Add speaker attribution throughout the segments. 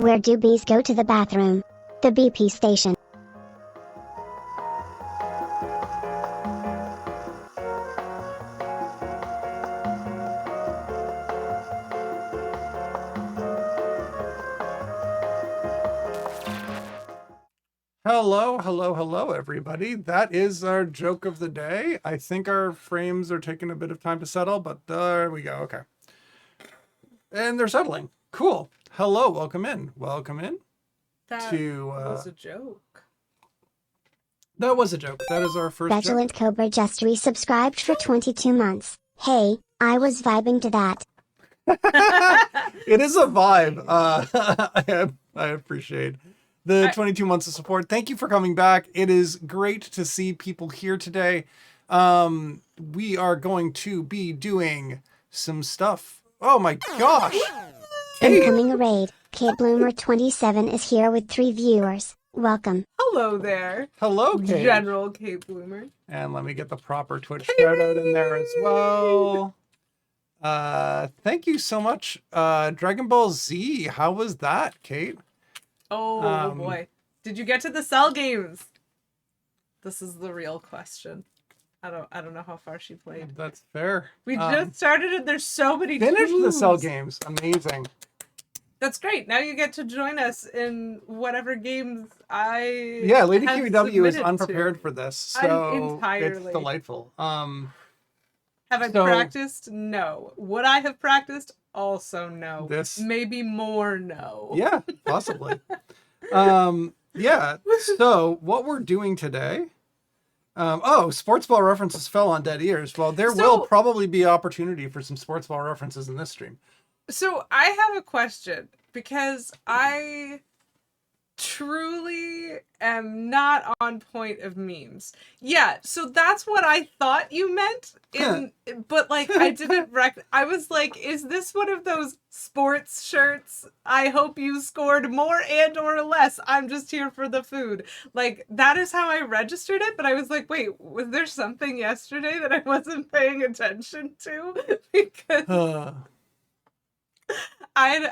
Speaker 1: Where do bees go to the bathroom? The BP station.
Speaker 2: Hello, everybody. That is our joke of the day. I think our frames are taking a bit of time to settle, but there we go. Okay. And they're settling. Cool. Hello, welcome in.
Speaker 3: That was a joke.
Speaker 2: That was a joke. That is our first
Speaker 1: Vigilant
Speaker 2: joke.
Speaker 1: Cobra just resubscribed for 22 months. Hey, I was vibing to that.
Speaker 2: It is a vibe. I appreciate the 22 months of support. Thank you for coming back. It is great to see people here today. We are going to be doing some stuff. Oh my gosh.
Speaker 1: Incoming a raid. Kate Bloomer 27 is here with 3 viewers. Welcome.
Speaker 3: Hello there.
Speaker 2: Hello, Kate.
Speaker 3: General Kate Bloomer.
Speaker 2: And let me get the proper Twitch shout out in there as well. Thank you so much. Dragon Ball Z. How was that, Kate?
Speaker 3: Oh boy. Did you get to the Cell games? This is the real question. I don't know how far she played.
Speaker 2: That's fair.
Speaker 3: We just started and there's so many
Speaker 2: finished
Speaker 3: twos.
Speaker 2: the Cell games. Amazing.
Speaker 3: That's great. Now you get to join us in whatever games I
Speaker 2: Lady
Speaker 3: have
Speaker 2: QEW is
Speaker 3: submitted
Speaker 2: unprepared
Speaker 3: to.
Speaker 2: for this, so
Speaker 3: Entirely.
Speaker 2: it's delightful.
Speaker 3: Have I
Speaker 2: so-
Speaker 3: practiced? No. Would I have practiced? Also no.
Speaker 2: This-
Speaker 3: Maybe more no.
Speaker 2: Yeah, possibly. So what we're doing today, sports ball references fell on dead ears. Well, there will probably be opportunity for some sports ball references in this stream.
Speaker 3: So I have a question because I truly am not on point of memes. Yeah, so that's what I thought you meant but like I didn't I was like, is this one of those sports shirts? I hope you scored more and or less. I'm just here for the food. Like that is how I registered it, but I was like, wait, was there something yesterday that I wasn't paying attention to? Because I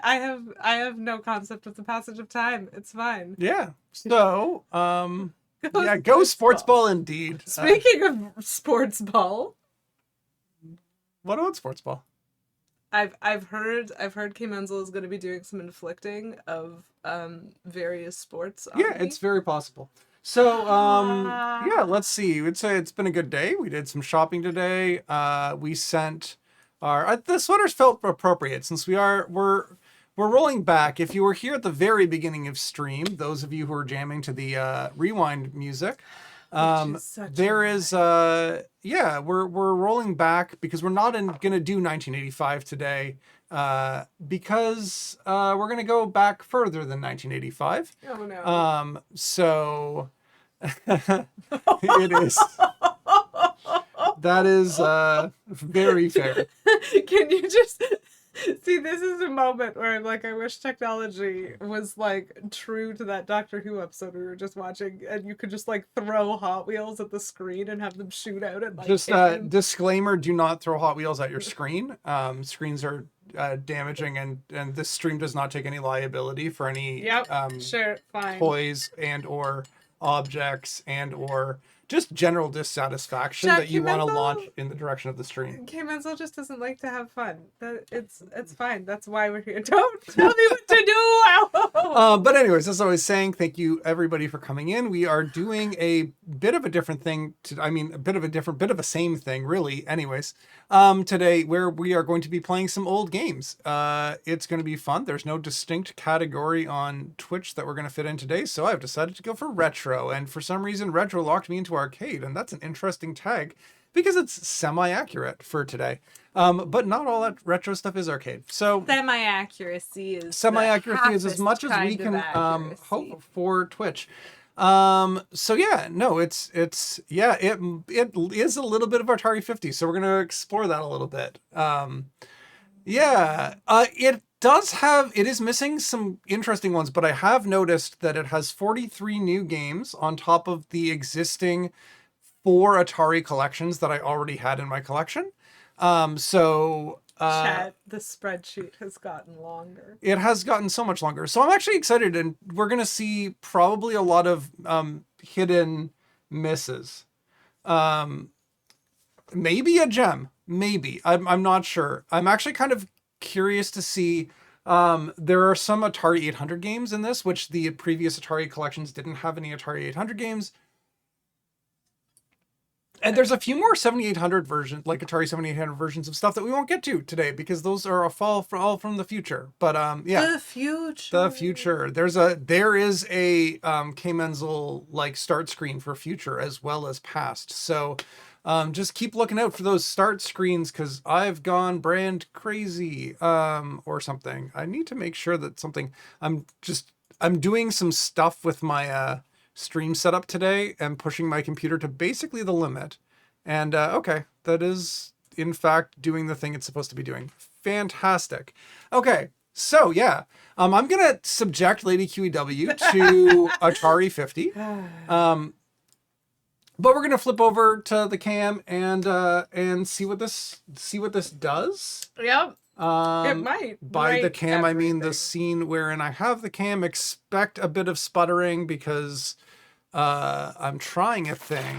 Speaker 3: have no concept of the passage of time. It's fine.
Speaker 2: Yeah. So, go sports ball indeed.
Speaker 3: Speaking of sports ball,
Speaker 2: what about sports ball?
Speaker 3: I've heard K Menzel is going to be doing some inflicting of various sports on me.
Speaker 2: It's very possible. So, let's see. We'd say it's been a good day. We did some shopping today. We sent the sweaters felt appropriate since we're rolling back. If you were here at the very beginning of stream, those of you who are jamming to the rewind music, we're rolling back because we're not gonna do 1985 today, because we're gonna go back further than 1985.
Speaker 3: Oh no.
Speaker 2: So it is. That is very fair.
Speaker 3: Can you just see, this is a moment where I'm like, I wish technology was like true to that Doctor Who episode we were just watching, and you could just like throw Hot Wheels at the screen and have them shoot out at like
Speaker 2: just disclaimer, do not throw Hot Wheels at your screen. Screens are damaging, and this stream does not take any liability for any toys and or objects and or just general dissatisfaction that you want to launch in the direction of the stream.
Speaker 3: K Menzel just doesn't like to have fun. It's fine. That's why we're here. Don't tell me what to do.
Speaker 2: But anyways, as I was saying, thank you everybody for coming in. We are doing a bit of a different thing. A bit of a same thing, really. Anyways, today where we are going to be playing some old games. It's going to be fun. There's no distinct category on Twitch that we're going to fit in today, so I've decided to go for retro. And for some reason, retro locked me into arcade, and that's an interesting tag because it's semi-accurate for today. But not all that retro stuff is arcade. So
Speaker 3: semi-accuracy is
Speaker 2: as much as we can hope for Twitch. It is a little bit of Atari 50, so we're going to explore that a little bit. It is missing some interesting ones, but I have noticed that it has 43 new games on top of the existing 4 Atari collections that I already had in my collection. So
Speaker 3: Chat, the spreadsheet has gotten longer.
Speaker 2: It has gotten so much longer. So I'm actually excited, and we're going to see probably a lot of hidden misses. Maybe a gem. Maybe. I'm not sure. I'm actually kind of curious to see. There are some Atari 800 games in this, which the previous Atari collections didn't have any Atari 800 games. And there's a few more 7800 versions, like Atari 7800 versions of stuff that we won't get to today because those are all from the future. But yeah,
Speaker 3: The future.
Speaker 2: the future. There is a K Menzel like start screen for future as well as past. So just keep looking out for those start screens because I've gone brand crazy or something. I need to make sure that I'm doing some stuff with my stream setup today and pushing my computer to basically the limit. And okay, that is in fact doing the thing it's supposed to be doing. Fantastic. Okay, so yeah, I'm gonna subject Lady QEW to Atari 50. But we're gonna flip over to the cam and see what this does.
Speaker 3: Yep. It might.
Speaker 2: By the cam, I mean the
Speaker 3: everything.
Speaker 2: scene wherein I have the cam. Expect a bit of sputtering because I'm trying a thing.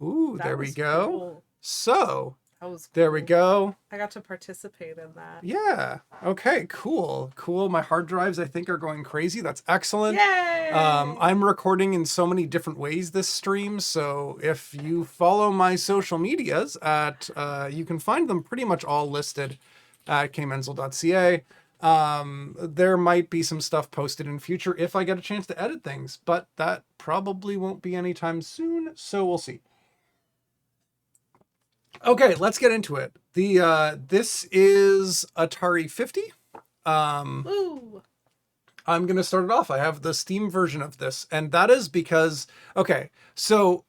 Speaker 2: Ooh,
Speaker 3: That
Speaker 2: there we
Speaker 3: was
Speaker 2: go.
Speaker 3: cool.
Speaker 2: So
Speaker 3: That was cool.
Speaker 2: there we go.
Speaker 3: I got to participate in that.
Speaker 2: Yeah. Okay. Cool. My hard drives, I think, are going crazy. That's excellent.
Speaker 3: Yay!
Speaker 2: I'm recording in so many different ways this stream. So if you follow my social medias you can find them pretty much all listed at kmenzel.ca. There might be some stuff posted in future if I get a chance to edit things, but that probably won't be anytime soon. So we'll see. Okay, let's get into it. This is Atari 50.
Speaker 3: Woo!
Speaker 2: I'm going to start it off. I have the Steam version of this, and that is because, okay, so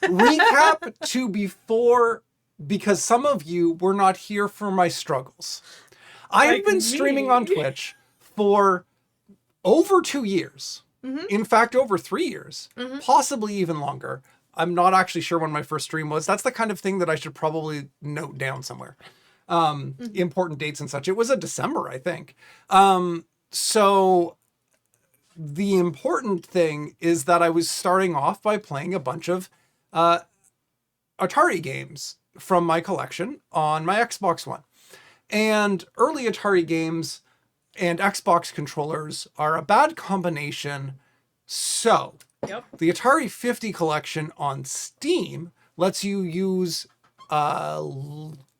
Speaker 2: recap to before, because some of you were not here for my struggles. I have
Speaker 3: Like
Speaker 2: been
Speaker 3: me.
Speaker 2: streaming on Twitch for over 2 years. In fact, over 3 years, possibly even longer. I'm not actually sure when my first stream was. That's the kind of thing that I should probably note down somewhere. Important dates and such. It was a December, I think. So the important thing is that I was starting off by playing a bunch of Atari games from my collection on my Xbox One. And early Atari games and Xbox controllers are a bad combination. So
Speaker 3: Yep.
Speaker 2: the Atari 50 collection on Steam lets you use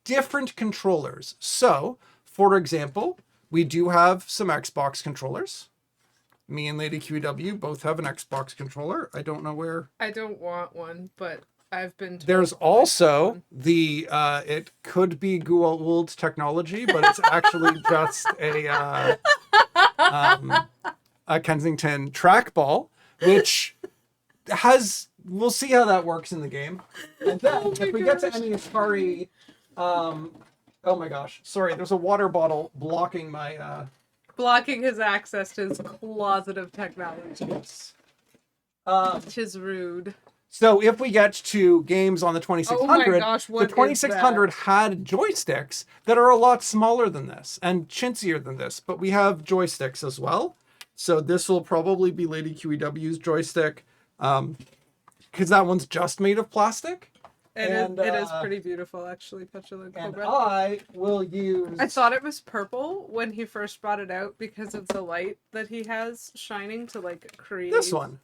Speaker 2: different controllers. So, for example, we do have some Xbox controllers. Me and Lady QEW both have an Xbox controller. I don't know where.
Speaker 3: I don't want one, but I've been told
Speaker 2: There's
Speaker 3: that I
Speaker 2: also
Speaker 3: want one.
Speaker 2: the, it could be Gould technology, but it's actually just a Kensington trackball, which we'll see how that works in the game. And then if we get to any Atari, oh my gosh, sorry, there's a water bottle blocking my,
Speaker 3: Blocking his access to his closet of technology. Which is rude.
Speaker 2: So if we get to games on the 2600,
Speaker 3: Oh my gosh, what
Speaker 2: the
Speaker 3: is
Speaker 2: 2600 had joysticks that are a lot smaller than this and chintzier than this, but we have joysticks as well. So this will probably be Lady QEW's joystick, because that one's just made of plastic.
Speaker 3: It
Speaker 2: And,
Speaker 3: is pretty beautiful, actually, Petulant
Speaker 2: And
Speaker 3: Cobra.
Speaker 2: I will use...
Speaker 3: I thought it was purple when he first brought it out because of the light that he has shining to like create
Speaker 2: this one,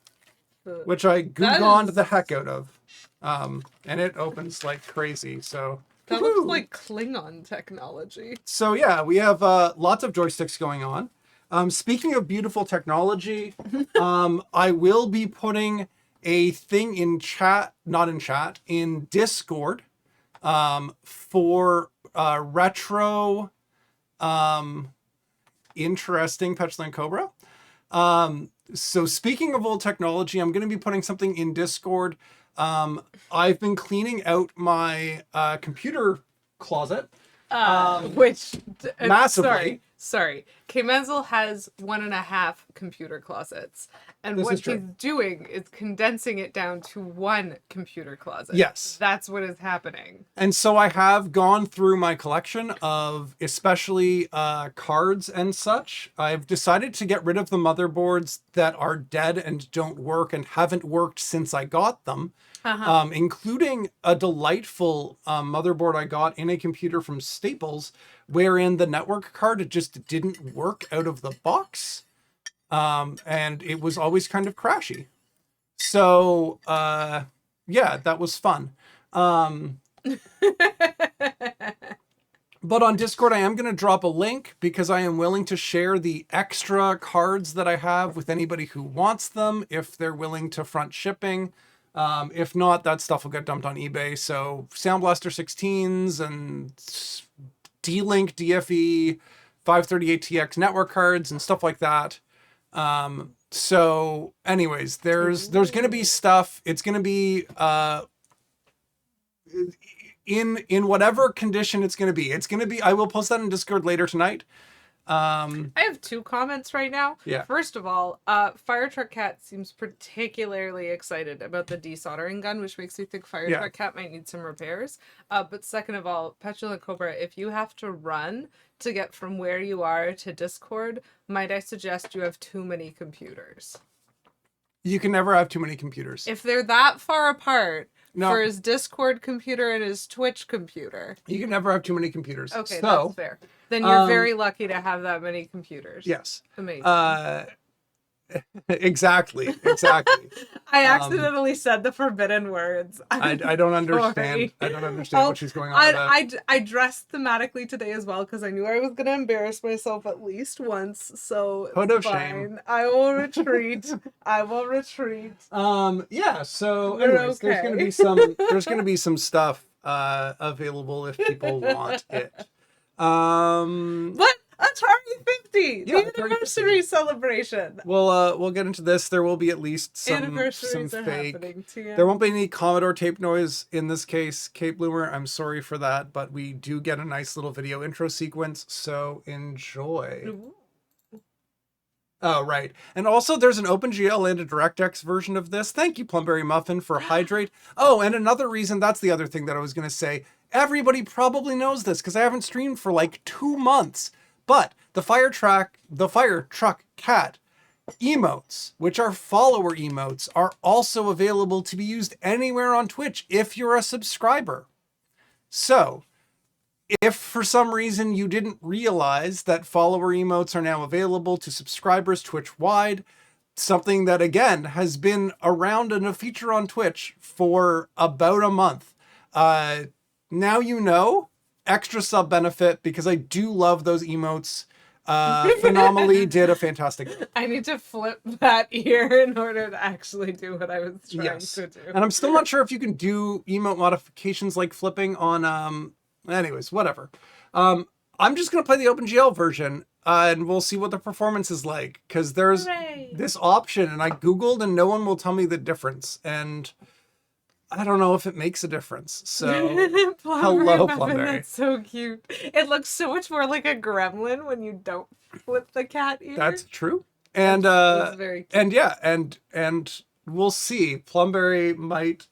Speaker 3: the...
Speaker 2: which I
Speaker 3: That
Speaker 2: googoned
Speaker 3: is-
Speaker 2: the heck out of. And it opens like crazy, so...
Speaker 3: That
Speaker 2: woohoo!
Speaker 3: looks like Klingon technology.
Speaker 2: So yeah, we have lots of joysticks going on. Speaking of beautiful technology, I will be putting a thing in chat, not in chat, in Discord, for retro, interesting Petulant Cobra. So speaking of old technology, I'm going to be putting something in Discord. I've been cleaning out my computer closet.
Speaker 3: Which
Speaker 2: Massively.
Speaker 3: Sorry. K. Menzel has 1.5 computer closets. And
Speaker 2: This
Speaker 3: what
Speaker 2: is true.
Speaker 3: he's doing is condensing it down to 1 computer closet.
Speaker 2: Yes.
Speaker 3: That's what is happening.
Speaker 2: And so I have gone through my collection of especially cards and such. I've decided to get rid of the motherboards that are dead and don't work and haven't worked since I got them, including a delightful motherboard I got in a computer from Staples, wherein the network card just didn't work out of the box. And it was always kind of crashy. So, yeah, that was fun. But on Discord, I am going to drop a link because I am willing to share the extra cards that I have with anybody who wants them, if they're willing to front shipping. If not, that stuff will get dumped on eBay. So Sound Blaster 16s and D-Link DFE 538TX network cards and stuff like that. So anyways, there's going to be stuff. It's going to be in whatever condition it's going to be. It's going to be, I will post that in Discord later tonight.
Speaker 3: I have 2 comments right now.
Speaker 2: Yeah.
Speaker 3: First of all, Firetruck Cat seems particularly excited about the desoldering gun, which makes me think Firetruck Cat might need some repairs. But second of all, Petulant Cobra, if you have to run to get from where you are to Discord, might I suggest you have too many computers?
Speaker 2: You can never have too many computers.
Speaker 3: If they're that far apart,
Speaker 2: No.
Speaker 3: for his Discord computer and his Twitch computer.
Speaker 2: You can never have too many computers.
Speaker 3: Okay,
Speaker 2: so,
Speaker 3: that's fair. Then you're very lucky to have that many computers.
Speaker 2: Yes.
Speaker 3: Amazing.
Speaker 2: Exactly.
Speaker 3: I accidentally said the forbidden words.
Speaker 2: I don't understand.
Speaker 3: Sorry.
Speaker 2: I don't understand what she's going on about.
Speaker 3: I dressed thematically today as well because I knew I was going to embarrass myself at least once. So
Speaker 2: Hood of
Speaker 3: fine.
Speaker 2: shame.
Speaker 3: I will retreat. I will retreat.
Speaker 2: Yeah. So,
Speaker 3: We're
Speaker 2: anyways,
Speaker 3: okay.
Speaker 2: there's gonna be some stuff available if people want it.
Speaker 3: What? Atari 50!
Speaker 2: Yeah,
Speaker 3: The
Speaker 2: Atari
Speaker 3: anniversary celebration.
Speaker 2: We'll get into this. There will be at least some
Speaker 3: Anniversaries are
Speaker 2: fake.
Speaker 3: happening too.
Speaker 2: There won't be any Commodore tape noise in this case, Kate Bloomer. I'm sorry for that, but we do get a nice little video intro sequence, so enjoy.
Speaker 3: Ooh.
Speaker 2: Oh, right. And also there's an OpenGL and a DirectX version of this. Thank you, Plumberry Muffin, for Hydrate. Oh, and another reason, that's the other thing that I was going to say. Everybody probably knows this because I haven't streamed for like 2 months. But the Firetruck Cat emotes, which are follower emotes, are also available to be used anywhere on Twitch if you're a subscriber. So, if for some reason you didn't realize that follower emotes are now available to subscribers Twitch-wide, something that again has been around and a feature on Twitch for about a month, now you know. Extra sub benefit because I do love those emotes. Phenomenally did a fantastic job.
Speaker 3: I need to flip that ear in order to actually do what I was trying to do.
Speaker 2: And I'm still not sure if you can do emote modifications like flipping on anyways, whatever. I'm just gonna play the OpenGL version and we'll see what the performance is like, because there's this option and I googled and no one will tell me the difference, and I don't know if it makes a difference. So, hello, Plumberry.
Speaker 3: That's so cute. It looks so much more like a gremlin when you don't flip the cat ear.
Speaker 2: That's true. And
Speaker 3: That's very cute.
Speaker 2: and yeah, and we'll see. Plumberry might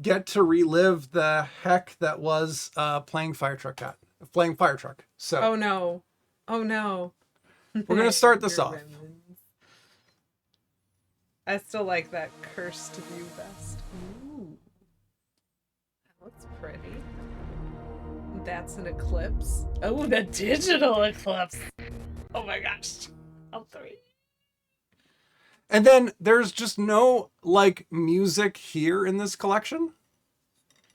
Speaker 2: get to relive the heck that was playing Firetruck. So,
Speaker 3: Oh no.
Speaker 2: we're gonna start this off.
Speaker 3: Gremlins. I still like that cursed view best. Ooh. That looks pretty. That's an eclipse. Oh, the digital eclipse. Oh my gosh. All 3.
Speaker 2: And then there's just no like music here in this collection,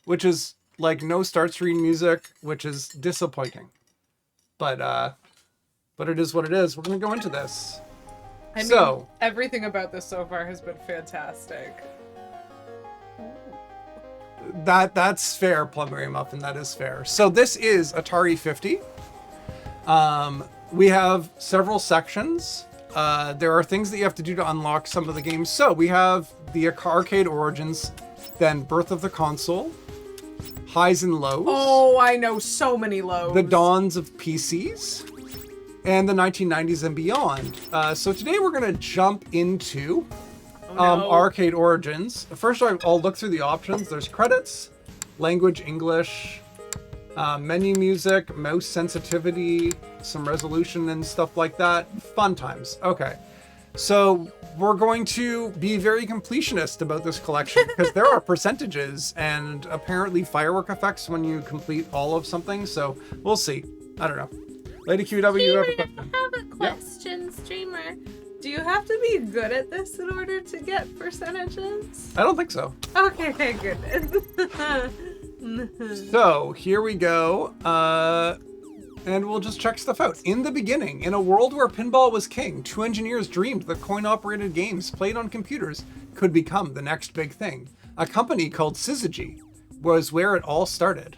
Speaker 2: which is like no start screen music, which is disappointing. But it is what it is. We're gonna go into this.
Speaker 3: I mean,
Speaker 2: So
Speaker 3: everything about this so far has been fantastic.
Speaker 2: that's fair, Plumberry Muffin. That is fair. So this is Atari 50. We have several sections. There are things that you have to do to unlock some of the games. So we have the arcade origins, then Birth of the Console, highs and lows.
Speaker 3: Oh, I know so many lows.
Speaker 2: The dawns of PCs, and the 1990s and beyond. So today we're going to jump into arcade origins. First, I'll look through the options. There's credits, language English, menu music, mouse sensitivity, some resolution and stuff like that. Fun times. Okay. So we're going to be very completionist about this collection because there are percentages and apparently firework effects when you complete all of something. So we'll see. I don't know. Lady QW, you have a question?
Speaker 3: I have a question, streamer. Do you have to be good at this in order to get percentages?
Speaker 2: I don't think so.
Speaker 3: Okay, good.
Speaker 2: So here we go. And we'll just check stuff out. In the beginning, in a world where pinball was king, two engineers dreamed that coin-operated games played on computers could become the next big thing. A company called Syzygy was where it all started.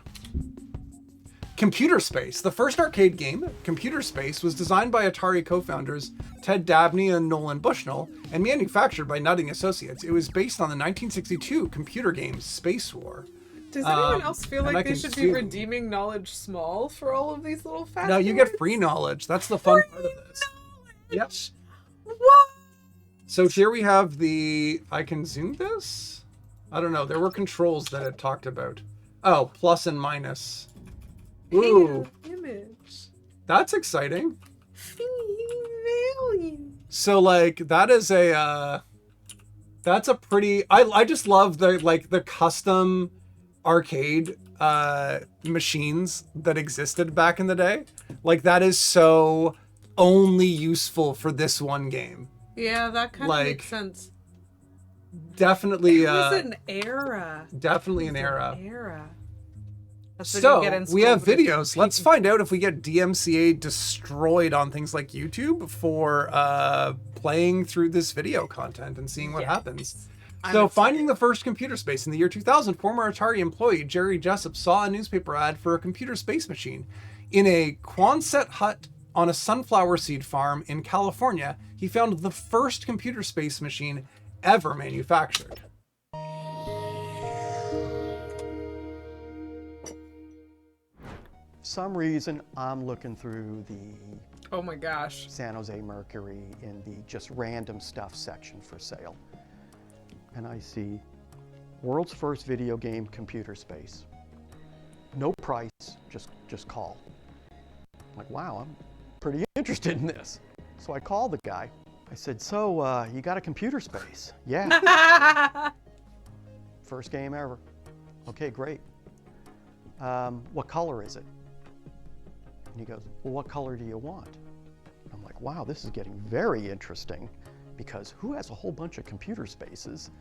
Speaker 2: Computer Space. The first arcade game, Computer Space, was designed by Atari co-founders Ted Dabney and Nolan Bushnell and manufactured by Nutting Associates. It was based on the 1962 computer game Space War.
Speaker 3: Does anyone else feel
Speaker 2: and
Speaker 3: like
Speaker 2: I
Speaker 3: they
Speaker 2: can
Speaker 3: should
Speaker 2: see
Speaker 3: be
Speaker 2: them.
Speaker 3: redeeming knowledge small for all of these little facts?
Speaker 2: No, you get free knowledge. That's the fun part of this. Yes.
Speaker 3: What?
Speaker 2: So here we have the... I can zoom this? I don't know. There were controls that it talked about. Oh, plus and minus. Ooh,
Speaker 3: Image.
Speaker 2: that's exciting.
Speaker 3: Value.
Speaker 2: So like that is a that's a pretty I just love the custom arcade machines that existed back in the day. Like that is so only useful for this one game.
Speaker 3: Yeah, that kind of makes sense.
Speaker 2: Definitely
Speaker 3: It was an era.
Speaker 2: definitely an era.
Speaker 3: That's what
Speaker 2: So
Speaker 3: you get in
Speaker 2: we
Speaker 3: school
Speaker 2: have
Speaker 3: for this.
Speaker 2: videos. Let's find out if we get DMCA destroyed on things like YouTube for playing through this video content and seeing what happens. So finding the first computer space in the year 2000, former Atari employee Jerry Jessup saw a newspaper ad for a computer space machine. In a Quonset hut on a sunflower seed farm in California, he found the first computer space machine ever manufactured.
Speaker 4: Some reason I'm looking through the
Speaker 3: Oh my gosh.
Speaker 4: San Jose Mercury in the just random stuff section for sale. And I see world's first video game computer space. No price, just call. I'm like, wow, I'm pretty interested in this. So I called the guy. I said, so you got a computer space? Yeah. First game ever. Okay, great. What color is it? And he goes, well, what color do you want? And I'm like, wow, this is getting very interesting because who has a whole bunch of computer spaces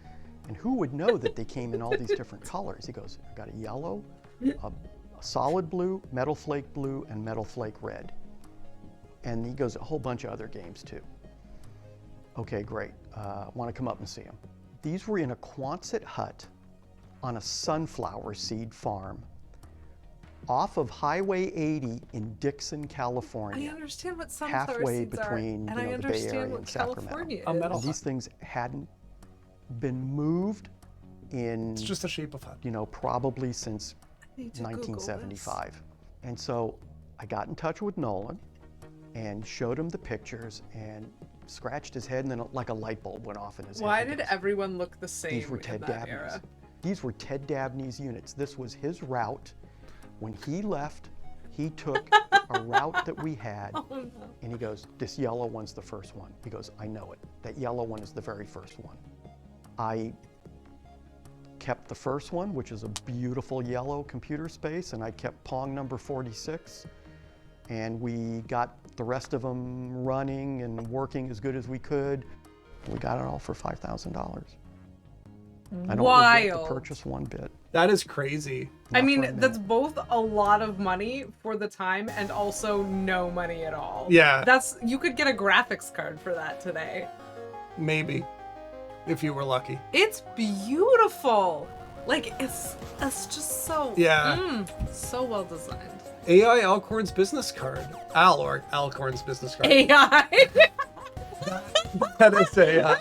Speaker 4: and who would know that they came in all these different colors? He goes, I got a yellow, a solid blue, metal flake blue, and metal flake red. And he goes, a whole bunch of other games too. Okay, great. Want to come up and see them. These were in a Quonset hut on a sunflower seed farm off of Highway 80 in Dixon, California.
Speaker 3: I understand what sunflower
Speaker 4: halfway
Speaker 3: seeds
Speaker 4: between
Speaker 3: are, and I
Speaker 4: the Bay
Speaker 3: understand
Speaker 4: Area
Speaker 3: what
Speaker 4: and Sacramento.
Speaker 3: California
Speaker 2: A metal
Speaker 3: is.
Speaker 4: These things hadn't been moved in,
Speaker 2: It's just a shape of hut.
Speaker 4: probably since
Speaker 3: I need to Google this.
Speaker 4: 1975. And so I got in touch with Nolan and showed him the pictures and scratched his head, and then like a light bulb went off in his
Speaker 3: Why
Speaker 4: head.
Speaker 3: did
Speaker 4: He goes,
Speaker 3: everyone look the same
Speaker 4: These were
Speaker 3: in
Speaker 4: Ted
Speaker 3: that
Speaker 4: Dabney's.
Speaker 3: era?
Speaker 4: These were Ted Dabney's units. This was his route. When he left, he took a route that we had,
Speaker 3: Oh, no.
Speaker 4: and he goes, this yellow one's the first one. He goes, I know it. That yellow one is the very first one. I kept the first one, which is a beautiful yellow computer space, and I kept Pong number 46. And we got the rest of them running and working as good as we could. We got it all for $5,000. I don't regret the purchase one bit.
Speaker 2: That is crazy.
Speaker 3: I
Speaker 4: Not
Speaker 3: mean,
Speaker 4: for a
Speaker 3: that's
Speaker 4: minute.
Speaker 3: both a lot of money for the time and also no money at all.
Speaker 2: Yeah.
Speaker 3: You could get a graphics card for that today.
Speaker 2: Maybe. If you were lucky.
Speaker 3: It's beautiful. Like it's just so so well designed.
Speaker 2: AI Alcorn's business card. Alcorn's business card.
Speaker 3: AI.
Speaker 2: That is a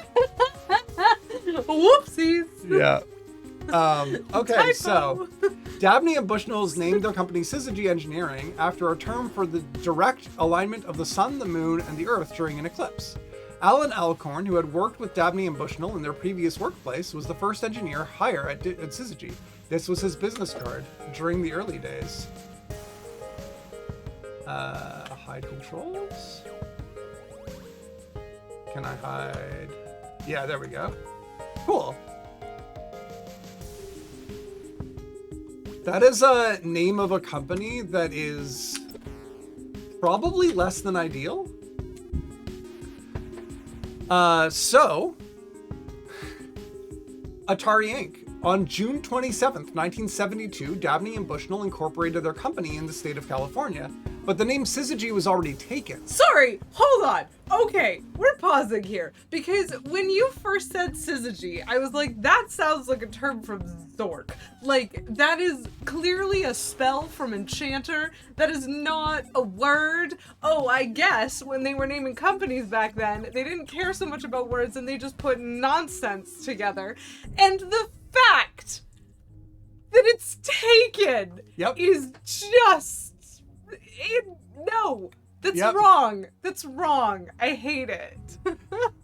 Speaker 3: Whoopsies.
Speaker 2: yeah. Okay, so
Speaker 3: Typo.
Speaker 2: Dabney and Bushnell's named their company Syzygy Engineering after a term for the direct alignment of the sun, the moon, and the earth during an eclipse. Alan Alcorn, who had worked with Dabney and Bushnell in their previous workplace, was the first engineer hired at Syzygy. This was his business card during the early days. Hide controls? Can I hide? Yeah, there we go. Cool. That is a name of a company that is probably less than ideal. So, Atari Inc. On June 27th, 1972, Dabney and Bushnell incorporated their company in the state of California, but the name Syzygy was already taken.
Speaker 3: Sorry, hold on. Okay, we're pausing here because when you first said Syzygy, I was like, that sounds like a term from Zork. Like, that is clearly a spell from Enchanter. That is not a word. Oh, I guess when they were naming companies back then, they didn't care so much about words and they just put nonsense together. And the fact that it's taken is just... no. That's wrong. That's wrong. I hate it.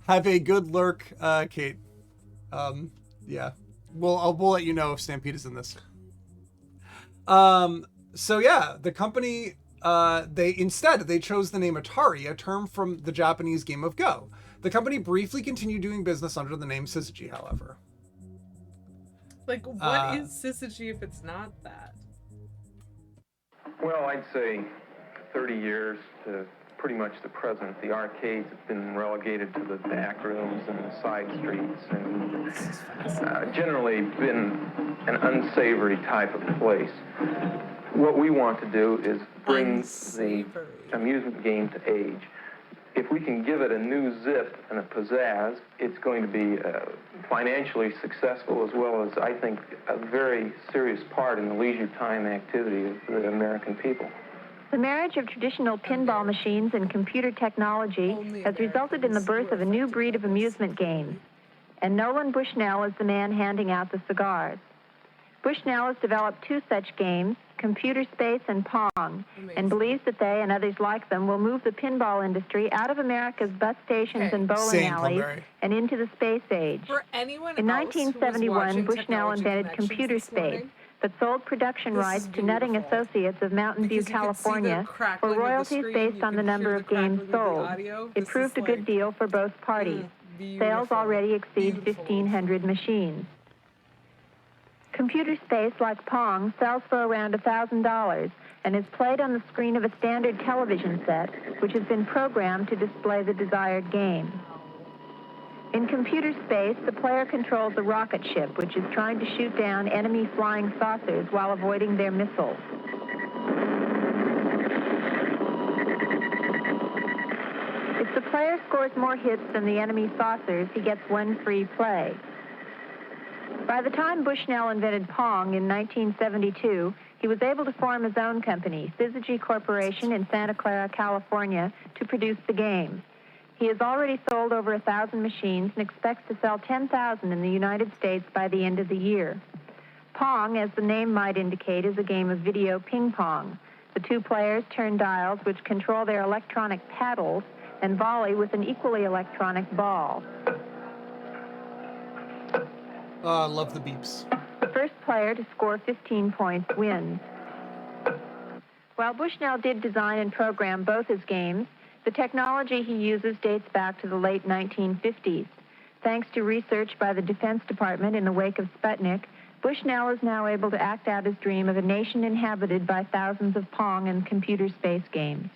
Speaker 2: Have a good lurk, Kate. Yeah. We'll let you know if Stampede is in this. So yeah, the company, they chose the name Atari, a term from the Japanese game of Go. The company briefly continued doing business under the name Syzygy, however.
Speaker 3: Like, what is Syzygy if it's not that?
Speaker 5: Well, I'd say 30 years to pretty much the present. The arcades have been relegated to the back rooms and the side streets and generally been an unsavory type of place. What we want to do is bring the amusement game to age. If we can give it a new zip and a pizzazz, it's going to be financially successful as well as, I think, a very serious part in the leisure time activity of the American people.
Speaker 6: The marriage of traditional pinball machines and computer technology has resulted in the birth of a new breed of amusement games. And Nolan Bushnell is the man handing out the cigars. Bushnell has developed two such games, Computer Space and Pong, and believes that they and others like them will move the pinball industry out of America's bus stations and bowling alleys and into the space age. In 1971, Bushnell invented Computer Space, but sold production rights to Nutting Associates of Mountain View, California, for royalties based on the number of games sold. It proved a good deal for both parties. Sales already exceed 1,500 machines. Computer Space, like Pong, sells for around $1,000 and is played on the screen of a standard television set, which has been programmed to display the desired game. In Computer Space, the player controls a rocket ship, which is trying to shoot down enemy flying saucers while avoiding their missiles. If the player scores more hits than the enemy saucers, he gets one free play. By the time Bushnell invented Pong in 1972, he was able to form his own company, Syzygy Corporation in Santa Clara, California, to produce the game. He has already sold over 1,000 machines and expects to sell 10,000 in the United States by the end of the year. Pong, as the name might indicate, is a game of video ping pong. The two players turn dials which control their electronic paddles and volley with an equally electronic ball.
Speaker 2: I love the beeps.
Speaker 6: The first player to score 15 points wins. While Bushnell did design and program both his games, the technology he uses dates back to the late 1950s. Thanks to research by the Defense Department in the wake of Sputnik, Bushnell is now able to act out his dream of a nation inhabited by thousands of Pong and computer space games.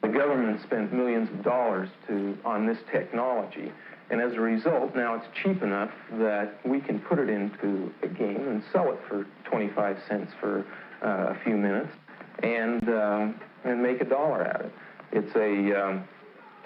Speaker 5: The government spent millions of dollars on this technology, and as a result, now it's cheap enough that we can put it into a game and sell it for 25 cents for a few minutes and make $1 out of it.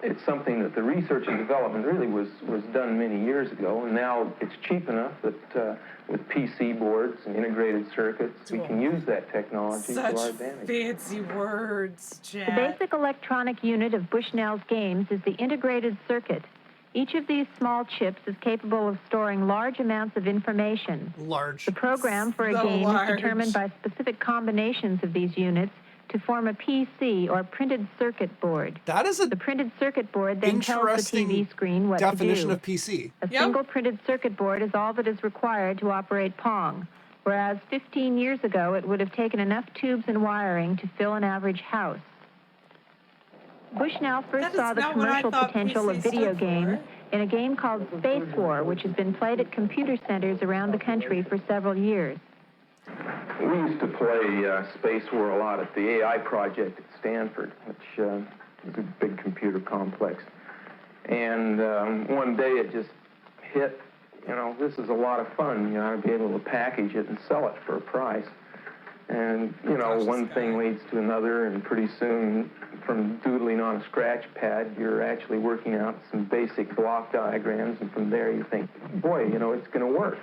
Speaker 5: It's something that the research and development really was done many years ago, and now it's cheap enough that with PC boards and integrated circuits, we can use that technology to our advantage.
Speaker 3: Fancy words, Jack.
Speaker 6: The basic electronic unit of Bushnell's games is the integrated circuit. Each of these small chips is capable of storing large amounts of information.
Speaker 2: Large.
Speaker 6: The program for a
Speaker 3: So
Speaker 6: game
Speaker 3: large.
Speaker 6: is determined by specific combinations of these units to form a PC, or printed circuit board.
Speaker 2: That is a
Speaker 6: The printed circuit board then tells the
Speaker 2: interesting
Speaker 6: TV screen what to
Speaker 2: definition
Speaker 6: do.
Speaker 2: of PC.
Speaker 6: A
Speaker 3: Yep.
Speaker 6: single printed circuit board is all that is required to operate Pong, whereas 15 years ago it would have taken enough tubes and wiring to fill an average house. Bushnell
Speaker 3: That
Speaker 6: first
Speaker 3: is
Speaker 6: saw the
Speaker 3: not what I
Speaker 6: commercial
Speaker 3: thought
Speaker 6: potential of
Speaker 3: PC
Speaker 6: video
Speaker 3: stood for.
Speaker 6: games in a game called Space War, which has been played at computer centers around the country for several years.
Speaker 5: We used to play Space War a lot at the AI project at Stanford, which is a big computer complex. And one day it just hit, this is a lot of fun. You ought to be able to package it and sell it for a price. And, one thing leads to another, and pretty soon, from doodling on a scratch pad, you're actually working out some basic block diagrams, and from there you think, boy, it's going to work.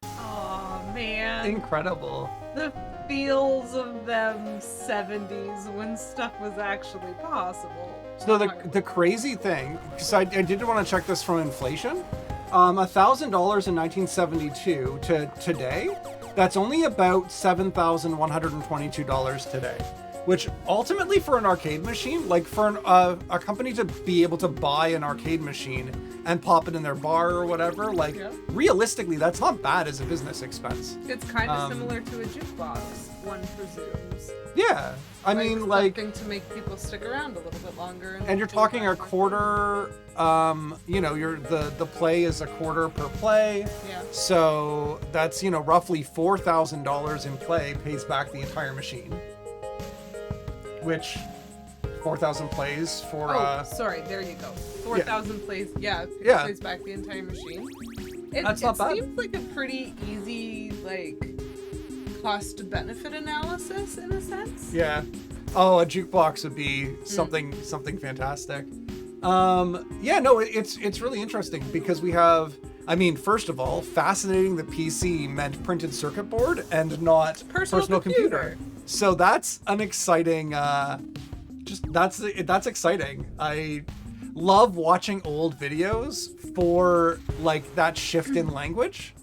Speaker 3: Oh man.
Speaker 2: Incredible.
Speaker 3: The feels of them 70s when stuff was actually possible.
Speaker 2: So the crazy thing, because I did want to check this from inflation, $1,000 in 1972 to today, that's only about $7,122 today. Which ultimately, for an arcade machine, like for a company to be able to buy an arcade machine and pop it in their bar or whatever, like realistically, that's not bad as a business expense.
Speaker 3: It's kind of similar to a jukebox, one presumes.
Speaker 2: Yeah, I mean, like,
Speaker 3: something to make people stick around a little bit longer.
Speaker 2: and you're talking a quarter. The play is a quarter per play.
Speaker 3: Yeah.
Speaker 2: So that's roughly $4,000 in play pays back the entire machine. Which 4,000 plays for
Speaker 3: sorry, there you go. 4,000 plays,
Speaker 2: Yeah.
Speaker 3: plays back the entire machine.
Speaker 2: That's not bad.
Speaker 3: It seems like a pretty easy, cost benefit analysis in a sense.
Speaker 2: Yeah. Oh, a jukebox would be something fantastic. It's really interesting because we have, first of all, fascinating that PC meant printed circuit board and not personal computer. So that's an exciting, that's exciting. I love watching old videos for that shift in language.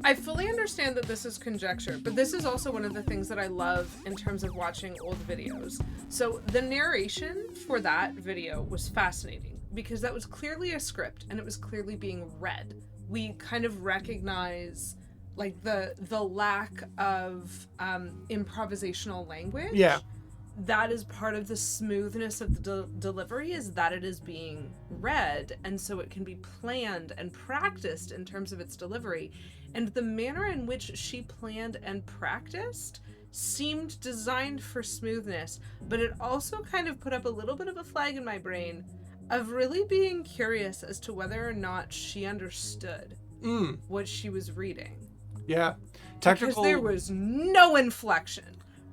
Speaker 3: I fully understand that this is conjecture, but this is also one of the things that I love in terms of watching old videos. So the narration for that video was fascinating because that was clearly a script and it was clearly being read. We kind of recognize the lack of improvisational language.
Speaker 2: Yeah.
Speaker 3: That is part of the smoothness of the delivery, is that it is being read, and so it can be planned and practiced in terms of its delivery. And the manner in which she planned and practiced seemed designed for smoothness, but it also kind of put up a little bit of a flag in my brain of really being curious as to whether or not she understood what she was reading.
Speaker 2: Yeah.
Speaker 3: Because there was no inflection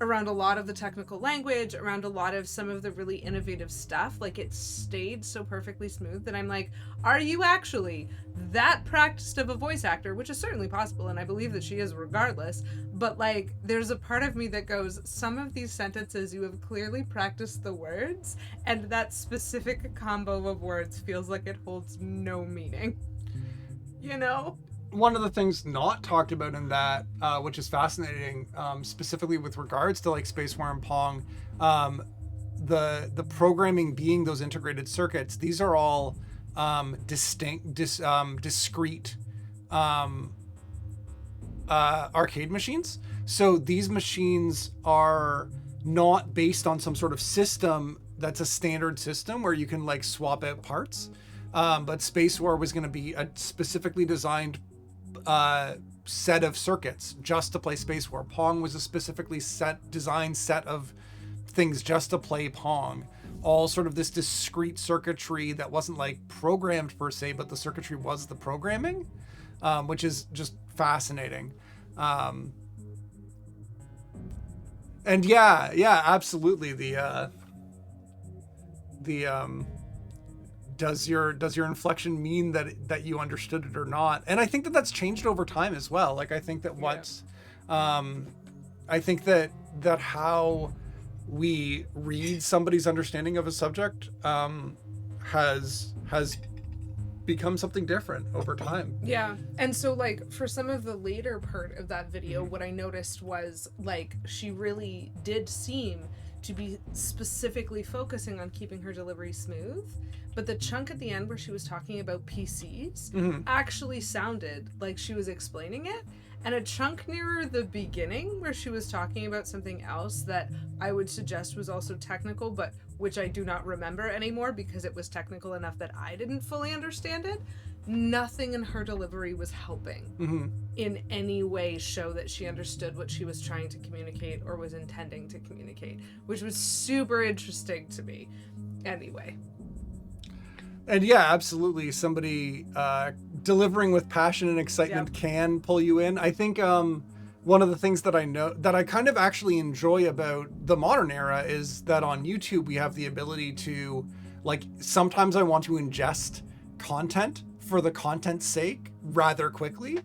Speaker 3: around a lot of the technical language, around a lot of some of the really innovative stuff. It stayed so perfectly smooth that I'm like, are you actually that practiced of a voice actor? Which is certainly possible, and I believe that she is regardless. But there's a part of me that goes, some of these sentences you have clearly practiced the words, and that specific combo of words feels like it holds no meaning.
Speaker 2: One of the things not talked about in that, which is fascinating, specifically with regards to Space War and Pong, the programming being those integrated circuits, these are all discrete arcade machines. So these machines are not based on some sort of system that's a standard system where you can swap out parts. But Space War was going to be a specifically designed set of circuits just to play Space War. Pong was a specifically designed set of things just to play Pong. All sort of this discrete circuitry that wasn't programmed per se, but the circuitry was the programming, which is just fascinating. And absolutely. Does your inflection mean that you understood it or not? And I think that that's changed over time as well. I think that I think that how we read somebody's understanding of a subject has become something different over time.
Speaker 3: Yeah. And so like for some of the later part of that video, what I noticed was like she really did seem to be specifically focusing on keeping her delivery smooth. But the chunk at the end where she was talking about PCs actually sounded like she was explaining it. And a chunk nearer the beginning where she was talking about something else that I would suggest was also technical, but which I do not remember anymore because it was technical enough that I didn't fully understand it. Nothing in her delivery was helping in any way show that she understood what she was trying to communicate or was intending to communicate, which was super interesting to me. Anyway.
Speaker 2: And yeah, absolutely. Somebody delivering with passion and excitement can pull you in. I think one of the things that I know that I kind of actually enjoy about the modern era is that on YouTube we have the ability to, like, sometimes I want to ingest content for the content's sake rather quickly.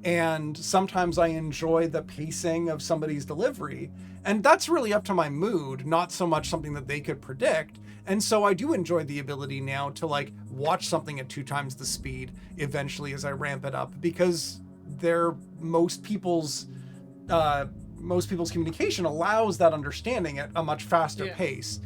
Speaker 2: And sometimes I enjoy the pacing of somebody's delivery. And that's really up to my mood, not so much something that they could predict. And so I do enjoy the ability now to like watch something at 2 times the speed eventually as I ramp it up, because most people's communication allows that understanding at a much faster pace.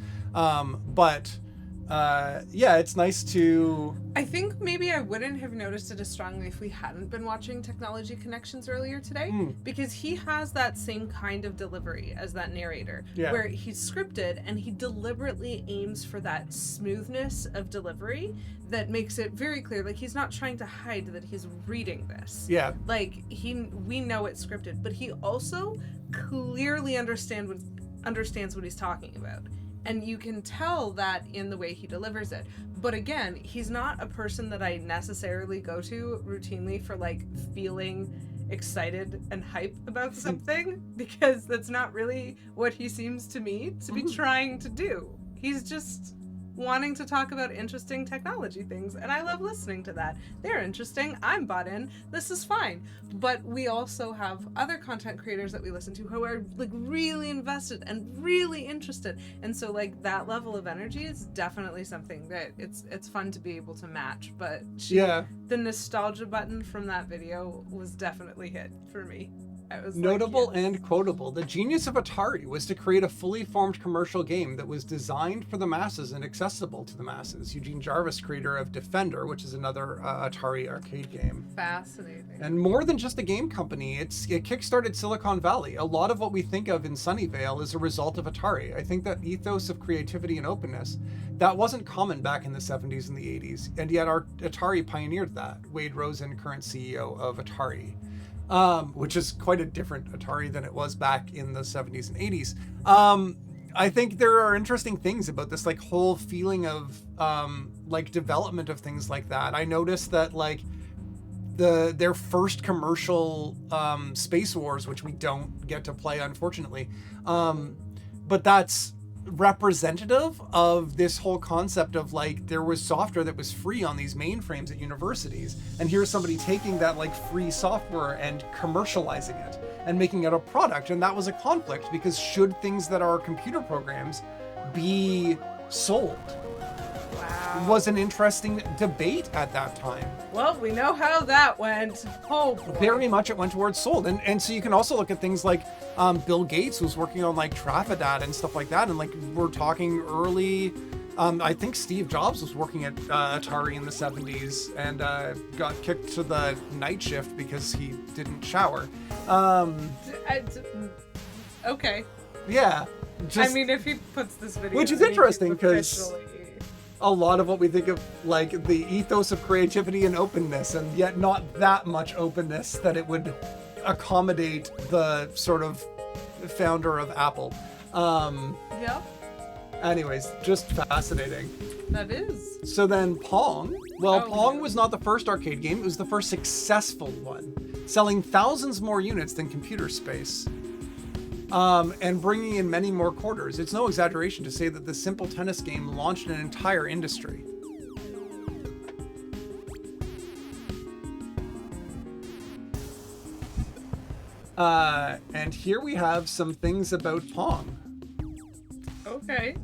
Speaker 2: Yeah, it's nice to...
Speaker 3: I think maybe I wouldn't have noticed it as strongly if we hadn't been watching Technology Connections earlier today, because he has that same kind of delivery as that narrator, where he's scripted and he deliberately aims for that smoothness of delivery that makes it very clear. Like, he's not trying to hide that he's reading this.
Speaker 2: Yeah.
Speaker 3: Like, we know it's scripted, but he also clearly understands what he's talking about. And you can tell that in the way he delivers it. But again, he's not a person that I necessarily go to routinely for like feeling excited and hype about something, because that's not really what he seems to me to be trying to do. He's just wanting to talk about interesting technology things, and I love listening to that. They're interesting. I'm bought in. This is fine. But we also have other content creators that we listen to who are like really invested and really interested, and so like that level of energy is definitely something that it's fun to be able to match. But the nostalgia button from that video was definitely hit for me. I was
Speaker 2: notable
Speaker 3: like, yes.
Speaker 2: and quotable. The genius of Atari was to create a fully formed commercial game that was designed for the masses and accessible to the masses. Eugene Jarvis, creator of Defender, which is another Atari arcade game.
Speaker 3: Fascinating.
Speaker 2: And more than just a game company, it kickstarted Silicon Valley. A lot of what we think of in Sunnyvale is a result of Atari. I think that ethos of creativity and openness, that wasn't common back in the 70s and the 80s, and yet Atari pioneered that. Wade Rosen, current CEO of Atari. Which is quite a different Atari than it was back in the 70s and 80s. I think there are interesting things about this like whole feeling of like development of things like that. I noticed that like their first commercial Space Wars, which we don't get to play unfortunately, but that's representative of this whole concept of like there was software that was free on these mainframes at universities, and here's somebody taking that like free software and commercializing it and making it a product. And that was a conflict, because should things that are computer programs be sold?
Speaker 3: Wow.
Speaker 2: It was an interesting debate at that time.
Speaker 3: Well, we know how that went. Oh boy.
Speaker 2: Very much it went towards sold. And so you can also look at things like Bill Gates was working on like Trafadat and stuff like that. And like we're talking early, I think Steve Jobs was working at Atari in the 70s and got kicked to the night shift because he didn't shower.
Speaker 3: Okay.
Speaker 2: Yeah.
Speaker 3: I mean, if he puts this video,
Speaker 2: which is interesting, because a lot of what we think of like the ethos of creativity and openness, and yet not that much openness that it would accommodate the sort of founder of Apple.
Speaker 3: Yep.
Speaker 2: Anyways, just fascinating.
Speaker 3: That is.
Speaker 2: So then Pong. Well,
Speaker 3: Oh,
Speaker 2: Pong
Speaker 3: yeah.
Speaker 2: was not the first arcade game. It was the first successful one, selling thousands more units than Computer Space. And bringing in many more quarters. It's no exaggeration to say that the simple tennis game launched an entire industry. And here we have some things about Pong.
Speaker 3: Okay.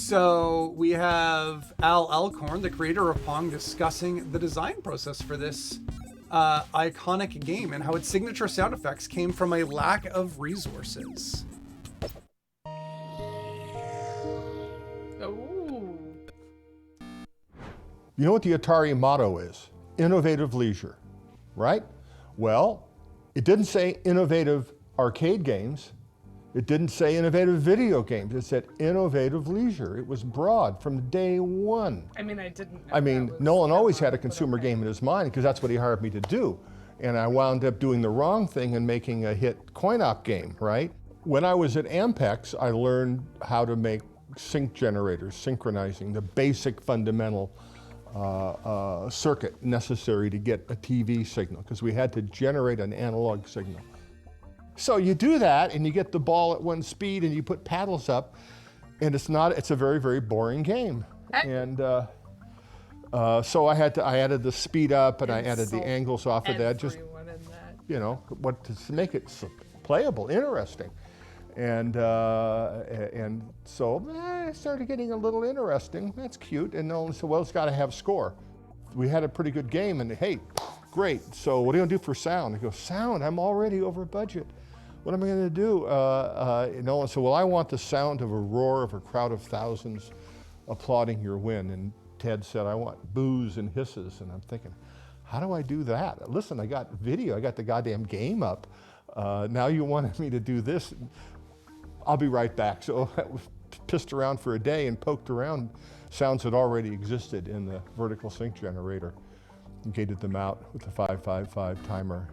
Speaker 2: So we have Al Alcorn, the creator of Pong, discussing the design process for this iconic game and how its signature sound effects came from a lack of resources.
Speaker 3: Oh.
Speaker 7: You know what the Atari motto is? Innovative leisure, right? Well, it didn't say innovative arcade games. It didn't say innovative video games. It said innovative leisure. It was broad from day one.
Speaker 3: I mean, I didn't know
Speaker 7: I mean,
Speaker 3: that was
Speaker 7: Nolan always
Speaker 3: broad,
Speaker 7: had a
Speaker 3: but
Speaker 7: consumer
Speaker 3: okay.
Speaker 7: game in his mind because that's what he hired me to do. And I wound up doing the wrong thing and making a hit coin-op game, right? When I was at Ampex, I learned how to make sync generators, synchronizing, the basic fundamental circuit necessary to get a TV signal, because we had to generate an analog signal. So you do that and you get the ball at one speed and you put paddles up, and it's a very, very boring game. And so I added the speed up and I added the angles off of that, just,
Speaker 3: Everyone in that.
Speaker 7: you know, to make it playable, interesting. And so it started getting a little interesting. That's cute. And Nolan said, well, it's got to have score. We had a pretty good game, and hey, great. So what are you going to do for sound? I go, sound? I'm already over budget. What am I going to do? Nolan said, well, I want the sound of a roar of a crowd of thousands applauding your win. And Ted said, I want boos and hisses. And I'm thinking, how do I do that? Listen, I got video. I got the goddamn game up. Now you wanted me to do this. I'll be right back. So I pissed around for a day and poked around sounds that already existed in the vertical sync generator and gated them out with the 555 timer.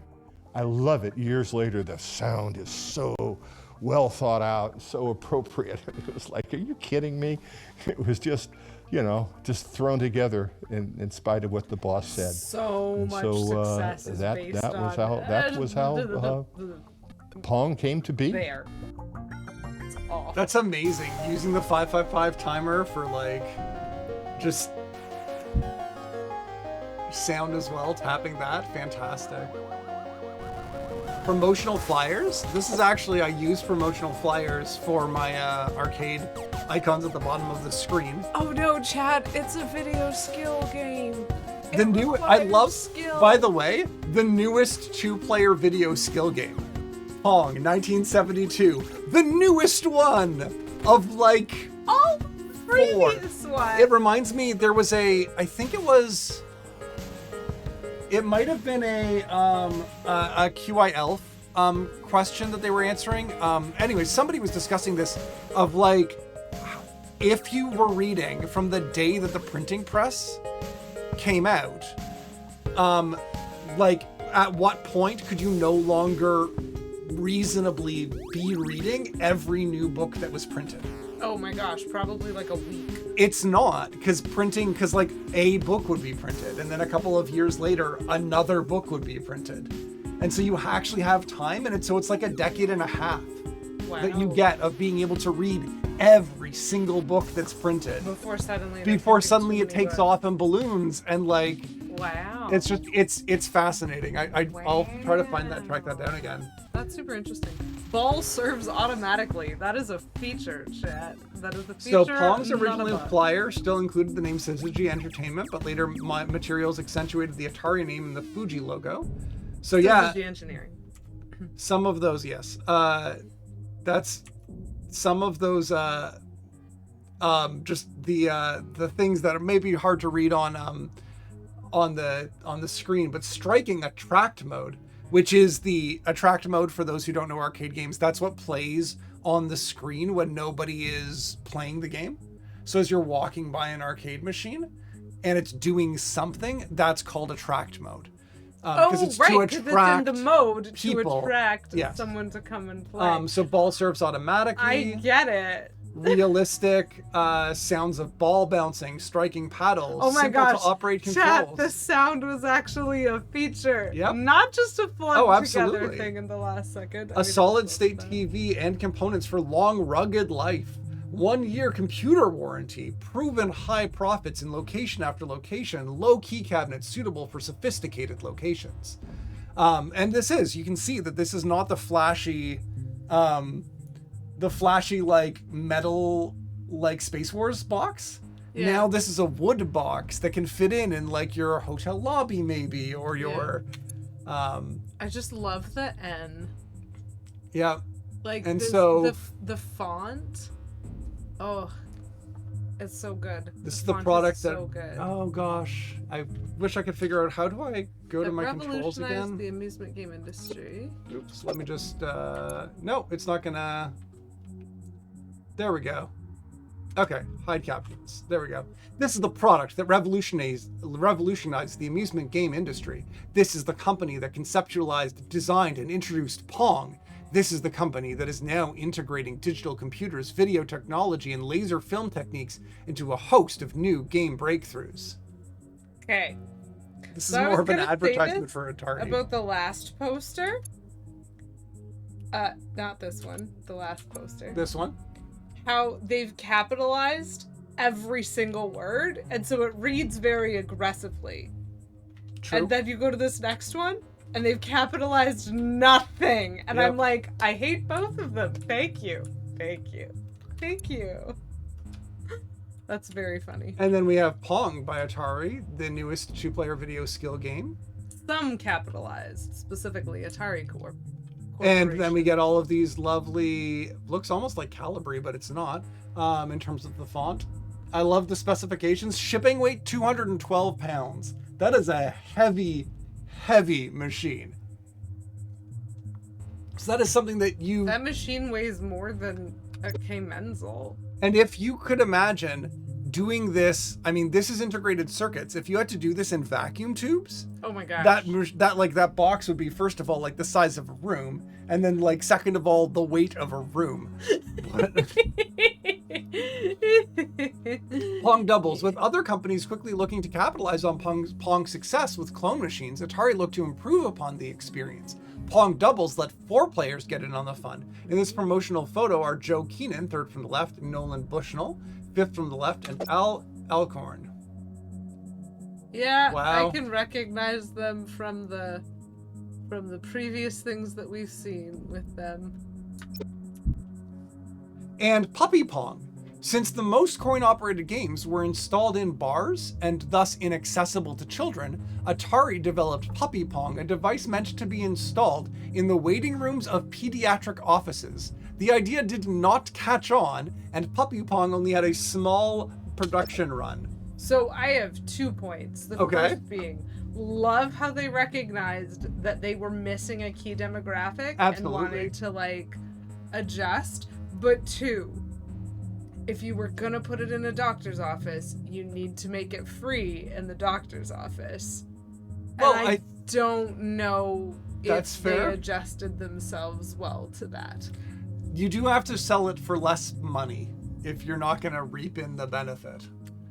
Speaker 7: I love it. Years later, the sound is so well thought out and so appropriate. It was like, are you kidding me? It was just, you know, just thrown together in spite of what the boss said.
Speaker 3: So
Speaker 7: And
Speaker 3: much
Speaker 7: so,
Speaker 3: success is
Speaker 7: that
Speaker 3: based
Speaker 7: was how Pong came to be.
Speaker 3: There. It's awful.
Speaker 2: That's amazing. Using the 555 timer for like just sound as well, tapping that, fantastic. Promotional flyers. This is actually, I use promotional flyers for my arcade icons at the bottom of the screen.
Speaker 3: Oh no, Chad, it's a video skill game.
Speaker 2: I love, by the way, the newest 2-player video skill game. Pong, 1972. The newest one of like
Speaker 3: Oh,
Speaker 2: four.
Speaker 3: previous one.
Speaker 2: It reminds me, there was it might have been a QI question that they were answering. Anyway, somebody was discussing this of like, if you were reading from the day that the printing press came out, like at what point could you no longer reasonably be reading every new book that was printed?
Speaker 3: Oh my gosh, probably like a week.
Speaker 2: It's not, because like a book would be printed, and then a couple of years later, another book would be printed. And so you actually have time, and it's like a decade and a half that you get of being able to read every single book that's printed.
Speaker 3: Before suddenly
Speaker 2: it takes off and balloons, and like,
Speaker 3: wow.
Speaker 2: it's just, it's fascinating. I'll try to track that down again.
Speaker 3: That's super interesting. Ball serves automatically. That is a feature, chat. That is a feature.
Speaker 2: So Pong's
Speaker 3: not a
Speaker 2: original
Speaker 3: bug.
Speaker 2: flyer still included the name Syzygy Entertainment, but later materials accentuated the Atari name and the Fuji logo. So yeah,
Speaker 3: Syzygy Engineering.
Speaker 2: some of those, yes. That's some of those. Just the things that are maybe hard to read on the screen, but striking attract mode, which is the attract mode for those who don't know arcade games. That's what plays on the screen when nobody is playing the game. So as you're walking by an arcade machine and it's doing something, that's called attract mode. Because it's to
Speaker 3: because
Speaker 2: attract
Speaker 3: it's in the mode
Speaker 2: people.
Speaker 3: to attract
Speaker 2: Yes.
Speaker 3: someone to come and play.
Speaker 2: So ball serves automatically.
Speaker 3: I get it.
Speaker 2: Realistic sounds of ball bouncing, striking paddles.
Speaker 3: Oh my
Speaker 2: simple
Speaker 3: gosh,
Speaker 2: to operate
Speaker 3: chat,
Speaker 2: controls.
Speaker 3: the sound was actually a feature.
Speaker 2: Yep.
Speaker 3: Not just a flung
Speaker 2: Oh,
Speaker 3: together
Speaker 2: absolutely.
Speaker 3: thing in the last second.
Speaker 2: A solid state TV and components for long, rugged life. 1-year computer warranty. Proven high profits in location after location. Low key cabinets suitable for sophisticated locations. And you can see that this is not the flashy like metal like Space Wars box.
Speaker 3: Yeah.
Speaker 2: Now this is a wood box that can fit in like your hotel lobby maybe, or your
Speaker 3: I just love the N.
Speaker 2: yeah.
Speaker 3: Like,
Speaker 2: And
Speaker 3: this,
Speaker 2: so
Speaker 3: the font. Oh, it's so good.
Speaker 2: This is the
Speaker 3: font
Speaker 2: product
Speaker 3: so good.
Speaker 2: Oh gosh, I wish I could figure out how do I go to
Speaker 3: It
Speaker 2: my controls
Speaker 3: revolutionized
Speaker 2: again.
Speaker 3: the amusement game industry.
Speaker 2: Oops, let me just no, it's not gonna. There we go. Okay, hide captions. There we go. This is the product that revolutionized the amusement game industry. This is the company that conceptualized, designed, and introduced Pong. This is the company that is now integrating digital computers, video technology, and laser film techniques into a host of new game breakthroughs.
Speaker 3: Okay.
Speaker 2: This is
Speaker 3: So I
Speaker 2: more
Speaker 3: was
Speaker 2: of an
Speaker 3: gonna say
Speaker 2: advertisement
Speaker 3: this
Speaker 2: for Atari.
Speaker 3: About the last poster. Not this one. The last poster.
Speaker 2: This one.
Speaker 3: How they've capitalized every single word, and so it reads very aggressively.
Speaker 2: True.
Speaker 3: And then you go to this next one, and they've capitalized nothing. And
Speaker 2: Yep.
Speaker 3: I'm like, I hate both of them. Thank you. Thank you. Thank you. That's very funny.
Speaker 2: And then we have Pong by Atari, the newest two-player video skill game.
Speaker 3: Some capitalized, specifically Atari Corp.
Speaker 2: And then we get all of these lovely, looks almost like Calibri, but it's not, in terms of the font. I love the specifications. Shipping weight, 212 pounds. That is a heavy, heavy machine. So that is something that you...
Speaker 3: That machine weighs more than a K Menzel.
Speaker 2: And if you could imagine doing this, I mean, this is integrated circuits. If you had to do this in vacuum tubes,
Speaker 3: Oh my gosh.
Speaker 2: that box would be, first of all, like the size of a room, and then like second of all, the weight of a room. Pong doubles. With other companies quickly looking to capitalize on Pong's success with clone machines, Atari looked to improve upon the experience. Pong doubles let 4 players get in on the fun. In this promotional photo are Joe Keenan, 3rd from the left, Nolan Bushnell, 5th from the left, and Al Elkhorn.
Speaker 3: Yeah,
Speaker 2: Wow.
Speaker 3: I can recognize them from the previous things that we've seen with them.
Speaker 2: And Puppy Pong. Since the most coin-operated games were installed in bars and thus inaccessible to children, Atari developed Puppy Pong, a device meant to be installed in the waiting rooms of pediatric offices. The idea did not catch on, and Puppy Pong only had a small production run.
Speaker 3: So I have 2 points. The
Speaker 2: Okay.
Speaker 3: first being, love how they recognized that they were missing a key demographic
Speaker 2: Absolutely.
Speaker 3: and wanted to like adjust. But 2, if you were gonna put it in a doctor's office, you need to make it free in the doctor's office.
Speaker 2: Well,
Speaker 3: and I don't know
Speaker 2: That's
Speaker 3: if
Speaker 2: fair.
Speaker 3: they adjusted themselves well to that.
Speaker 2: You do have to sell it for less money if you're not going to reap in the benefit.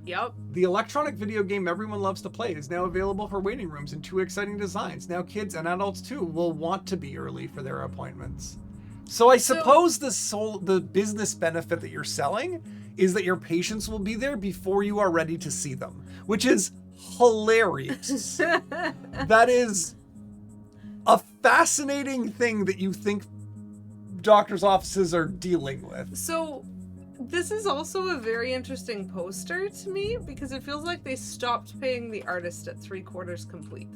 Speaker 3: Yep.
Speaker 2: The electronic video game everyone loves to play is now available for waiting rooms in 2 exciting designs. Now kids and adults too will want to be early for their appointments. So I suppose the business benefit that you're selling is that your patients will be there before you are ready to see them, which is hilarious. That is a fascinating thing that you think doctors' offices are dealing with.
Speaker 3: So this is also a very interesting poster to me because it feels like they stopped paying the artist at 3/4 complete.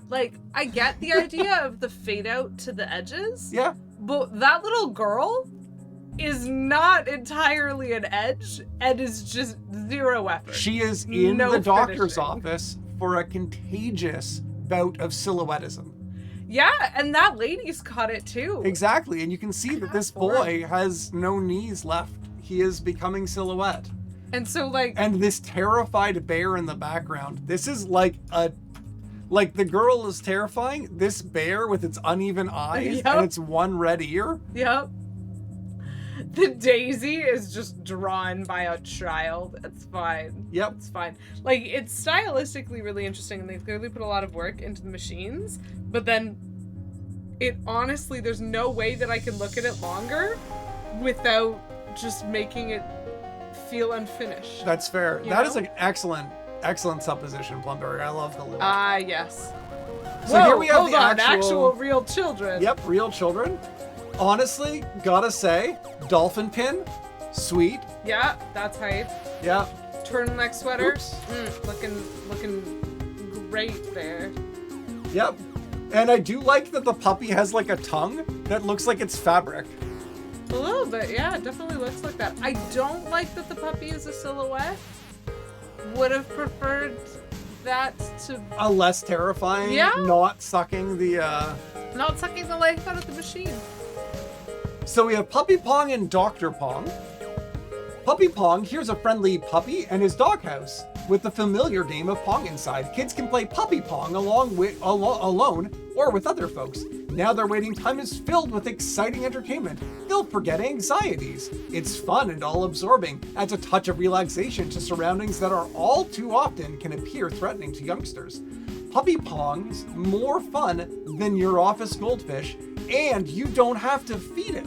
Speaker 3: Like, I get the idea of the fade out to the edges.
Speaker 2: Yeah.
Speaker 3: But that little girl is not entirely an edge and is just zero effort.
Speaker 2: She is in
Speaker 3: No
Speaker 2: the doctor's
Speaker 3: finishing.
Speaker 2: office for a contagious bout of silhouettism.
Speaker 3: Yeah, and that lady's caught it too.
Speaker 2: Exactly, and you can see that this boy has no knees left. He is becoming silhouette.
Speaker 3: And so, like...
Speaker 2: And this terrified bear in the background. This is like the girl is terrifying. This bear with its uneven eyes
Speaker 3: Yep.
Speaker 2: and its one red ear.
Speaker 3: Yep. The daisy is just drawn by a child. It's fine.
Speaker 2: Yep.
Speaker 3: It's fine. Like, it's stylistically really interesting, and they clearly put a lot of work into the machines, but then it honestly, there's no way that I can look at it longer without just making it feel unfinished.
Speaker 2: That's fair.
Speaker 3: You
Speaker 2: That
Speaker 3: know?
Speaker 2: is an excellent supposition, Plumberry. I love the look.
Speaker 3: Ah, yes.
Speaker 2: So
Speaker 3: Whoa,
Speaker 2: here we have
Speaker 3: hold
Speaker 2: the
Speaker 3: on,
Speaker 2: actual
Speaker 3: real children.
Speaker 2: Yep, real children. Honestly, gotta say, dolphin pin, sweet.
Speaker 3: Yeah, that's hype.
Speaker 2: Yeah.
Speaker 3: Turtleneck sweater.
Speaker 2: Oops.
Speaker 3: Looking great there.
Speaker 2: Yep. And I do like that the puppy has like a tongue that looks like it's fabric.
Speaker 3: A little bit, yeah, it definitely looks like that. I don't like that the puppy is a silhouette. Would have preferred that to
Speaker 2: A less terrifying,
Speaker 3: Yeah.
Speaker 2: not sucking the
Speaker 3: not sucking the life out of the machine.
Speaker 2: So we have Puppy Pong and Dr. Pong. Puppy Pong, here's a friendly puppy and his doghouse with the familiar game of Pong inside. Kids can play Puppy Pong alone or with other folks. Now their waiting time is filled with exciting entertainment. They'll forget anxieties. It's fun and all-absorbing, adds a touch of relaxation to surroundings that are all too often can appear threatening to youngsters. Puppy Pong's more fun than your office goldfish, and you don't have to feed it.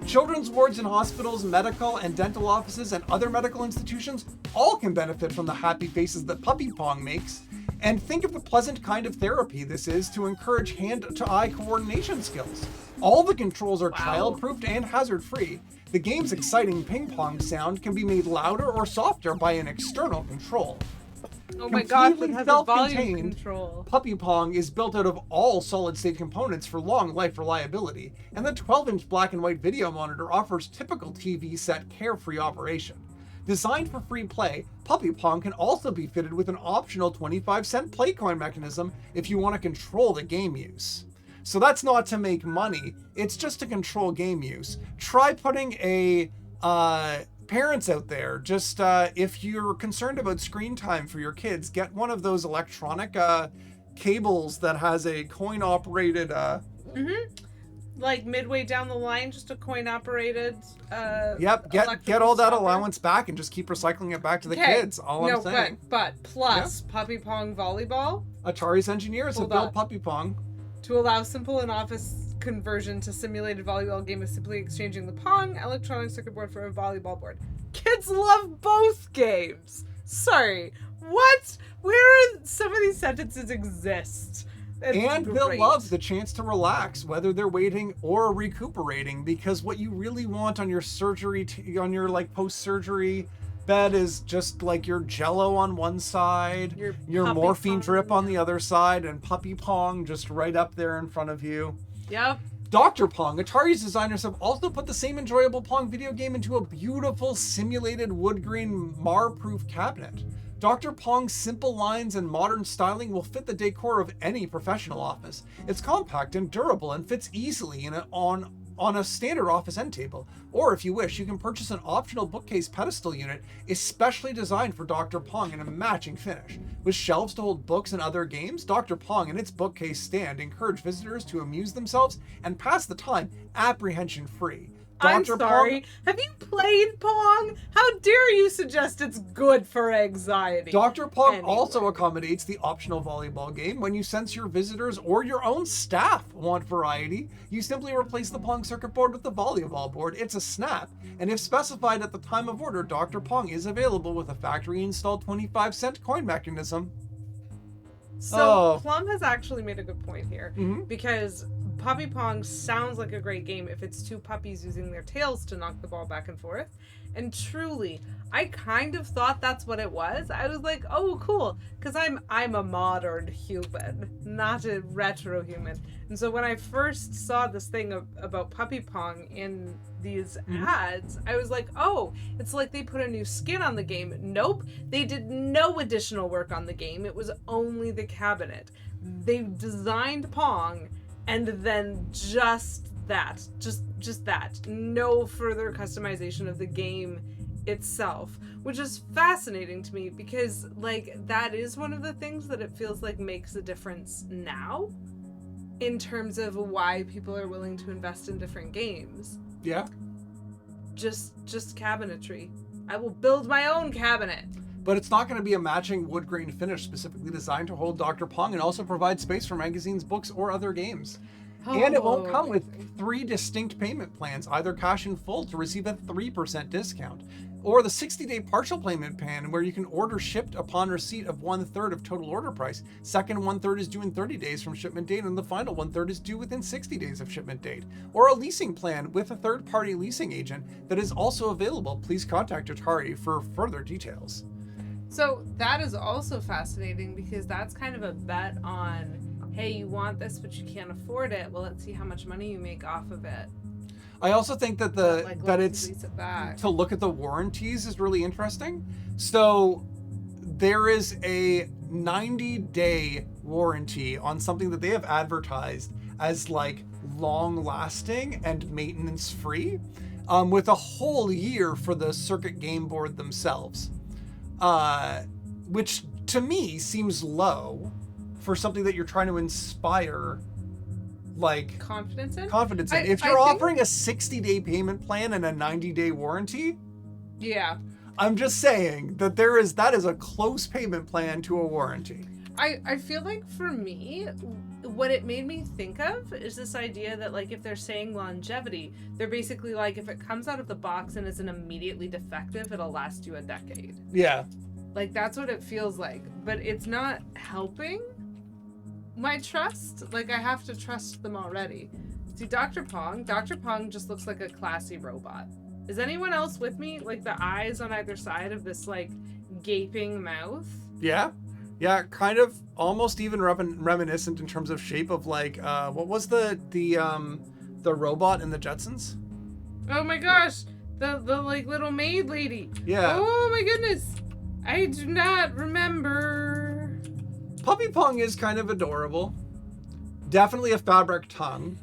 Speaker 2: Children's wards in hospitals, medical and dental offices, and other medical institutions all can benefit from the happy faces that Puppy Pong makes. And think of the pleasant kind of therapy this is to encourage hand-to-eye coordination skills. All the controls are child-proofed and hazard-free. The game's exciting ping-pong sound can be made louder or softer by an external control.
Speaker 3: Oh my gosh, it
Speaker 2: Completely
Speaker 3: has a volume
Speaker 2: self-contained,
Speaker 3: control.
Speaker 2: Puppy Pong is built out of all solid-state components for long life reliability, and the 12-inch black and white video monitor offers typical TV set carefree operation. Designed for free play, Puppy Pong can also be fitted with an optional 25-cent play coin mechanism if you want to control the game use. So that's not to make money, it's just to control game use. Try putting a parents out there, just if you're concerned about screen time for your kids, get one of those electronic cables that has a coin operated
Speaker 3: Like midway down the line, just a coin operated
Speaker 2: Yep, get all that allowance back and just keep recycling it back to the kids. All I'm saying.
Speaker 3: But plus Puppy Pong volleyball
Speaker 2: Atari's engineers have
Speaker 3: Hold
Speaker 2: built
Speaker 3: on.
Speaker 2: Puppy Pong.
Speaker 3: to allow simple in-office conversion to simulated volleyball game is simply exchanging the Pong electronic circuit board for a volleyball board. Kids love both games. Sorry, what? Where some of these sentences exist? It's
Speaker 2: And they'll
Speaker 3: great.
Speaker 2: love the chance to relax, whether they're waiting or recuperating, because what you really want on your surgery, on your like post-surgery bed is just like your Jello on one side, your
Speaker 3: Puppy
Speaker 2: morphine
Speaker 3: Pong,
Speaker 2: drip on the other side, and Puppy Pong just right up there in front of you.
Speaker 3: Yep.
Speaker 2: Dr. Pong, Atari's designers have also put the same enjoyable Pong video game into a beautiful simulated wood grain Mar-proof cabinet. Dr. Pong's simple lines and modern styling will fit the decor of any professional office. It's compact and durable and fits easily on a standard office end table. Or if you wish, you can purchase an optional bookcase pedestal unit especially designed for Dr. Pong in a matching finish. With shelves to hold books and other games, Dr. Pong and its bookcase stand encourage visitors to amuse themselves and pass the time apprehension-free.
Speaker 3: I'm
Speaker 2: Dr.
Speaker 3: sorry. Have you played Pong? How dare you suggest it's good for anxiety?
Speaker 2: Dr. Pong
Speaker 3: Anyway.
Speaker 2: also accommodates the optional volleyball game. When you sense your visitors or your own staff want variety, you simply replace the Pong circuit board with the volleyball board. It's a snap, and if specified at the time of order, Dr. Pong is available with a factory-installed 25-cent coin mechanism.
Speaker 3: So Plum has actually made a good point here,
Speaker 2: Mhm.
Speaker 3: because Puppy Pong sounds like a great game if it's two puppies using their tails to knock the ball back and forth. And truly, I kind of thought that's what it was. I was like, oh, cool, because I'm a modern human, not a retro human. And so when I first saw this thing about Puppy Pong in these ads, I was like, oh, it's like they put a new skin on the game. Nope, they did no additional work on the game. It was only the cabinet. They designed Pong, and then just that. No further customization of the game itself, which is fascinating to me because, like, that is one of the things that it feels like makes a difference now in terms of why people are willing to invest in different games.
Speaker 2: Yeah.
Speaker 3: Just cabinetry. I will build my own cabinet.
Speaker 2: But it's not going to be a matching wood grain finish specifically designed to hold Dr. Pong and also provide space for magazines, books, or other games. And it won't come
Speaker 3: Oh,
Speaker 2: with 3 distinct payment plans, either cash in full to receive a 3% discount, or the 60-day partial payment plan where you can order shipped upon receipt of 1/3 of total order price. Second 1/3 is due in 30 days from shipment date, and the final 1/3 is due within 60 days of shipment date. Or a leasing plan with a third-party leasing agent that is also available. Please contact Atari for further details.
Speaker 3: So that is also fascinating because that's kind of a bet on, hey, you want this but you can't afford it. Well, let's see how much money you make off of it.
Speaker 2: I also think that
Speaker 3: Let's lease it back.
Speaker 2: to look at the warranties is really interesting. So there is a 90-day warranty on something that they have advertised as like long lasting and maintenance free, with a whole year for the circuit game board themselves, which to me seems low for something that you're trying to inspire like
Speaker 3: Confidence in?
Speaker 2: If you're offering a 60-day payment plan and a 90-day warranty,
Speaker 3: Yeah.
Speaker 2: I'm just saying that that is a close payment plan to a warranty.
Speaker 3: I feel like for me, what it made me think of is this idea that like if they're saying longevity, they're basically like if it comes out of the box and isn't immediately defective, it'll last you a decade.
Speaker 2: Yeah.
Speaker 3: Like that's what it feels like. But it's not helping my trust. Like I have to trust them already. See, Dr. Pong just looks like a classy robot. Is anyone else with me? Like the eyes on either side of this like gaping mouth?
Speaker 2: Yeah. Yeah, kind of almost even reminiscent in terms of shape of like what was the robot in the Jetsons?
Speaker 3: Oh my gosh, the like little maid lady.
Speaker 2: Yeah.
Speaker 3: Oh my goodness, I do not remember.
Speaker 2: Puppy Pong is kind of adorable. Definitely a fabric tongue.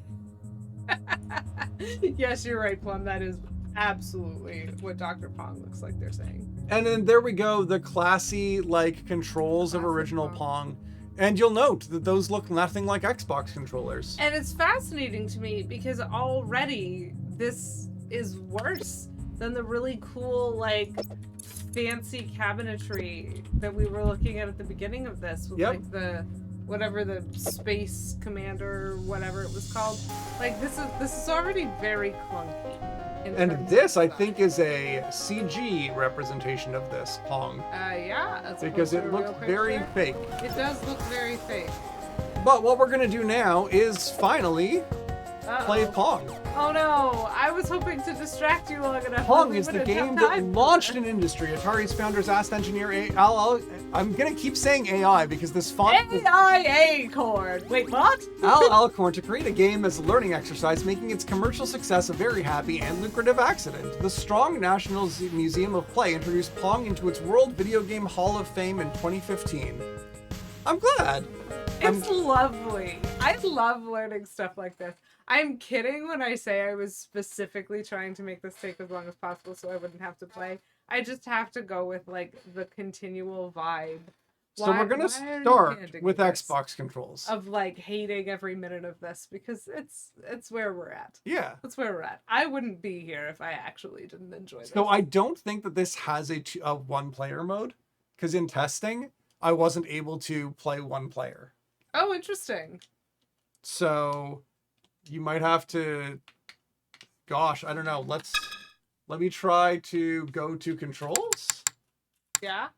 Speaker 3: Yes, you're right, Plum. That is absolutely what Dr. Pong looks like they're saying.
Speaker 2: And then there we go, the classy like controls of original Pong. And you'll note that those look nothing like Xbox controllers.
Speaker 3: And it's fascinating to me because already this is worse than the really cool like fancy cabinetry that we were looking at the beginning of this with like the whatever the Space Commander, whatever it was called. Like this is already very clunky.
Speaker 2: And this, I think, is a CG representation of this Pong.
Speaker 3: Yeah, that's
Speaker 2: because it looks very fake.
Speaker 3: It does look very fake.
Speaker 2: But what we're gonna do now is finally play Pong.
Speaker 3: Oh no, I was hoping to distract you long enough.
Speaker 2: Pong is the game that launched an industry. Atari's founders asked engineer I'm gonna keep saying AI because this font
Speaker 3: Acorn. Wait, what?
Speaker 2: Al Alcorn to create a game as a learning exercise, making its commercial success a very happy and lucrative accident. The Strong National Museum of Play introduced Pong into its World Video Game Hall of Fame in 2015. I'm glad.
Speaker 3: It's lovely. I love learning stuff like this. I'm kidding when I say I was specifically trying to make this take as long as possible so I wouldn't have to play. I just have to go with like the continual vibe.
Speaker 2: So we're gonna start with Xbox controls.
Speaker 3: Of like hating every minute of this because it's where we're at.
Speaker 2: Yeah.
Speaker 3: That's where we're at. I wouldn't be here if I actually didn't enjoy this.
Speaker 2: So I don't think that this has a one-player mode, because in testing, I wasn't able to play one player.
Speaker 3: Oh, interesting.
Speaker 2: So you might have to, gosh, I don't know. Let me try to go to controls.
Speaker 3: Yeah.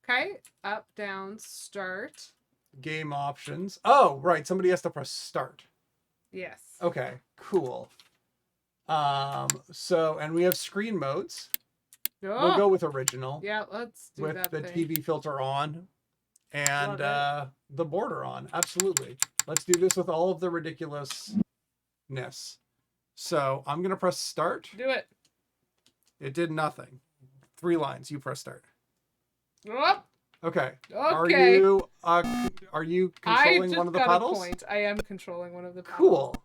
Speaker 3: Okay. Up, down, start.
Speaker 2: Game options. Oh, right. Somebody has to press start.
Speaker 3: Yes.
Speaker 2: Okay, cool. So, and we have screen modes.
Speaker 3: Oh.
Speaker 2: We'll go with original.
Speaker 3: Yeah, let's do
Speaker 2: with
Speaker 3: that
Speaker 2: the
Speaker 3: thing.
Speaker 2: TV filter on and the border on. Absolutely. Let's do this with all of the ridiculousness. So I'm going to press start.
Speaker 3: Do it.
Speaker 2: It did nothing. 3 lines. You press start.
Speaker 3: Oh.
Speaker 2: Okay.
Speaker 3: Okay.
Speaker 2: Are you controlling one of the pedals?
Speaker 3: Point. I am controlling one of the pedals.
Speaker 2: Cool.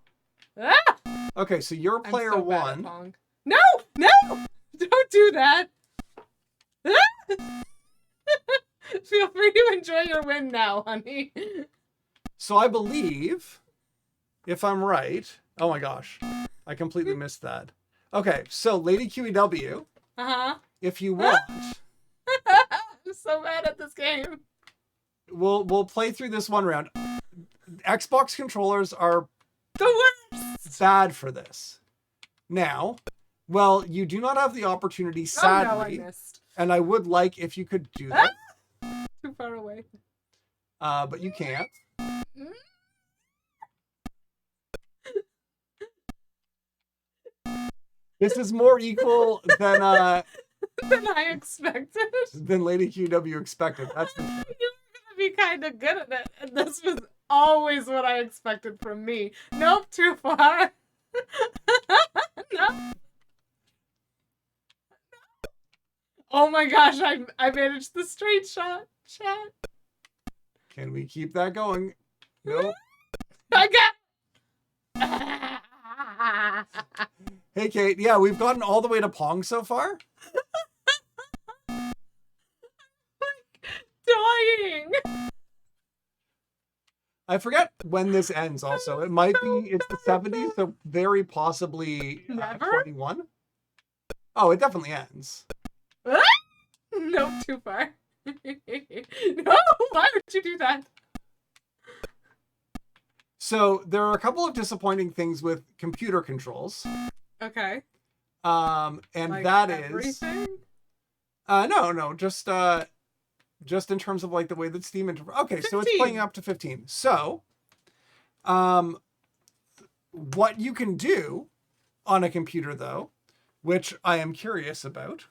Speaker 3: Ah!
Speaker 2: Okay, so you're player
Speaker 3: I'm so bad at
Speaker 2: 1.
Speaker 3: Pong. No! Don't do that. Ah! Feel free to enjoy your win now, honey.
Speaker 2: So I believe, if I'm right, oh my gosh, I completely missed that. Okay, so Lady QEW, if you want,
Speaker 3: I'm so bad at this game.
Speaker 2: we'll play through this one round. Xbox controllers are
Speaker 3: The worst.
Speaker 2: bad for this. Now, well, you do not have the opportunity, sadly,
Speaker 3: Oh, no, I missed.
Speaker 2: and I would like if you could do that,
Speaker 3: Too far away.
Speaker 2: but you can't. This is more equal than
Speaker 3: Than I expected.
Speaker 2: than Lady QW expected. That's for sure.
Speaker 3: You were gonna be kind of good at it, and this was always what I expected from me. Nope, too far. No. Oh my gosh, I managed the straight shot. Chat.
Speaker 2: Can we keep that going? Nope.
Speaker 3: I got.
Speaker 2: Hey, Kate. Yeah, we've gotten all the way to Pong so far.
Speaker 3: Dying.
Speaker 2: I forget when this ends. Also, it might be it's the 70s, so very possibly
Speaker 3: Never?
Speaker 2: 21. Oh, it definitely ends.
Speaker 3: Nope, too far. No, why would you do that?
Speaker 2: So there are a couple of disappointing things with computer controls.
Speaker 3: Okay.
Speaker 2: And
Speaker 3: Like
Speaker 2: that is
Speaker 3: everything?
Speaker 2: no, just in terms of like the way that Steam okay, so it's
Speaker 3: 15.
Speaker 2: playing up to 15. So what you can do on a computer though, which I am curious about,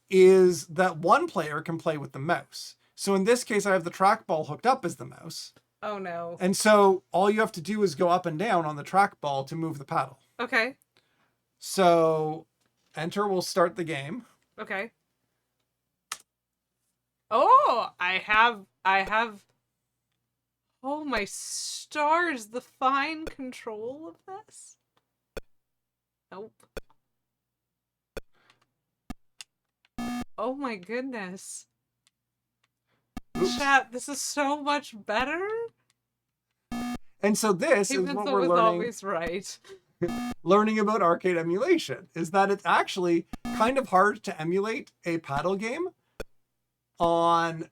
Speaker 2: is that one player can play with the mouse. So in this case, I have the trackball hooked up as the mouse.
Speaker 3: Oh no.
Speaker 2: And so all you have to do is go up and down on the trackball to move the paddle.
Speaker 3: Okay.
Speaker 2: So enter will start the game.
Speaker 3: Okay. Oh, I have. Oh my stars! The fine control of this. Nope. Oh my goodness.
Speaker 2: Oops.
Speaker 3: Chat, this is so much better.
Speaker 2: And so this is
Speaker 3: Even
Speaker 2: what
Speaker 3: though
Speaker 2: we're
Speaker 3: it's
Speaker 2: learning.
Speaker 3: always right.
Speaker 2: Learning about arcade emulation is that it's actually kind of hard to emulate a paddle game on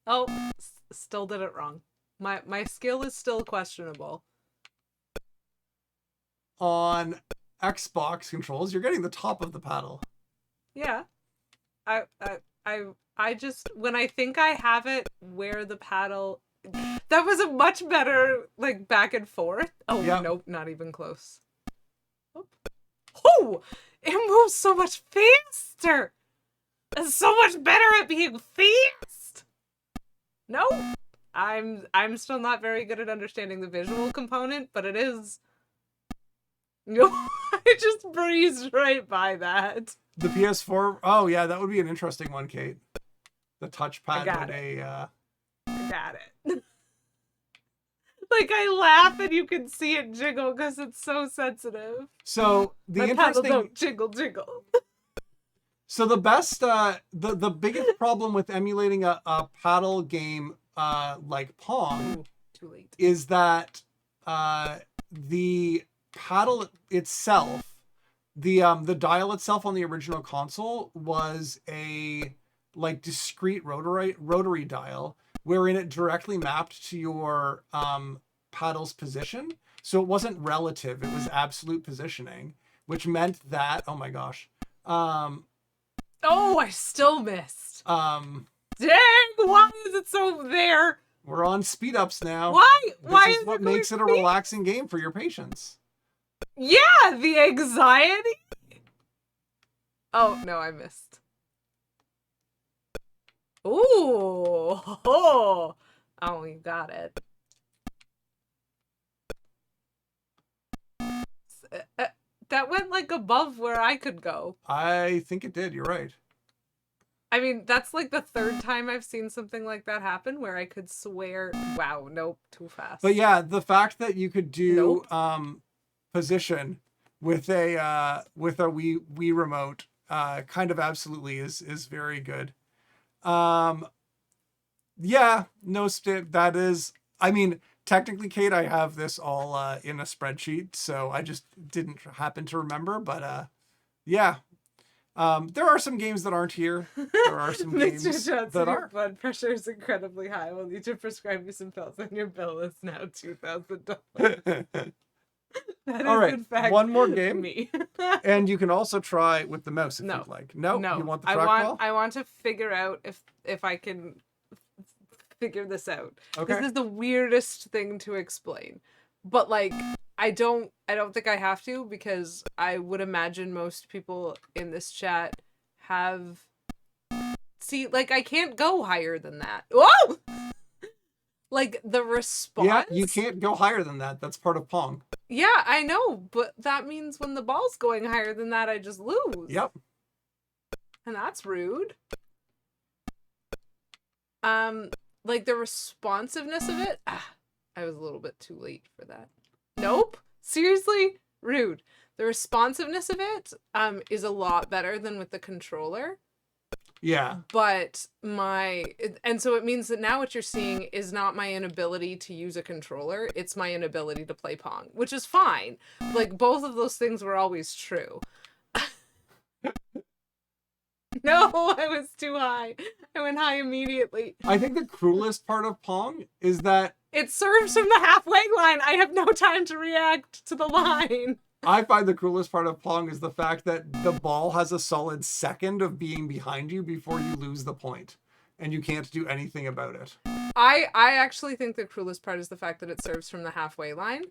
Speaker 3: Oh, still did it wrong. My skill is still questionable.
Speaker 2: on Xbox controls. You're getting the top of the paddle.
Speaker 3: Yeah. I just when I think I have it where the paddle that was a much better like back and forth. Oh
Speaker 2: Yep.
Speaker 3: nope, not even close. Oh, it moves so much faster. It's so much better at being fast. No, I'm still not very good at understanding the visual component, but it is. No, I just breezed right by that.
Speaker 2: The PS4. Oh yeah, that would be an interesting one, Kate. The touchpad
Speaker 3: got
Speaker 2: would
Speaker 3: I got it. Like I laugh and you can see it jiggle because it's so sensitive.
Speaker 2: So the
Speaker 3: My paddle
Speaker 2: interesting.
Speaker 3: don't jiggle.
Speaker 2: So the best, the biggest problem with emulating a paddle game like Pong
Speaker 3: Ooh, too late.
Speaker 2: is that the paddle itself, the dial itself on the original console was a like discrete rotary dial, wherein it directly mapped to your paddle's position. So it wasn't relative; it was absolute positioning, which meant that oh my gosh.
Speaker 3: Oh, I still missed. Dang, why is it so there?
Speaker 2: We're on speed ups now.
Speaker 3: Why? Why
Speaker 2: This
Speaker 3: is
Speaker 2: is what
Speaker 3: it going
Speaker 2: makes it a
Speaker 3: fast?
Speaker 2: relaxing game for your patients.
Speaker 3: Yeah, the anxiety. Oh no, I missed. Ooh, oh, you got it. That went like above where I could go.
Speaker 2: I think it did. You're right.
Speaker 3: I mean, that's like the third time I've seen something like that happen where I could swear, wow, nope, too fast.
Speaker 2: But yeah, the fact that you could do
Speaker 3: Nope.
Speaker 2: position with a Wii remote kind of absolutely is very good. Yeah, that is. I mean, technically, Kate, I have this all in a spreadsheet, so I just didn't happen to remember. But yeah, There are some games that aren't here. There are some games
Speaker 3: Mr. Johnson,
Speaker 2: that
Speaker 3: your
Speaker 2: are.
Speaker 3: blood pressure is incredibly high. We'll need to prescribe you some pills, and your bill is now $2,000. That is,
Speaker 2: All right,
Speaker 3: in fact,
Speaker 2: one more game.
Speaker 3: me.
Speaker 2: And you can also try with the mouse if
Speaker 3: No.
Speaker 2: you'd like. No,
Speaker 3: No,
Speaker 2: you want the trackball?
Speaker 3: I want to figure out if I can figure this out.
Speaker 2: Okay.
Speaker 3: This is the weirdest thing to explain, but like I don't think I have to, because I would imagine most people in this chat have. See, like I can't go higher than that. Whoa! Like the response.
Speaker 2: Yeah, you can't go higher than that. That's part of Pong.
Speaker 3: Yeah, I know, but that means when the ball's going higher than that, I just lose.
Speaker 2: Yep.
Speaker 3: And that's rude. Like the responsiveness of it. I was a little bit too late for that. Nope. Seriously, rude. The responsiveness of it is a lot better than with the controller.
Speaker 2: Yeah.
Speaker 3: But and so it means that now what you're seeing is not my inability to use a controller, it's my inability to play Pong, which is fine. Like both of those things were always true. No, I was too high. I went high immediately.
Speaker 2: I think the cruelest part of Pong is that
Speaker 3: It serves from the halfway line. I have no time to react to the line.
Speaker 2: I find the cruelest part of Pong is the fact that the ball has a solid second of being behind you before you lose the point, and you can't do anything about it.
Speaker 3: I actually think the cruelest part is the fact that it serves from the halfway line.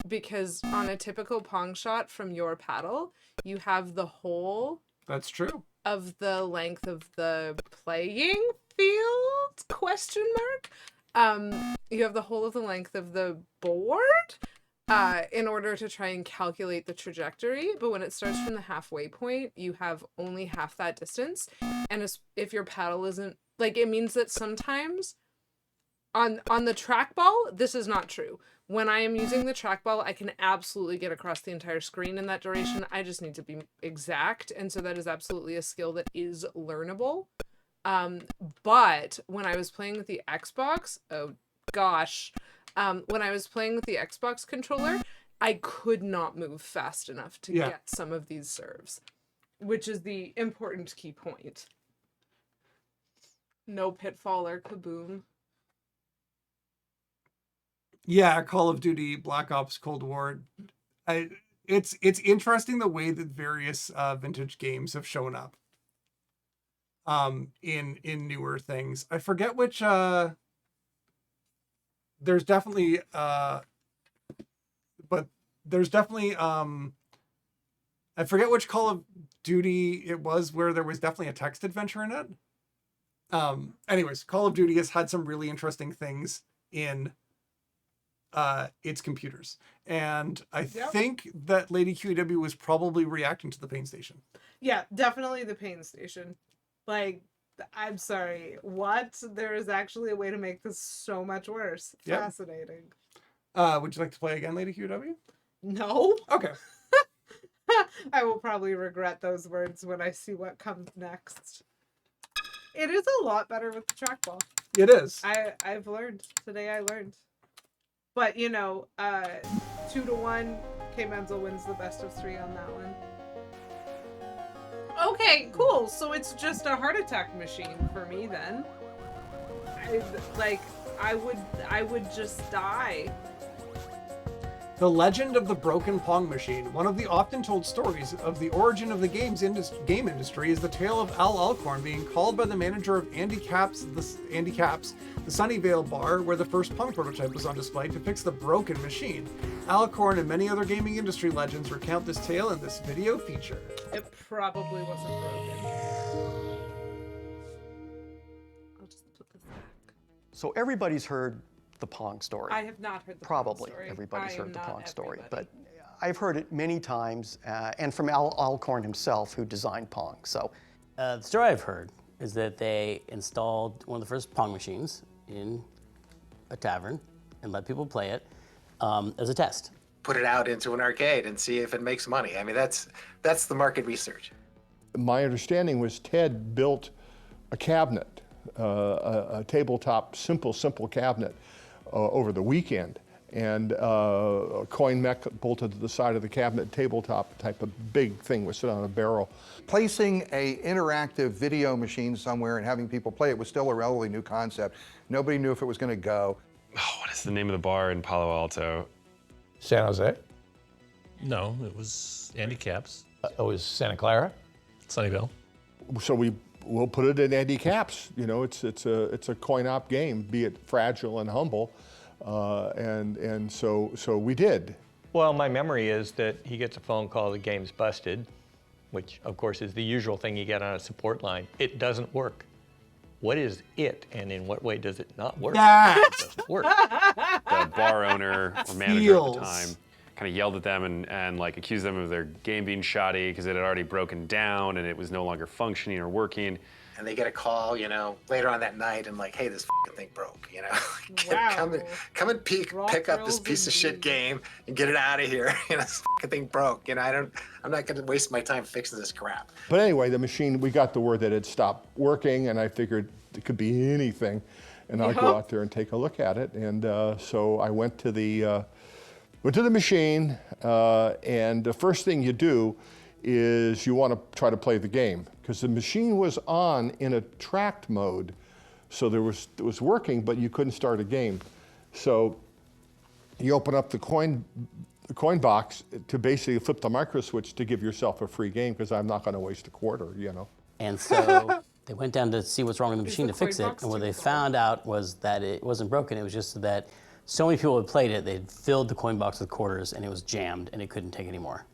Speaker 3: Because on a typical Pong shot from your paddle, you have the whole
Speaker 2: That's true.
Speaker 3: of the length of the playing field, question mark. You have the whole of the length of the board in order to try and calculate the trajectory, but when it starts from the halfway point, you have only half that distance. And if your paddle isn't, like, it means that sometimes on the trackball, this is not true. When I am using the trackball, I can absolutely get across the entire screen in that duration. I just need to be exact, and so that is absolutely a skill that is learnable. But when I was playing with the Xbox, oh gosh, when I was playing with the Xbox controller, I could not move fast enough to get some of these serves, which is the important key point. No pitfall or kaboom.
Speaker 2: Yeah, Call of Duty, Black Ops, Cold War. It's interesting the way that various vintage games have shown up in newer things. I forget which there's definitely I forget which Call of Duty it was where there was definitely a text adventure in it. Anyways, Call of Duty has had some really interesting things in its computers, and I think that Lady QEW was probably reacting to the Pain Station.
Speaker 3: Yeah, definitely the Pain Station. Like, I'm sorry, what? There is actually a way to make this so much worse.
Speaker 2: Yep.
Speaker 3: Fascinating.
Speaker 2: Would you like to play again, Lady QEW?
Speaker 3: No.
Speaker 2: Okay.
Speaker 3: I will probably regret those words when I see what comes next. It is a lot better with the trackball.
Speaker 2: It is.
Speaker 3: I've learned. Today I learned. But, 2-1, K Menzel wins the best of 3 on that one. Okay, cool. So it's just a heart attack machine for me then. I would just die.
Speaker 2: The Legend of the Broken Pong Machine. One of the often told stories of the origin of the game industry is the tale of Al Alcorn being called by the manager of Andy Caps, the Sunnyvale bar, where the first Pong prototype was on display, to fix the broken machine. Alcorn and many other gaming industry legends recount this tale in this video feature.
Speaker 3: It probably wasn't broken. I'll just put this back.
Speaker 4: So everybody's heard the Pong story.
Speaker 3: I have not heard the
Speaker 4: Probably
Speaker 3: Pong story.
Speaker 4: everybody's heard the Pong story,
Speaker 3: everybody.
Speaker 4: but I've heard it many times, and from Al Alcorn himself, who designed Pong. So
Speaker 8: the story I've heard is that they installed one of the first Pong machines in a tavern and let people play it as a test.
Speaker 9: Put it out into an arcade and see if it makes money. I mean, that's the market research.
Speaker 7: My understanding was Ted built a cabinet, a tabletop, simple cabinet over the weekend. and a coin mech bolted to the side of the cabinet, tabletop type of big thing was sit on a barrel.
Speaker 10: Placing a interactive video machine somewhere and having people play it was still a relatively new concept. Nobody knew if it was going to go.
Speaker 11: Oh, what is the name of the bar in Palo Alto?
Speaker 12: San Jose?
Speaker 13: No, it was Andy Caps.
Speaker 12: It was Santa Clara?
Speaker 13: Sunnyvale.
Speaker 7: So we'll put it in Andy Caps. You know, it's a coin-op game, be it fragile and humble, and so we did.
Speaker 14: Well, my memory is that he gets a phone call, the game's busted, which of course is the usual thing you get on a support line. It doesn't work. What is it, and in what way does it not work? It doesn't work.
Speaker 11: The bar owner or manager at the time kind of yelled at them and like accused them of their game being shoddy because it had already broken down and it was no longer functioning or working.
Speaker 9: And they get a call, you know, later on that night and like, hey, this fucking thing broke, you know.
Speaker 3: Wow.
Speaker 9: come and pick up this piece of shit game and get it out of here. You know, this fucking thing broke. You know, I'm not gonna waste my time fixing this crap.
Speaker 7: But anyway, the machine, we got the word that it stopped working, and I figured it could be anything, and I'll go out there and take a look at it. And so I went to the machine, and the first thing you do is you want to try to play the game, because the machine was on in a tracked mode, so it was working, but you couldn't start a game. So you open up the coin box to basically flip the micro switch to give yourself a free game, because I'm not going to waste a quarter, you know.
Speaker 8: And so they went down to see what's wrong with the machine to fix it, and what they found out was that it wasn't broken, it was just that so many people had played it, they'd filled the coin box with quarters, and it was jammed, and it couldn't take any more.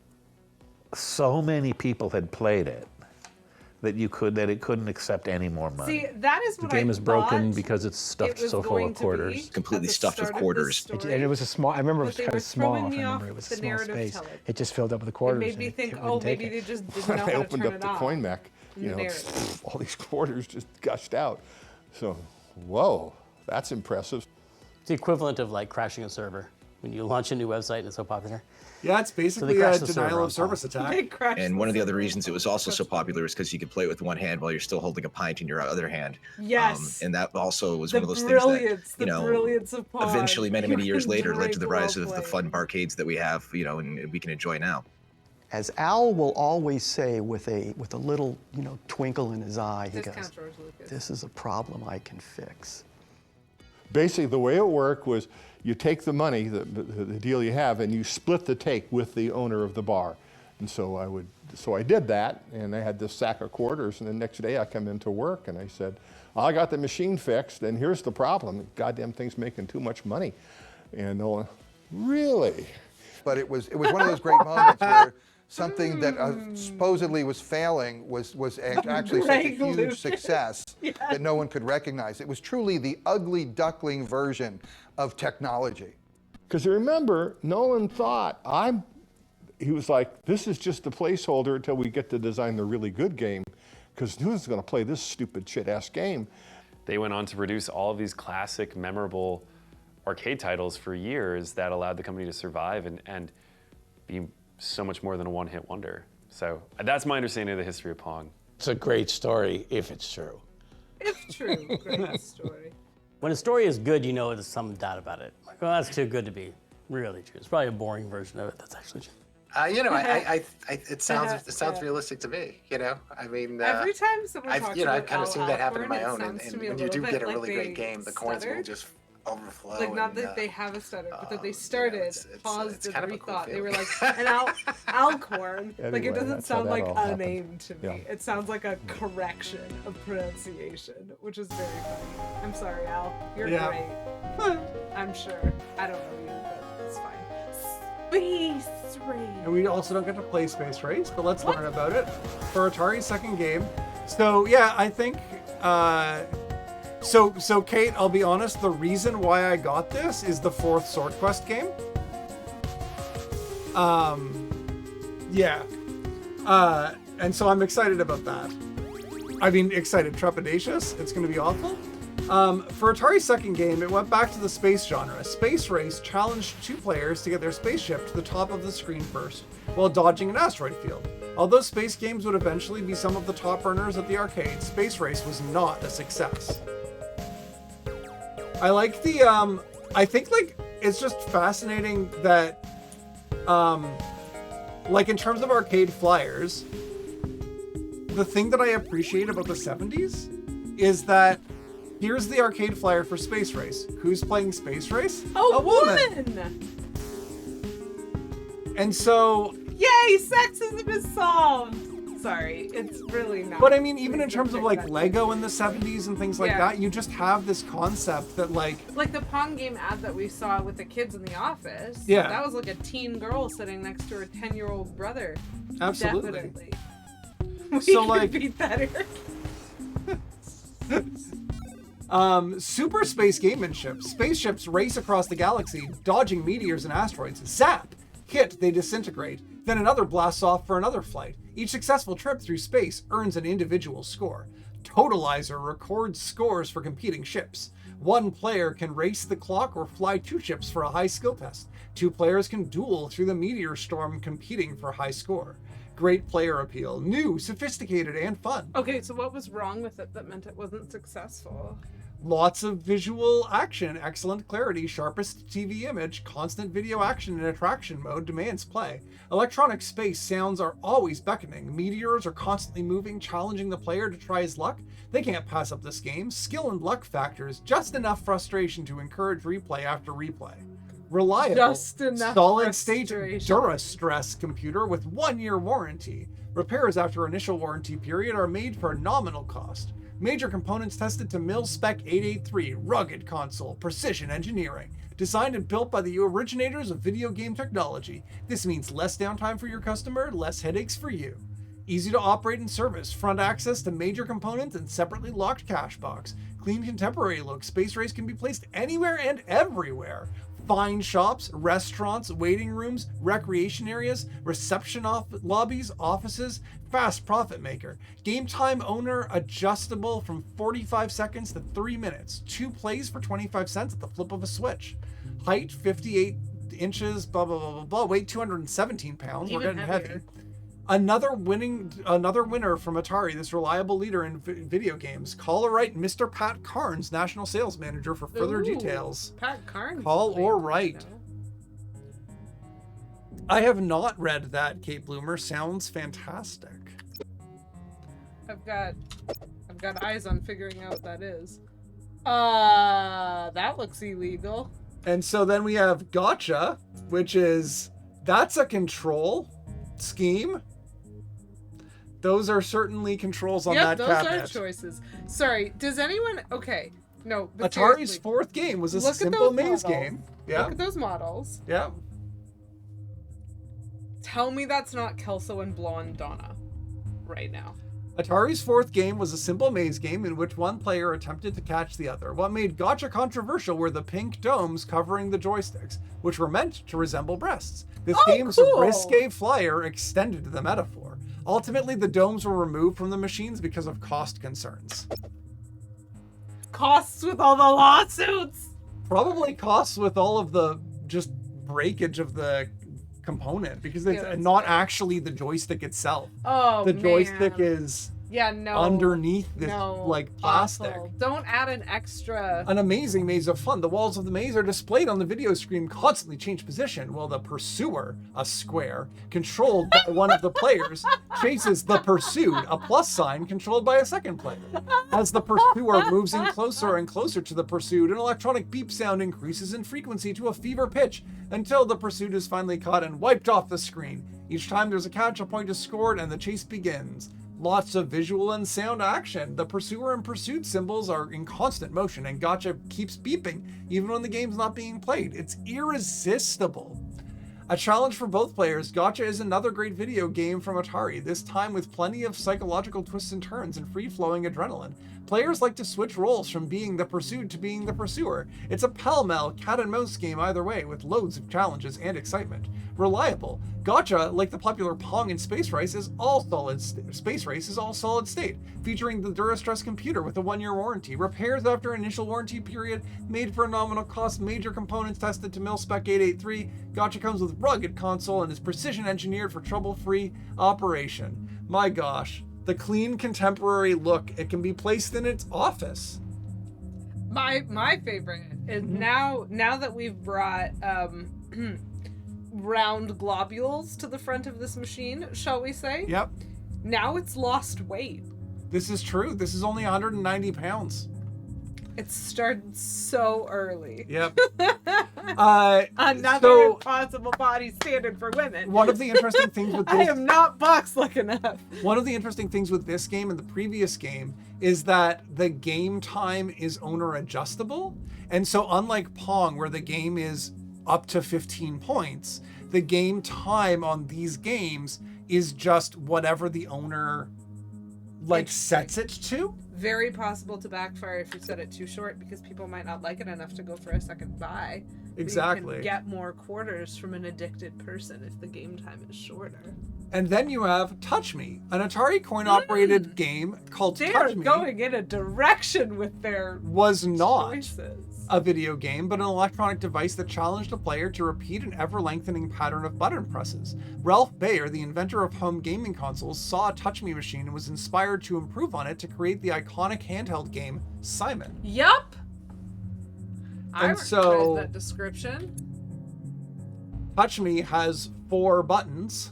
Speaker 12: So many people had played it that it couldn't accept any more money.
Speaker 3: See, that is what
Speaker 13: The game
Speaker 3: I
Speaker 13: is broken
Speaker 3: thought
Speaker 13: because it's stuffed
Speaker 3: it was
Speaker 13: so full
Speaker 3: going
Speaker 13: of
Speaker 3: to
Speaker 13: quarters.
Speaker 3: be
Speaker 15: Completely
Speaker 3: at the
Speaker 15: stuffed with
Speaker 3: start of
Speaker 15: quarters.
Speaker 3: the story.
Speaker 16: And it was a small, I remember it
Speaker 3: But
Speaker 16: was
Speaker 3: they
Speaker 16: kind
Speaker 3: were
Speaker 16: of small. I
Speaker 3: throwing me
Speaker 16: remember
Speaker 3: off
Speaker 16: it was
Speaker 3: the
Speaker 16: a small
Speaker 3: narrative
Speaker 16: space.
Speaker 3: telling.
Speaker 16: It just filled up with the
Speaker 3: It
Speaker 16: quarters.
Speaker 3: made me
Speaker 16: and
Speaker 3: think,
Speaker 16: it
Speaker 3: oh,
Speaker 16: wouldn't take
Speaker 3: maybe
Speaker 16: it.
Speaker 3: they just didn't
Speaker 7: When
Speaker 3: know
Speaker 7: I
Speaker 3: how to
Speaker 7: opened
Speaker 3: turn
Speaker 7: up
Speaker 3: it
Speaker 7: the
Speaker 3: off.
Speaker 7: coin mech,
Speaker 3: in
Speaker 7: you
Speaker 3: the
Speaker 7: know,
Speaker 3: narrative.
Speaker 7: all these quarters just gushed out. So, whoa, that's impressive.
Speaker 8: It's the equivalent of like crashing a server. When you launch a new website and it's so popular.
Speaker 2: Yeah, it's basically a denial of service attack.
Speaker 15: And one of the other reasons it was also so popular is because you could play it with one hand while you're still holding a pint in your other hand.
Speaker 3: Yes.
Speaker 15: And that also was
Speaker 3: The
Speaker 15: one of those things that,
Speaker 3: brilliance,
Speaker 15: you
Speaker 3: the
Speaker 15: know,
Speaker 3: brilliance of Pong.
Speaker 15: eventually many, many
Speaker 3: You
Speaker 15: years
Speaker 3: can
Speaker 15: later led
Speaker 3: drink
Speaker 15: to the
Speaker 3: while
Speaker 15: rise of the
Speaker 3: playing.
Speaker 15: fun barcades that we have, you know, and we can enjoy now.
Speaker 4: As Al will always say with a little, you know, twinkle in his eye, he goes, "This is a problem I can fix."
Speaker 7: Basically, the way it worked was you take the money, the deal you have, and you split the take with the owner of the bar. And so I did that, and I had this sack of quarters, and the next day I come into work and I said, I got the machine fixed, and here's the problem. Goddamn thing's making too much money. And they'll, really?
Speaker 10: But it was one of those great moments where something that supposedly was failing was actually such a huge success that no one could recognize. It was truly the ugly duckling version of technology.
Speaker 7: Because remember, Nolan thought, he was like, this is just the placeholder until we get to design the really good game, because who's going to play this stupid shit-ass game?
Speaker 11: They went on to produce all of these classic, memorable arcade titles for years that allowed the company to survive and be so much more than a one-hit wonder. So that's my understanding of the history of Pong.
Speaker 12: It's a great story if it's true.
Speaker 3: If true, great story.
Speaker 8: When a story is good, you know there's some doubt about it. Like, oh, that's too good to be really true. It's probably a boring version of it that's actually true.
Speaker 9: You know, it sounds realistic to me. You know, I mean,
Speaker 3: Every time someone talks about
Speaker 9: I've kind of seen that happen on my own, and
Speaker 3: to me
Speaker 9: when
Speaker 3: a
Speaker 9: you do
Speaker 3: little
Speaker 9: get
Speaker 3: bit
Speaker 9: a really
Speaker 3: like
Speaker 9: great game, the coins will just overflow.
Speaker 3: Like, not
Speaker 9: and,
Speaker 3: that they have a stutter, but that they started, paused,
Speaker 9: it's
Speaker 3: and
Speaker 9: kind of a cool
Speaker 3: rethought. They were
Speaker 9: feeling.
Speaker 3: like, an Alcorn. Like,
Speaker 7: Anyway,
Speaker 3: it doesn't
Speaker 7: that's how
Speaker 3: sound
Speaker 7: that
Speaker 3: like
Speaker 7: all
Speaker 3: a
Speaker 7: happened.
Speaker 3: name to me.
Speaker 7: Yeah.
Speaker 3: It sounds like a correction of pronunciation, which is very funny. I'm sorry, Al. You're great. I'm sure. I don't know you, but it's fine. Space Race.
Speaker 2: And we also don't get to play Space Race, but let's learn about it. For Atari's second game. So yeah, I think so Kate, I'll be honest, the reason why I got this is the fourth Sword Quest game. Yeah. And so I'm excited about that. I mean, excited, trepidatious. It's going to be awful. For Atari's second game, it went back to the space genre. Space Race challenged two players to get their spaceship to the top of the screen first, while dodging an asteroid field. Although space games would eventually be some of the top earners at the arcade, Space Race was not a success. I like the, I think like it's just fascinating that, like in terms of arcade flyers, the thing that I appreciate about the 70s is that here's the arcade flyer for Space Race. Who's playing Space Race?
Speaker 3: A
Speaker 2: woman! And so...
Speaker 3: Yay, sexism is solved! Sorry, it's really not.
Speaker 2: But I mean, even in terms of like Lego in the 70s and things like
Speaker 3: Yeah.
Speaker 2: that, you just have this concept that like...
Speaker 3: Like the Pong game ad that we saw with the kids in the office.
Speaker 2: Yeah.
Speaker 3: That was like a teen girl sitting next to her 10-year-old brother.
Speaker 2: Absolutely.
Speaker 3: Definitely.
Speaker 2: So,
Speaker 3: We
Speaker 2: like-
Speaker 3: could beat that.
Speaker 2: Super space gamemanship. Spaceships race across the galaxy, dodging meteors and asteroids. Zap! Hit, they disintegrate. Then another blasts off for another flight. Each successful trip through space earns an individual score. Totalizer records scores for competing ships. One player can race the clock or fly 2 ships for a high skill test. 2 players can duel through the meteor storm competing for high score. Great player appeal. New, sophisticated, and fun.
Speaker 3: Okay, so what was wrong with it that meant it wasn't successful?
Speaker 2: Lots of visual action, excellent clarity, sharpest TV image, constant video action in attraction mode demands play. Electronic space sounds are always beckoning. Meteors are constantly moving, challenging the player to try his luck. They can't pass up this game. Skill and luck factors, just enough frustration to encourage replay after replay. Reliable,
Speaker 3: Just enough
Speaker 2: solid state
Speaker 3: frustration.
Speaker 2: Durastress computer with 1-year warranty. Repairs after initial warranty period are made for a nominal cost. Major components tested to mil-spec 883, rugged console, precision engineering. Designed and built by the originators of video game technology. This means less downtime for your customer, less headaches for you. Easy to operate and service, front access to major components and separately locked cash box. Clean contemporary look, Space Race can be placed anywhere and everywhere. Fine shops, restaurants, waiting rooms, recreation areas, reception lobbies, offices, fast profit maker. Game time owner adjustable from 45 seconds to 3 minutes. 2 plays for 25 cents at the flip of a switch. Height 58 inches, blah, blah, blah, blah, blah. Weight 217 pounds. We're
Speaker 3: Even
Speaker 2: getting
Speaker 3: heavier.
Speaker 2: heavy. Another winner from Atari, this reliable leader in video games. Call or write Mr. Pat Carnes, National Sales Manager, for further
Speaker 3: Ooh,
Speaker 2: details.
Speaker 3: Pat Carnes.
Speaker 2: Call or write. I have not read that, Kate Bloomer. Sounds fantastic.
Speaker 3: I've got eyes on figuring out what that is. That looks illegal.
Speaker 2: And so then we have Gotcha, which is, that's a control scheme. Those are certainly controls on that
Speaker 3: those
Speaker 2: cabinet.
Speaker 3: are choices. Sorry, does anyone... Okay, no, but
Speaker 2: Atari's
Speaker 3: seriously,
Speaker 2: 4th game was a
Speaker 3: look at
Speaker 2: simple
Speaker 3: those
Speaker 2: maze
Speaker 3: models.
Speaker 2: game. Yeah.
Speaker 3: Look at those models.
Speaker 2: Yeah.
Speaker 3: Tell me that's not Kelso and Blonde Donna right now.
Speaker 2: Atari's 4th game was a simple maze game in which one player attempted to catch the other. What made Gotcha controversial were the pink domes covering the joysticks, which were meant to resemble breasts. This game's
Speaker 3: cool.
Speaker 2: risque flyer extended the metaphor. Ultimately, the domes were removed from the machines because of cost concerns.
Speaker 3: Costs with all the lawsuits!
Speaker 2: Probably costs with all of the just breakage of the component, because it's
Speaker 3: Yeah, that's
Speaker 2: not actually the joystick itself.
Speaker 3: Oh,
Speaker 2: The
Speaker 3: man.
Speaker 2: joystick is
Speaker 3: Yeah, no.
Speaker 2: underneath this
Speaker 3: No,
Speaker 2: like plastic.
Speaker 3: awful. Don't add an extra.
Speaker 2: An amazing maze of fun. The walls of the maze are displayed on the video screen, constantly change position, while the pursuer, a square, controlled by one of the players, chases the pursued, a plus sign, controlled by a second player. As the pursuer moves in closer and closer to the pursued, an electronic beep sound increases in frequency to a fever pitch until the pursued is finally caught and wiped off the screen. Each time there's a catch, a point is scored, and the chase begins. Lots of visual and sound action. The pursuer and pursued symbols are in constant motion, and Gotcha keeps beeping even when the game's not being played. It's irresistible. A challenge for both players, Gotcha is another great video game from Atari, this time with plenty of psychological twists and turns and free-flowing adrenaline. Players like to switch roles from being the pursued to being the pursuer. It's a pell-mell cat-and-mouse game either way, with loads of challenges and excitement. Reliable. Gotcha, like the popular Pong and Space Race, is all solid state, featuring the Durastress computer with a 1-year warranty. Repairs after initial warranty period, made for a nominal cost, major components tested to mil-spec 883. Gotcha comes with rugged console and is precision engineered for trouble-free operation. My gosh, the clean contemporary look. It can be placed in its office.
Speaker 3: My favorite is now that we've brought round globules to the front of this machine, shall we say?
Speaker 2: Yep.
Speaker 3: Now it's lost weight.
Speaker 2: This is true. This is only 190 pounds.
Speaker 3: It started so early.
Speaker 2: Yep.
Speaker 3: Another impossible body standard for women.
Speaker 2: One of the interesting things with this...
Speaker 3: I am not box-like enough.
Speaker 2: One of the interesting things with this game and the previous game is that the game time is owner adjustable. And so unlike Pong, where the game is up to 15 points, the game time on these games is just whatever the owner sets it to.
Speaker 3: Very possible to backfire if you set it too short, because people might not like it enough to go for a second buy.
Speaker 2: Exactly.
Speaker 3: You can get more quarters from an addicted person if the game time is shorter.
Speaker 2: And then you have Touch Me, an Atari coin-operated game called Touch Me.
Speaker 3: They're going in a direction with their
Speaker 2: was not
Speaker 3: choices.
Speaker 2: A video game, but an electronic device that challenged a player to repeat an ever-lengthening pattern of button presses. Ralph Baer, the inventor of home gaming consoles, saw a Touch Me machine and was inspired to improve on it to create the iconic handheld game Simon.
Speaker 3: Yup. I
Speaker 2: And so
Speaker 3: read that description.
Speaker 2: Touch Me has 4 buttons.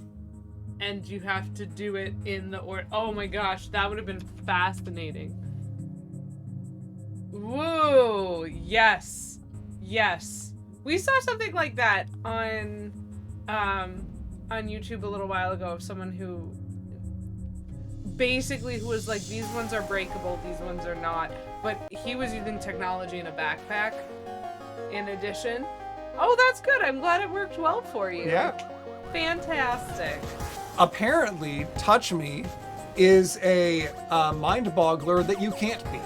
Speaker 3: And you have to do it in the order. Oh my gosh, that would have been fascinating. Whoa, yes. Yes. We saw something like that on YouTube a little while ago of someone who was like, these ones are breakable, these ones are not. But he was using technology in a backpack in addition. Oh, that's good. I'm glad it worked well for you.
Speaker 2: Yeah.
Speaker 3: Fantastic.
Speaker 2: Apparently, Touch Me is a mind boggler that you can't beat.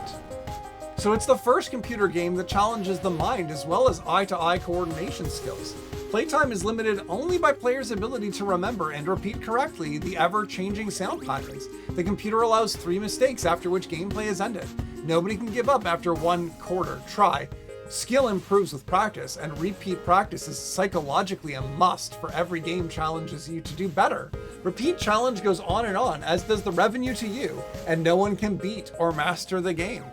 Speaker 2: So it's the first computer game that challenges the mind as well as eye-to-eye coordination skills. Playtime is limited only by players' ability to remember and repeat correctly the ever-changing sound patterns. The computer allows 3 mistakes after which gameplay is ended. Nobody can give up after 1 quarter try. Skill improves with practice, and repeat practice is psychologically a must for every game challenges you to do better. Repeat challenge goes on, as does the revenue to you, and no one can beat or master the game.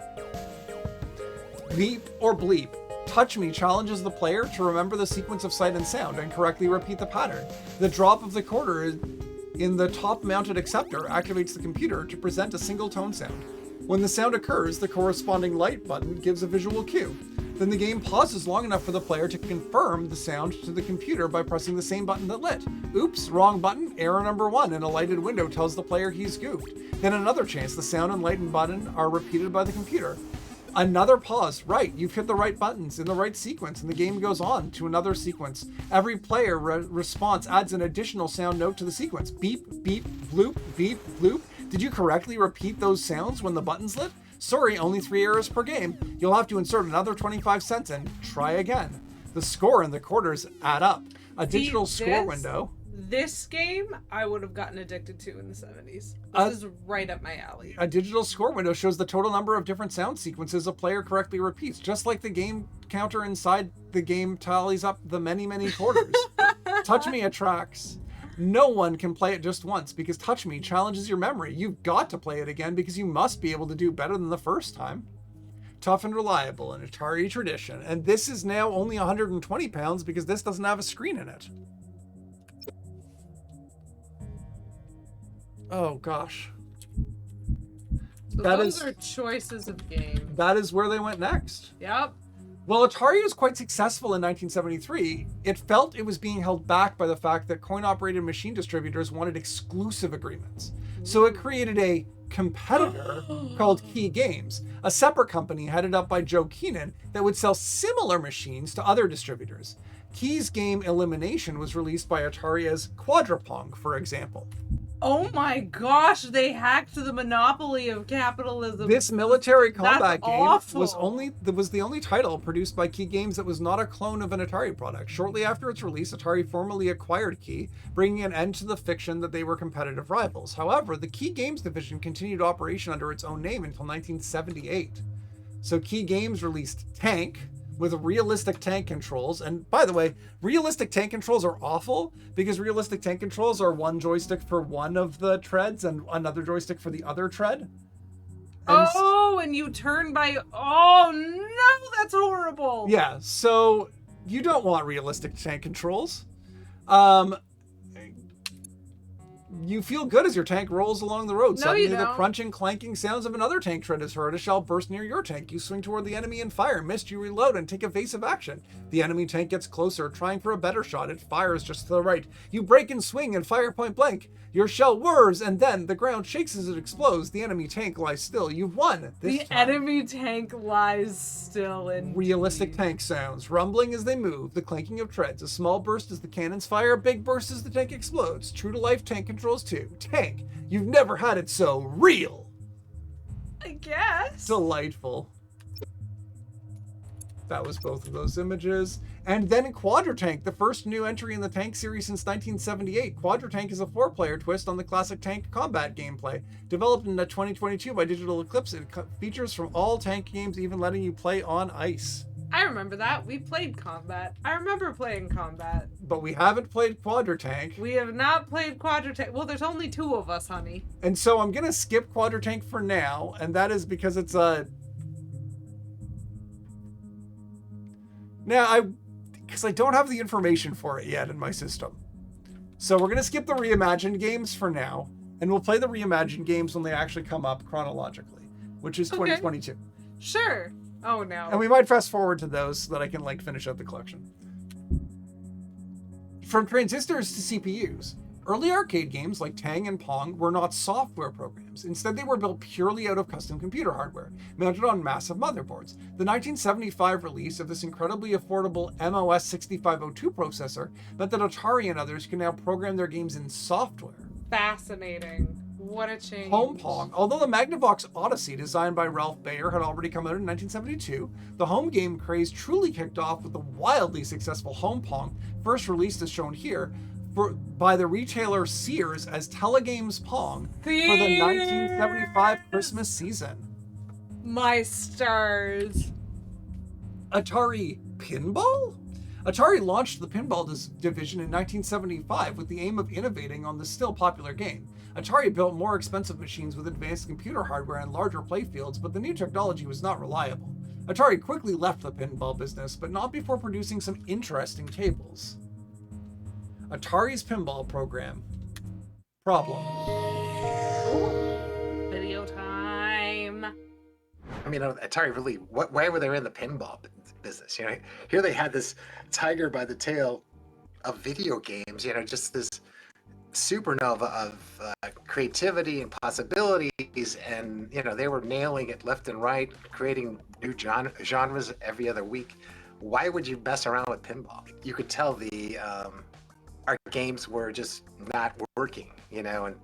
Speaker 2: Beep or bleep. Touch Me challenges the player to remember the sequence of sight and sound and correctly repeat the pattern. The drop of the quarter in the top-mounted acceptor activates the computer to present a single tone sound. When the sound occurs, the corresponding light button gives a visual cue. Then the game pauses long enough for the player to confirm the sound to the computer by pressing the same button that lit. Oops, wrong button, error number 1, and a lighted window tells the player he's goofed. Then another chance, the sound and lightened button are repeated by the computer. Another pause, right, you've hit the right buttons in the right sequence, and the game goes on to another sequence. Every player response adds an additional sound note to the sequence. Beep, beep, bloop, beep, bloop. Did you correctly repeat those sounds when the buttons lit? Sorry, only 3 errors per game. You'll have to insert another 25 cents and try again. The score and the quarters add up. A digital score window.
Speaker 3: This game, I would have gotten addicted to in the 70s. This is right up my alley.
Speaker 2: A digital score window shows the total number of different sound sequences a player correctly repeats, just like the game counter inside the game tallies up the many, many quarters. Touch Me attracts. No one can play it just once because Touch Me challenges your memory. You've got to play it again because you must be able to do better than the first time. Tough and reliable, an Atari tradition. And this is now only 120 pounds because this doesn't have a screen in it. Oh gosh.
Speaker 3: So those are choices of games.
Speaker 2: That is where they went next.
Speaker 3: Yep.
Speaker 2: While Atari was quite successful in 1973, it felt it was being held back by the fact that coin-operated machine distributors wanted exclusive agreements. So it created a competitor called Key Games, a separate company headed up by Joe Keenan that would sell similar machines to other distributors. Key's game Elimination was released by Atari as Quadrapong, for example.
Speaker 3: Oh my gosh, they hacked the monopoly of capitalism.
Speaker 2: This military combat game
Speaker 3: awful.
Speaker 2: was the only title produced by Key Games that was not a clone of an Atari product. Shortly after its release, Atari formally acquired Key, bringing an end to the fiction that they were competitive rivals. However, the Key Games division continued operation under its own name until 1978. So Key Games released Tank, with realistic tank controls. And by the way, realistic tank controls are awful because realistic tank controls are one joystick for one of the treads and another joystick for the other tread.
Speaker 3: And you turn by... Oh no, that's horrible. horrible.
Speaker 2: Yeah, so you don't want realistic tank controls. You feel good as your tank rolls along the road.
Speaker 3: No, you
Speaker 2: Suddenly, the
Speaker 3: don't.
Speaker 2: crunching, clanking sounds of another tank tread is heard. A shell bursts near your tank. You swing toward the enemy and fire. Missed, you reload and take evasive action. The enemy tank gets closer, trying for a better shot. It fires just to the right. You break and swing and fire point blank. Your shell whirs, and then the ground shakes as it explodes. The enemy tank lies still. You've won.
Speaker 3: The enemy tank lies still in
Speaker 2: realistic tank sounds, rumbling as they move, the clanking of treads. A small burst as the cannons fire, a big burst as the tank explodes. True to life tank controls too. Tank, you've never had it so real.
Speaker 3: I guess.
Speaker 2: Delightful. That was both of those images. And then Quadratank, the first new entry in the tank series since 1978. Quadratank is a 4-player twist on the classic tank combat gameplay. Developed in 2022 by Digital Eclipse, it features from all tank games, even letting you play on ice.
Speaker 3: I remember that. We played Combat. I remember playing Combat.
Speaker 2: But we haven't played Quadratank.
Speaker 3: We have not played Quadratank. Well, there's only 2 of us, honey.
Speaker 2: And so I'm going to skip Quadratank for now, and that is because it's a... because I don't have the information for it yet in my system. So we're going to skip the reimagined games for now, and we'll play the reimagined games when they actually come up chronologically, which is 2022.
Speaker 3: Sure. Oh, no.
Speaker 2: And we might fast forward to those so that I can finish out the collection. From transistors to CPUs, early arcade games like Tang and Pong were not software programs. Instead, they were built purely out of custom computer hardware, mounted on massive motherboards. The 1975 release of this incredibly affordable MOS 6502 processor meant that Atari and others can now program their games in software.
Speaker 3: Fascinating. What a change.
Speaker 2: Home Pong. Although the Magnavox Odyssey, designed by Ralph Baer, had already come out in 1972, the home game craze truly kicked off with the wildly successful Home Pong, first released as shown here, by the retailer Sears as Telegames Pong for the 1975 Christmas season.
Speaker 3: My stars.
Speaker 2: Atari Pinball? Atari launched the pinball division in 1975 with the aim of innovating on the still popular game. Atari built more expensive machines with advanced computer hardware and larger playfields, but the new technology was not reliable. Atari quickly left the pinball business, but not before producing some interesting tables. Atari's pinball program. Problem.
Speaker 3: Video time.
Speaker 9: I mean, Atari really, why were they in the pinball business? You know, here they had this tiger by the tail of video games, you know, just this supernova of creativity and possibilities, and, you know, they were nailing it left and right, creating new genres every other week. Why would you mess around with pinball? You could tell our games were just not working, you know, and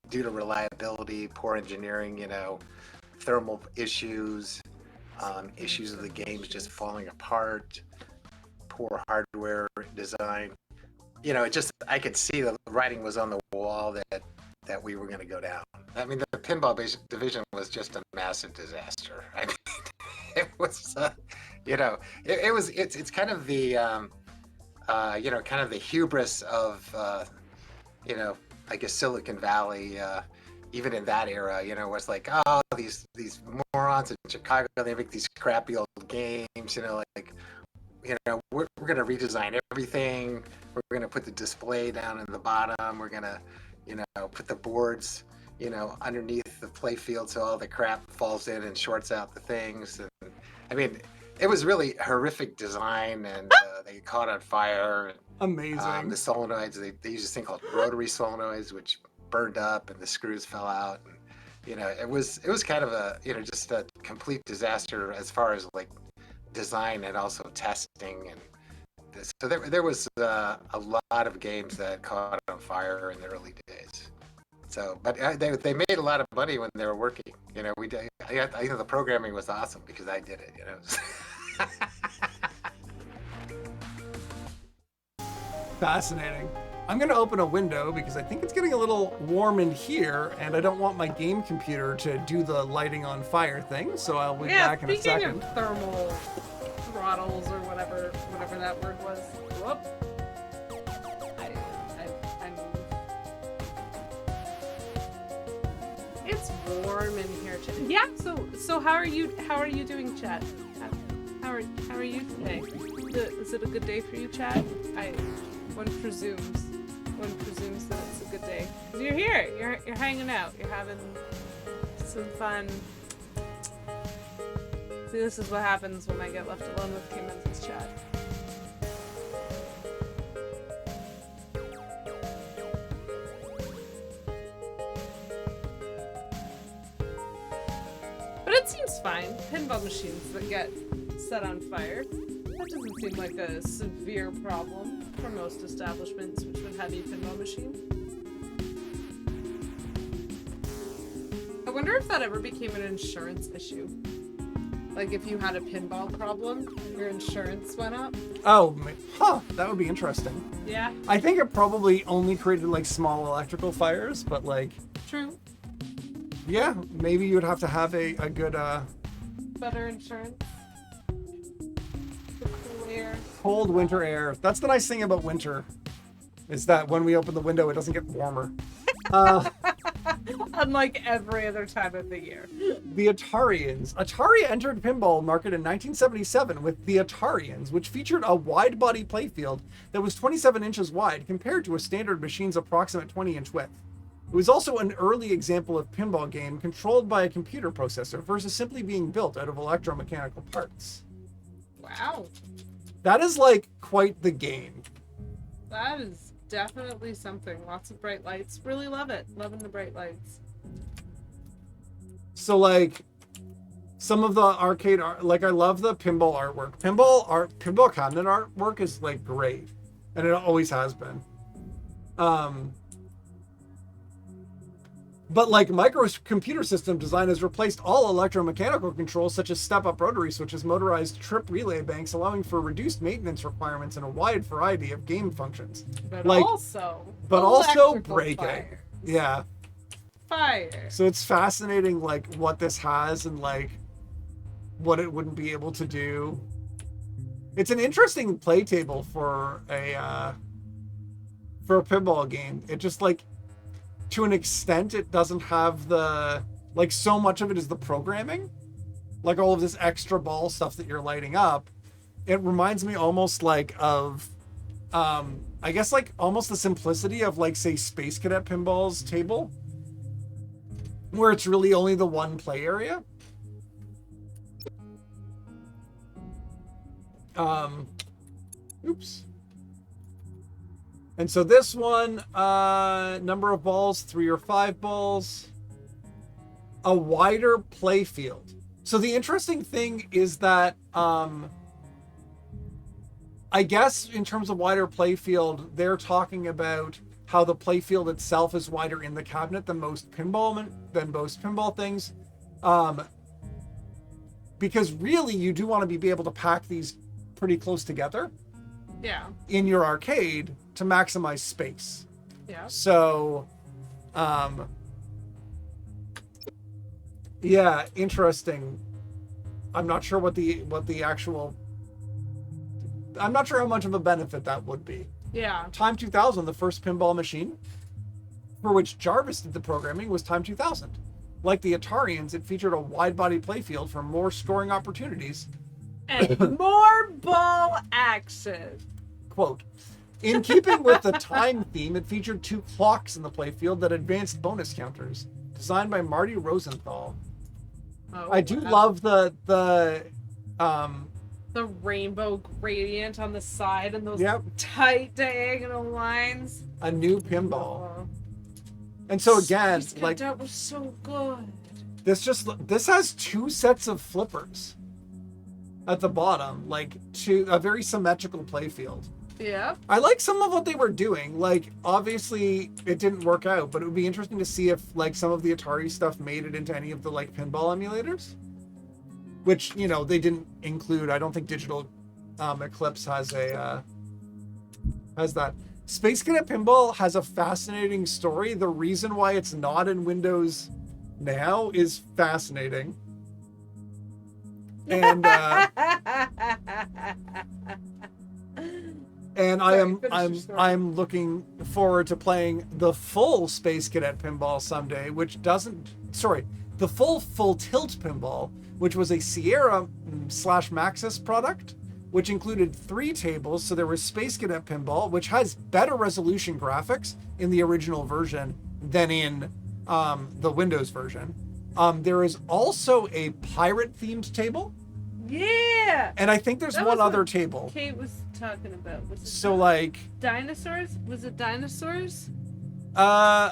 Speaker 9: due to reliability, poor engineering, you know, thermal issues, issues of the games just falling apart, poor hardware design. You know, it just, I could see the writing was on the wall that we were going to go down. I mean, the pinball division was just a massive disaster. I mean, it was, you know, it's kind of the, you know, kind of the hubris of, you know, I guess Silicon Valley, even in that era, you know, was like, oh, these morons in Chicago, they make these crappy old games, you know, like, you know, we're going to redesign everything. We're going to put the display down in the bottom. We're going to, you know, put the boards, you know, underneath the play field so all the crap falls in and shorts out the things. And I mean, it was really horrific design, and they caught on fire. And,
Speaker 2: amazing.
Speaker 9: The solenoids, they use this thing called rotary solenoids, which burned up and the screws fell out. And, you know, it was kind of a, you know, just a complete disaster as far as like design and also testing. And so there was a lot of games that caught on fire in the early days. So, but they made a lot of money when they were working. You know, I think the programming was awesome because I did it, you know.
Speaker 2: Fascinating. I'm going to open a window because I think it's getting a little warm in here, and I don't want my game computer to do the lighting on fire thing, so I'll be back in a second.
Speaker 3: Speaking of thermal throttles or whatever that word was. Whoop. I moved. It's warm in here, Chet. Yeah, so how are you doing, Chet? How are are you today? Is it a good day for you, Chad? One presumes that it's a good day. You're here. You're hanging out. You're having some fun. See, this is what happens when I get left alone with K-Men's Chad. But it seems fine. Pinball machines that get set on fire. That doesn't seem like a severe problem for most establishments which would have a pinball machine. I wonder if that ever became an insurance issue. Like if you had a pinball problem, your insurance went up.
Speaker 2: Oh, that would be interesting.
Speaker 3: Yeah.
Speaker 2: I think it probably only created like small electrical fires, but like.
Speaker 3: True.
Speaker 2: Yeah, maybe you would have to have a good
Speaker 3: better insurance. The cool air.
Speaker 2: Cold winter air. That's the nice thing about winter, is that when we open the window, it doesn't get warmer.
Speaker 3: Unlike every other time of the year.
Speaker 2: The Atarians. Atari entered pinball market in 1977 with the Atarians, which featured a wide-body playfield that was 27 inches wide compared to a standard machine's approximate 20-inch width. It was also an early example of pinball game controlled by a computer processor versus simply being built out of electromechanical parts.
Speaker 3: Wow.
Speaker 2: That is like quite the game.
Speaker 3: That is definitely something. Lots of bright lights. Really love it. Loving the bright lights.
Speaker 2: So like some of the arcade art, like I love the pinball artwork. Pinball cabinet artwork is like great. And it always has been. But like microcomputer system design has replaced all electromechanical controls such as step-up rotary switches, motorized trip relay banks, allowing for reduced maintenance requirements and a wide variety of game functions.
Speaker 3: But
Speaker 2: like,
Speaker 3: also
Speaker 2: breaking.
Speaker 3: fire.
Speaker 2: Yeah.
Speaker 3: Fire.
Speaker 2: So it's fascinating like what this has and like what it wouldn't be able to do. It's an interesting play table for a pinball game. It just like, to an extent, it doesn't have the, like so much of it is the programming, like all of this extra ball stuff that you're lighting up. It reminds me almost like of, I guess like almost the simplicity of like say Space Cadet Pinball's table, where it's really only the one play area. Oops. And so this one, number of balls, 3 or 5 balls, a wider play field. So the interesting thing is that, I guess in terms of wider play field, they're talking about how the play field itself is wider in the cabinet than most pinball things. Because really you do want to be able to pack these pretty close together.
Speaker 3: Yeah.
Speaker 2: In your arcade to maximize space.
Speaker 3: Yeah.
Speaker 2: So, yeah, interesting. I'm not sure what the actual. I'm not sure how much of a benefit that would be.
Speaker 3: Yeah.
Speaker 2: Time 2000, the first pinball machine for which Jarvis did the programming, was Time 2000. Like the Atarians, it featured a wide-body playfield for more scoring opportunities.
Speaker 3: And more ball action.
Speaker 2: Quote, in keeping with the time theme, it featured 2 clocks in the playfield that advanced bonus counters, designed by Marty Rosenthal.
Speaker 3: Oh,
Speaker 2: I do
Speaker 3: wow.
Speaker 2: love the
Speaker 3: rainbow gradient on the side and those
Speaker 2: Yep.
Speaker 3: tight diagonal lines.
Speaker 2: a new pinball. And so again, like
Speaker 3: that was so good.
Speaker 2: this has 2 sets of flippers at the bottom, like a very symmetrical playfield.
Speaker 3: Yeah.
Speaker 2: I like some of what they were doing. Like, obviously, it didn't work out, but it would be interesting to see if, like, some of the Atari stuff made it into any of the, like, pinball emulators. Which, you know, they didn't include. I don't think Digital Eclipse has that. Space Cadet Pinball has a fascinating story. The reason why it's not in Windows now is fascinating. And and I'm looking forward to playing the full Space Cadet Pinball someday, which doesn't. Sorry, the full tilt pinball, which was a Sierra / Maxis product, which included 3 tables. So there was Space Cadet Pinball, which has better resolution graphics in the original version than in the Windows version. There is also a pirate themed table.
Speaker 3: Yeah.
Speaker 2: And I think there's
Speaker 3: That
Speaker 2: one
Speaker 3: was
Speaker 2: other
Speaker 3: what
Speaker 2: table.
Speaker 3: Kate was talking about. Was it
Speaker 2: So like
Speaker 3: dinosaurs? Was it dinosaurs?
Speaker 2: uh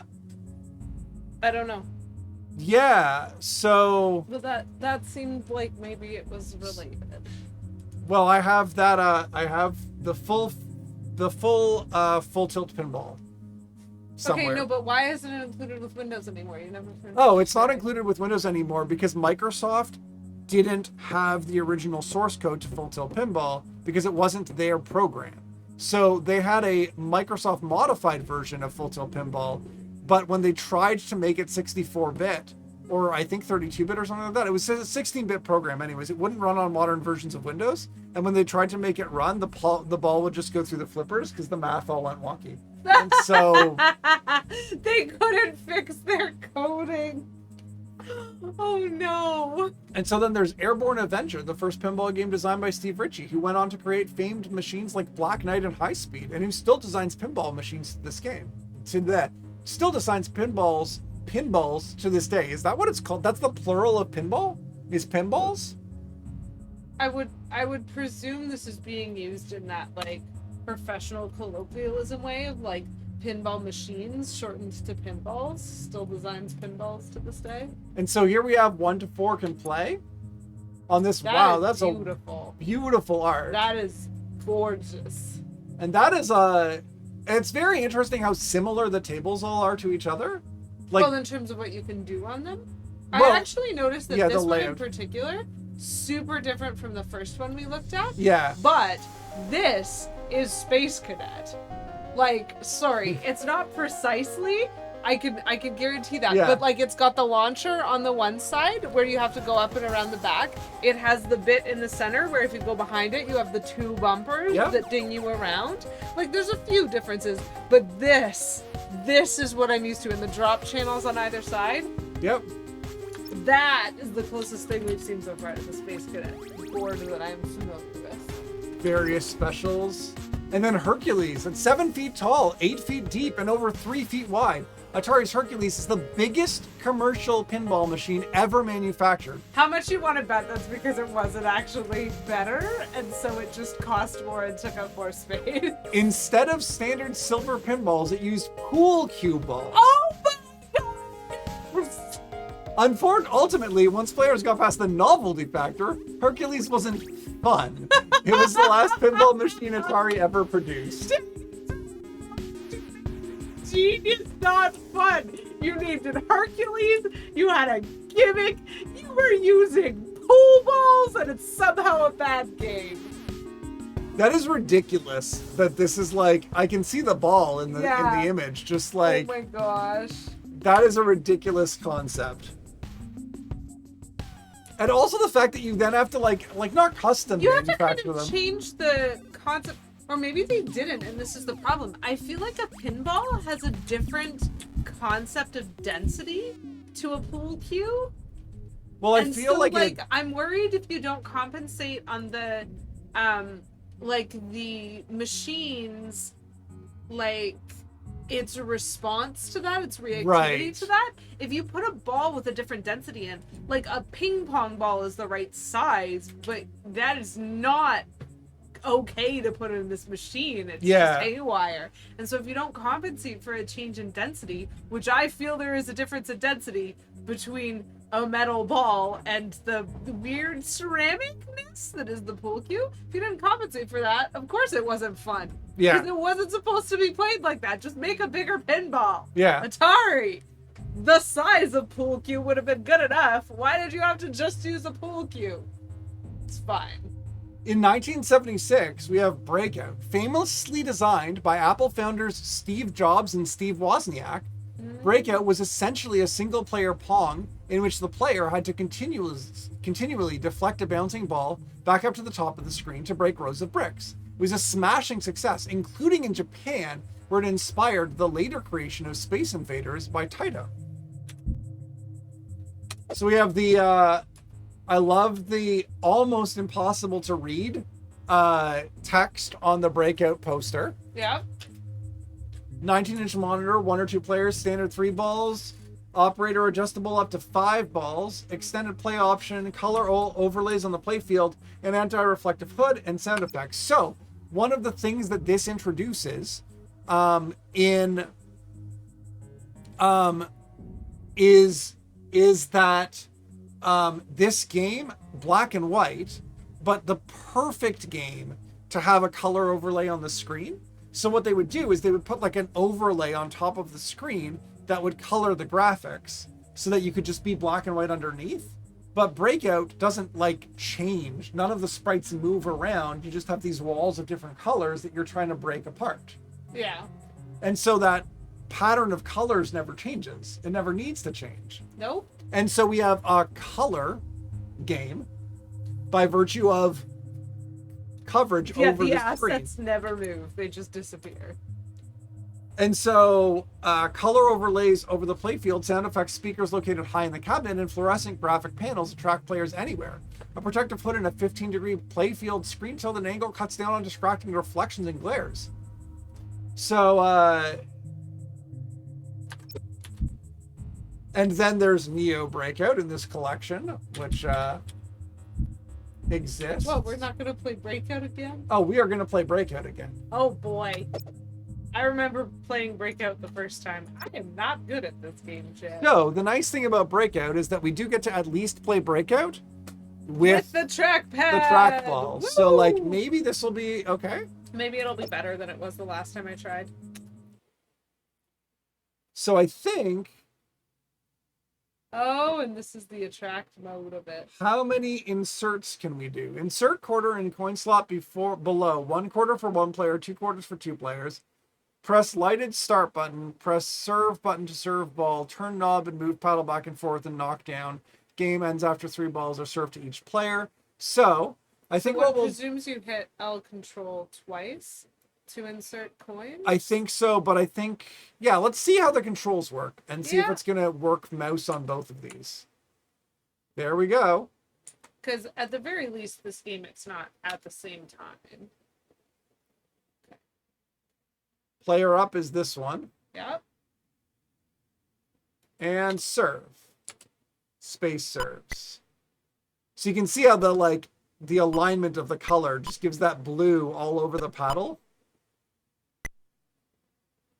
Speaker 3: I don't know.
Speaker 2: yeah, so
Speaker 3: But that seemed like maybe it was related.
Speaker 2: well, I have that I have the full full tilt pinball somewhere.
Speaker 3: Okay, no, but why isn't it included with Windows anymore? You never.
Speaker 2: Oh, it's not included with Windows anymore because Microsoft didn't have the original source code to Full Tilt Pinball because it wasn't their program. So they had a Microsoft modified version of Full Tilt Pinball, but when they tried to make it 64-bit, or I think 32-bit or something like that, it was a 16-bit program anyways. It wouldn't run on modern versions of Windows. And when they tried to make it run, the ball would just go through the flippers because the math all went wonky. And so
Speaker 3: they couldn't fix their coding. Oh no.
Speaker 2: And so then there's Airborne Avenger, the first pinball game designed by Steve Ritchie, who went on to create famed machines like Black Knight and High Speed, and who still designs pinball machines to this game. To that, still designs pinballs to this day. Is that what it's called? That's the plural of pinball? Is pinballs?
Speaker 3: I would presume this is being used in that like professional colloquialism way of like pinball machines shortened to pinballs, still designs pinballs to this day.
Speaker 2: And so here we have 1 to 4 can play on this.
Speaker 3: That
Speaker 2: That's
Speaker 3: beautiful.
Speaker 2: A beautiful art.
Speaker 3: That is gorgeous.
Speaker 2: And that is it's very interesting how similar the tables all are to each other. Like,
Speaker 3: well, in terms of what you can do on them,
Speaker 2: well,
Speaker 3: I actually noticed that
Speaker 2: yeah,
Speaker 3: this
Speaker 2: the
Speaker 3: one in
Speaker 2: layout.
Speaker 3: particular, super different from the first one we looked at.
Speaker 2: Yeah.
Speaker 3: But this is Space Cadet. Like, sorry, it's not precisely. I can guarantee that.
Speaker 2: Yeah.
Speaker 3: But like, it's got the launcher on the one side where you have to go up and around the back. It has the bit in the center where if you go behind it, you have the 2 bumpers
Speaker 2: Yep.
Speaker 3: that ding you around. Like, there's a few differences, but this is what I'm used to in the drop channels on either side.
Speaker 2: Yep.
Speaker 3: That is the closest thing we've seen so far to the Space Cadet board that I'm familiar with.
Speaker 2: Various specials. And then Hercules, at 7 feet tall, 8 feet deep, and over 3 feet wide. Atari's Hercules is the biggest commercial pinball machine ever manufactured.
Speaker 3: How much you want to bet that's because it wasn't actually better, and so it just cost more and took up more space?
Speaker 2: Instead of standard silver pinballs, it used pool cue balls.
Speaker 3: Oh my god!
Speaker 2: Ultimately, once players got past the novelty factor, Hercules wasn't fun. It was the last pinball machine Atari ever produced.
Speaker 3: Genius, not fun. You named it Hercules, you had a gimmick, you were using pool balls, and it's somehow a bad game.
Speaker 2: That is ridiculous that this is like, I can see the ball in the image, just like,
Speaker 3: oh my gosh.
Speaker 2: that is a ridiculous concept. And also the fact that you then have to like not custom
Speaker 3: You have to
Speaker 2: manufacture
Speaker 3: kind of
Speaker 2: them.
Speaker 3: change the concept, or maybe they didn't, and this is the problem. I feel like a pinball has a different concept of density to a pool cue.
Speaker 2: Well, I
Speaker 3: And
Speaker 2: feel
Speaker 3: so,
Speaker 2: like
Speaker 3: I'm worried if you don't compensate on the, like the machines, like it's a response to that, it's reactivity
Speaker 2: Right.
Speaker 3: to that. If you put a ball with a different density in, like a ping pong ball is the right size, but that is not okay to put in this machine. It's just haywire. And so if you don't compensate for a change in density, which I feel there is a difference in density between a metal ball and the weird ceramicness that is the pool cue, if you didn't compensate for that, of course it wasn't fun.
Speaker 2: Yeah.
Speaker 3: Because it wasn't supposed to be played like that. Just make a bigger pinball.
Speaker 2: Yeah.
Speaker 3: Atari, the size of pool cue would have been good enough. Why did you have to just use a pool cue? It's fine.
Speaker 2: in 1976, we have Breakout, famously designed by Apple founders Steve Jobs and Steve Wozniak. Breakout was essentially a single-player Pong in which the player had to continually deflect a bouncing ball back up to the top of the screen to break rows of bricks. It was a smashing success, including in Japan, where it inspired the later creation of Space Invaders by Taito. So we have the, I love the almost impossible to read text on the Breakout poster.
Speaker 3: Yeah.
Speaker 2: 19-inch monitor, 1 or 2 players, standard 3 balls, operator adjustable up to 5 balls, extended play option, color overlays on the playfield, and anti-reflective hood and sound effects. So one of the things that this introduces is that this game, black and white, but the perfect game to have a color overlay on the screen. So what they would do is they would put like an overlay on top of the screen that would color the graphics so that you could just be black and white underneath. But Breakout doesn't like change. None of the sprites move around. You just have these walls of different colors that you're trying to break apart.
Speaker 3: Yeah.
Speaker 2: And so that pattern of colors never changes. It never needs to change.
Speaker 3: Nope.
Speaker 2: And so we have a color game by virtue of coverage over the screen.
Speaker 3: Yeah, the assets never move. They just disappear.
Speaker 2: And so color overlays over the playfield, sound effects, speakers located high in the cabinet, and fluorescent graphic panels attract players anywhere. A protective hood and a 15-degree playfield screen tilted angle cuts down on distracting reflections and glares. So, and then there's Neo Breakout in this collection, which exists.
Speaker 3: Well, we're not going to play Breakout again?
Speaker 2: Oh, we are going to play Breakout again.
Speaker 3: Oh, boy. I remember playing Breakout the first time. I am not good at this game, Chad.
Speaker 2: No, the nice thing about Breakout is that we do get to at least play Breakout with
Speaker 3: the trackpad.
Speaker 2: The trackball.
Speaker 3: Woo!
Speaker 2: So, like, maybe this will be okay.
Speaker 3: Maybe it'll be better than it was the last time I tried.
Speaker 2: So I think...
Speaker 3: Oh, and this is the attract mode of it.
Speaker 2: How many inserts can we do? Insert quarter in coin slot below. 1 quarter for 1 player, 2 quarters for 2 players. Press lighted start button. Press serve button to serve ball. Turn knob and move paddle back and forth and knock down. Game ends after 3 balls are served to each player. So, I think what we'll...
Speaker 3: presumes you hit L control twice to insert coins?
Speaker 2: I think so, but I think... Yeah, let's see how the controls work and see if it's going to work mouse on both of these. There we go.
Speaker 3: Because at the very least, this game, it's not at the same time.
Speaker 2: Player up is this one.
Speaker 3: Yep.
Speaker 2: And serve. Space serves. So you can see how the alignment of the color just gives that blue all over the paddle.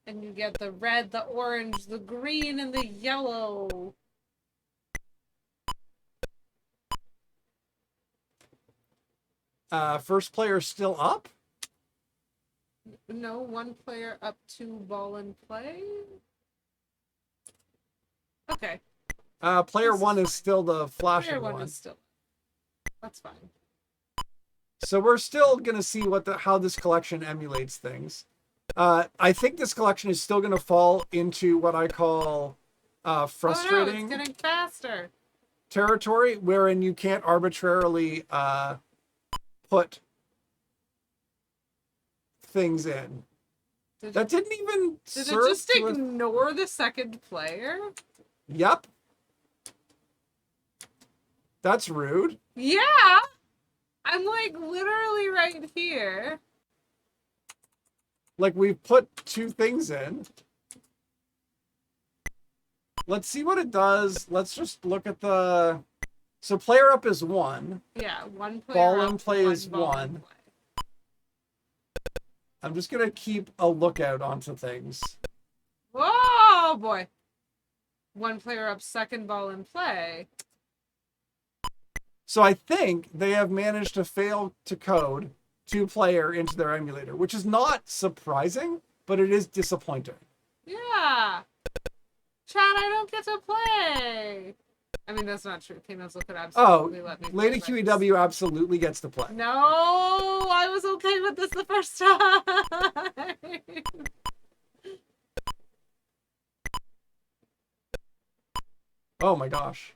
Speaker 3: And you get the red, the orange, the green, and the yellow.
Speaker 2: First player still up?
Speaker 3: No, 1 player up to ball and play. Okay.
Speaker 2: Player 1 is still the flashing
Speaker 3: Player
Speaker 2: one.
Speaker 3: 1 is still. That's fine.
Speaker 2: So we're still gonna see how this collection emulates things. I think this collection is still gonna fall into what I call frustrating
Speaker 3: Oh, no, it's getting faster.
Speaker 2: territory, wherein you can't arbitrarily put things in.
Speaker 3: Did
Speaker 2: That didn't even
Speaker 3: Did it
Speaker 2: serve
Speaker 3: just
Speaker 2: to a-
Speaker 3: ignore the second player?
Speaker 2: Yep. That's rude.
Speaker 3: Yeah! I'm like literally right here.
Speaker 2: Like we've put 2 things in. Let's see what it does. Let's just look at the... So player up is 1.
Speaker 3: Yeah, 1 player
Speaker 2: Ball
Speaker 3: up,
Speaker 2: in play is
Speaker 3: ball in
Speaker 2: 1. I'm just going to keep a lookout onto things.
Speaker 3: Whoa, boy. 1 player up, second ball in play.
Speaker 2: So I think they have managed to fail to code 2 player into their emulator, which is not surprising, but it is disappointing.
Speaker 3: Yeah. Chad, I don't get to play. I mean, that's not true. Knos could absolutely let me play.
Speaker 2: Lady QEW absolutely gets to play.
Speaker 3: No, I was okay with this the first time.
Speaker 2: Oh my gosh.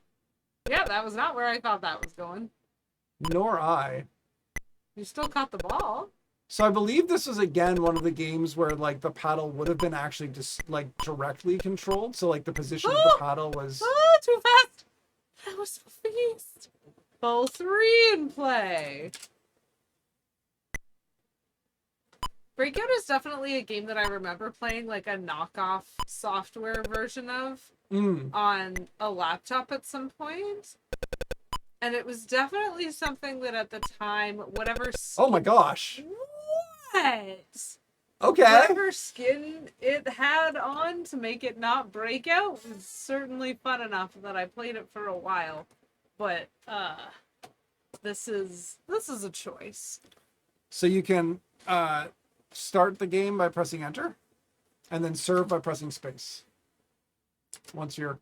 Speaker 3: Yeah, that was not where I thought that was going.
Speaker 2: Nor I.
Speaker 3: You still caught the ball.
Speaker 2: So I believe this was again one of the games where like the paddle would have been actually just like directly controlled. So like the position of the paddle was
Speaker 3: too fast. That was a feast. Ball 3 in play. Breakout is definitely a game that I remember playing like a knockoff software version of on a laptop at some point. And it was definitely something that at the time, whatever...
Speaker 2: Oh my gosh.
Speaker 3: What?
Speaker 2: Okay.
Speaker 3: Whatever skin it had on to make it not Breakout was certainly fun enough that I played it for a while. But this is a choice.
Speaker 2: So you can start the game by pressing enter, and then serve by pressing space. Once you're...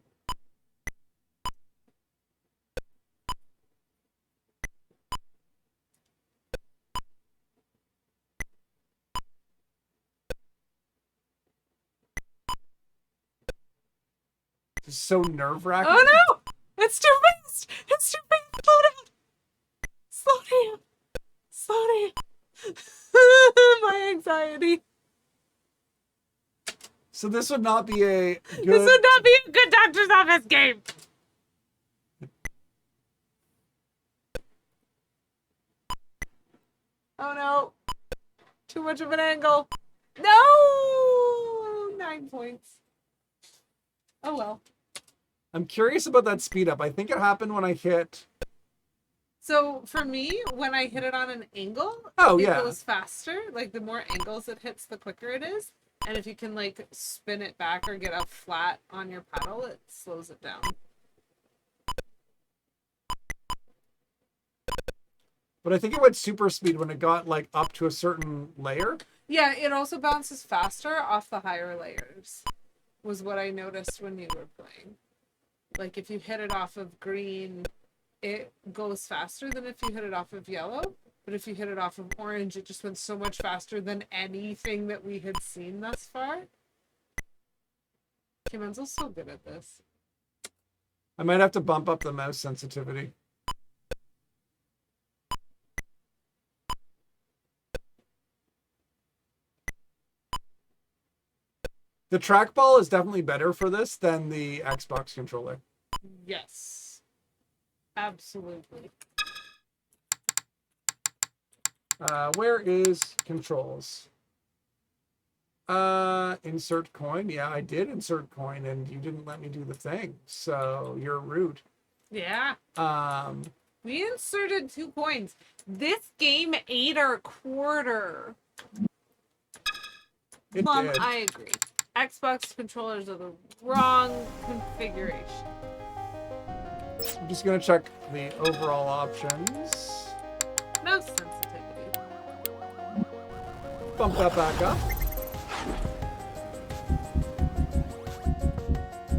Speaker 2: It's so nerve-wracking.
Speaker 3: Oh no! It's too fast! It's too fast! Slow down! Slow down! Slow down! My anxiety.
Speaker 2: So this would not be a good...
Speaker 3: This would not be a good doctor's office game! Oh no! Too much of an angle. No! 9 points. Oh well.
Speaker 2: I'm curious about that speed up. I think it happened when I hit...
Speaker 3: So for me, when I hit it on an angle, it goes faster. Like the more angles it hits, the quicker it is. And if you can like spin it back or get up flat on your paddle, it slows it down.
Speaker 2: But I think it went super speed when it got like up to a certain layer.
Speaker 3: Yeah, it also bounces faster off the higher layers, was what I noticed when you were playing. Like if you hit it off of green, it goes faster than if you hit it off of yellow. But if you hit it off of orange, it just went so much faster than anything that we had seen thus far. Kimenzel's so good at this.
Speaker 2: I might have to bump up the mouse sensitivity. The trackball is definitely better for this than the Xbox controller.
Speaker 3: Yes. Absolutely.
Speaker 2: Where is controls? Insert coin. Yeah, I did insert coin and you didn't let me do the thing. So you're rude.
Speaker 3: Yeah. We inserted 2 coins. This game ate our quarter.
Speaker 2: It did.
Speaker 3: I agree. Xbox controllers are the wrong configuration.
Speaker 2: I'm just gonna check the overall options.
Speaker 3: No sensitivity.
Speaker 2: Bump that back up.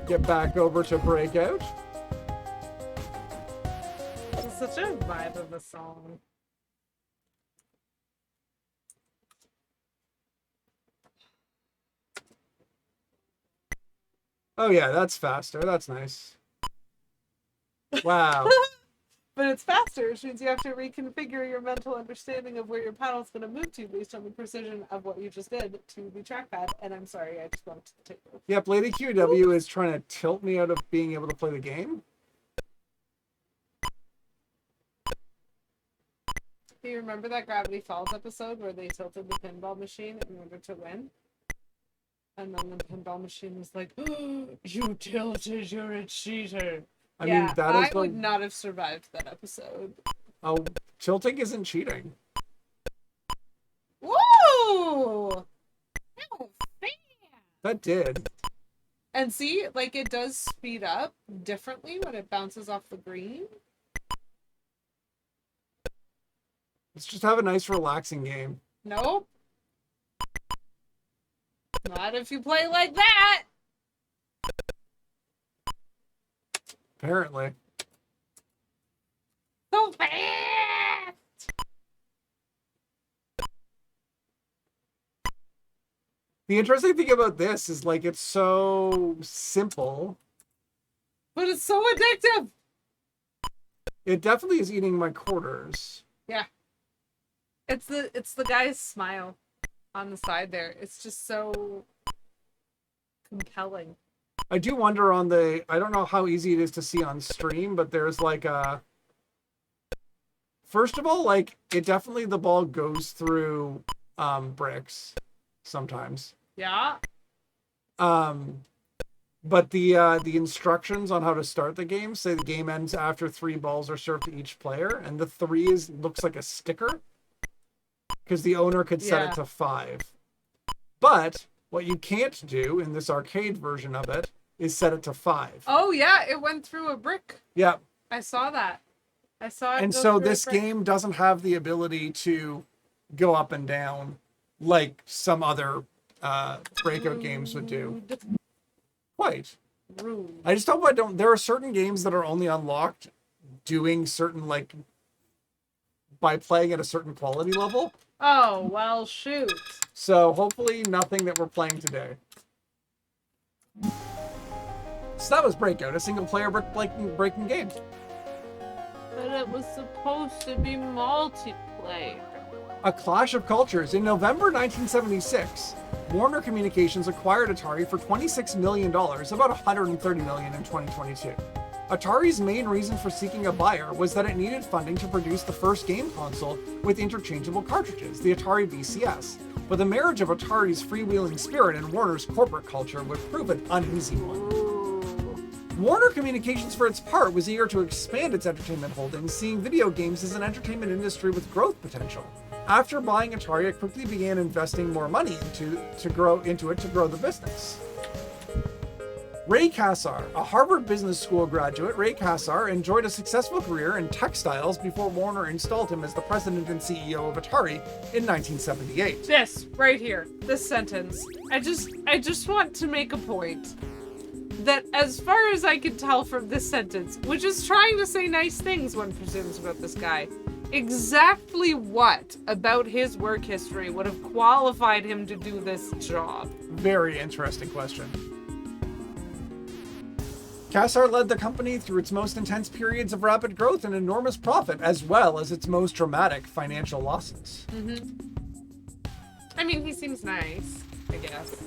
Speaker 2: Get back over to Breakout.
Speaker 3: It's such a vibe of a song.
Speaker 2: Oh yeah, that's faster. That's nice. Wow.
Speaker 3: But it's faster, which means you have to reconfigure your mental understanding of where your paddle's going to move to based on the precision of what you just did to the trackpad. And I'm sorry, I just wanted to take it.
Speaker 2: Yep, Lady QW is trying to tilt me out of being able to play the game.
Speaker 3: Do you remember that Gravity Falls episode where they tilted the pinball machine in order to win? And then the pinball machine was like, oh, you tilted, you're a cheater.
Speaker 2: I mean, that is
Speaker 3: I would not have survived that episode.
Speaker 2: Oh, tilting isn't cheating.
Speaker 3: Whoa!
Speaker 2: That did.
Speaker 3: And see, like it does speed up differently when it bounces off the green.
Speaker 2: Let's just have a nice, relaxing game.
Speaker 3: Nope. Not if you play like that.
Speaker 2: Apparently.
Speaker 3: So fast.
Speaker 2: The interesting thing about this is like it's so simple.
Speaker 3: But it's so addictive.
Speaker 2: It definitely is eating my quarters.
Speaker 3: Yeah. It's the guy's smile on the side there. It's just so compelling.
Speaker 2: I do wonder on the, I don't know how easy it is to see on stream, but there's like a, first of all, like it definitely, the ball goes through bricks sometimes.
Speaker 3: Yeah.
Speaker 2: But the instructions on how to start the game say the game ends after 3 balls are served to each player, and the 3 looks like a sticker because the owner could set it to 5. But what you can't do in this arcade version of it is set it to 5.
Speaker 3: Oh yeah, it went through a brick.
Speaker 2: Yeah.
Speaker 3: I saw that. I saw it.
Speaker 2: And so this game doesn't have the ability to go up and down like some other Breakout games would do. Quite.
Speaker 3: Rude.
Speaker 2: I just hope I don't. There are certain games that are only unlocked doing certain, like, by playing at a certain quality level.
Speaker 3: Oh, well, shoot.
Speaker 2: So hopefully nothing that we're playing today. So that was Breakout, a single player breaking game.
Speaker 3: But it was supposed to be multiplayer.
Speaker 2: A clash of cultures. In November 1976, Warner Communications acquired Atari for $26 million, about $130 million in 2022. Atari's main reason for seeking a buyer was that it needed funding to produce the first game console with interchangeable cartridges, the Atari VCS. But the marriage of Atari's freewheeling spirit and Warner's corporate culture would prove an uneasy one. Warner Communications, for its part, was eager to expand its entertainment holdings, seeing video games as an entertainment industry with growth potential. After buying Atari, it quickly began investing more money to grow the business. Ray Kassar, a Harvard Business School graduate, Ray Kassar enjoyed a successful career in textiles before Warner installed him as the president and CEO of Atari in 1978.
Speaker 3: This right here, this sentence. I just want to make a point that, as far as I can tell from this sentence, which is trying to say nice things, one presumes, about this guy, exactly what about his work history would have qualified him to do this job?
Speaker 2: Very interesting question. Kassar led the company through its most intense periods of rapid growth and enormous profit, as well as its most dramatic financial losses.
Speaker 3: I mean, he seems nice, I guess.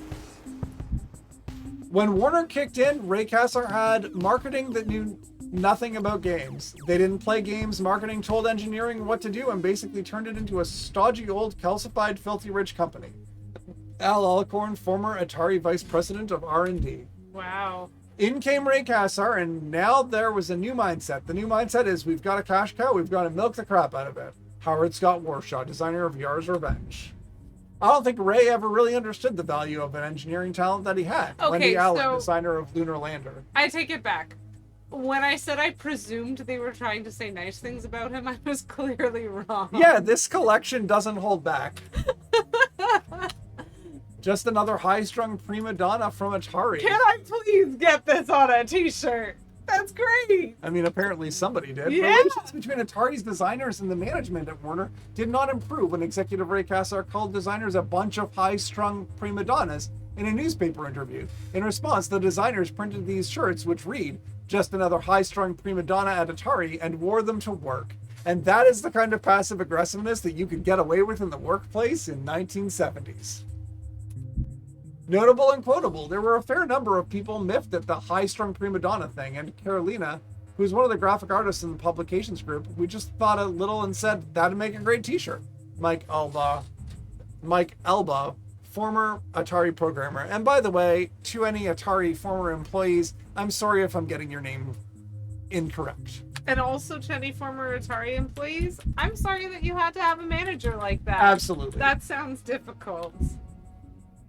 Speaker 2: When Warner kicked in, Ray Kassar had marketing that knew nothing about games. They didn't play games. Marketing told engineering what to do and basically turned it into a stodgy, old, calcified, filthy rich company. Al Alcorn, former Atari vice president of R&D.
Speaker 3: Wow.
Speaker 2: In came Ray Kassar, and now there was a new mindset. The new mindset is, we've got a cash cow, we've got to milk the crap out of it. Howard Scott Warshaw, designer of Yar's Revenge. I don't think Ray ever really understood the value of an engineering talent that he had.
Speaker 3: Okay,
Speaker 2: Wendy Allen,
Speaker 3: so
Speaker 2: designer of Lunar Lander.
Speaker 3: I take it back. When I said I presumed they were trying to say nice things about him, I was clearly wrong.
Speaker 2: Yeah, this collection doesn't hold back. Just another high-strung prima donna from Atari.
Speaker 3: Can I please get this on a t-shirt? That's great.
Speaker 2: I mean, apparently somebody did.
Speaker 3: Yeah.
Speaker 2: Relations between Atari's designers and the management at Warner did not improve when executive Ray Kassar called designers a bunch of high-strung prima donnas in a newspaper interview. In response, the designers printed these shirts which read, "Just another high-strung prima donna at Atari," and wore them to work. And that is the kind of passive aggressiveness that you could get away with in the workplace in 1970s. Notable and quotable, there were a fair number of people miffed at the high-strung prima donna thing, and Carolina, who's one of the graphic artists in the publications group, we just thought a little and said, that'd make a great t-shirt. Mike Elba, former Atari programmer. And by the way, to any Atari former employees, I'm sorry if I'm getting your name incorrect.
Speaker 3: And also to any former Atari employees, I'm sorry that you had to have a manager like that.
Speaker 2: Absolutely.
Speaker 3: That sounds difficult.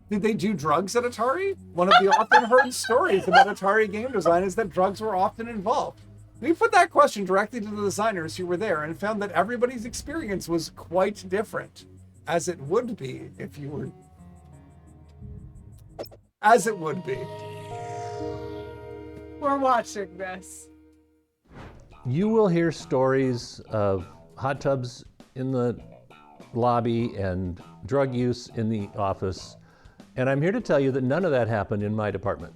Speaker 2: Did they do drugs at Atari? One of the often heard stories about Atari game design is that drugs were often involved. We put that question directly to the designers who were there and found that everybody's experience was quite different, as it would be if you were... As it would be.
Speaker 3: We're watching this.
Speaker 13: You will hear stories of hot tubs in the lobby and drug use in the office. And I'm here to tell you that none of that happened in my department.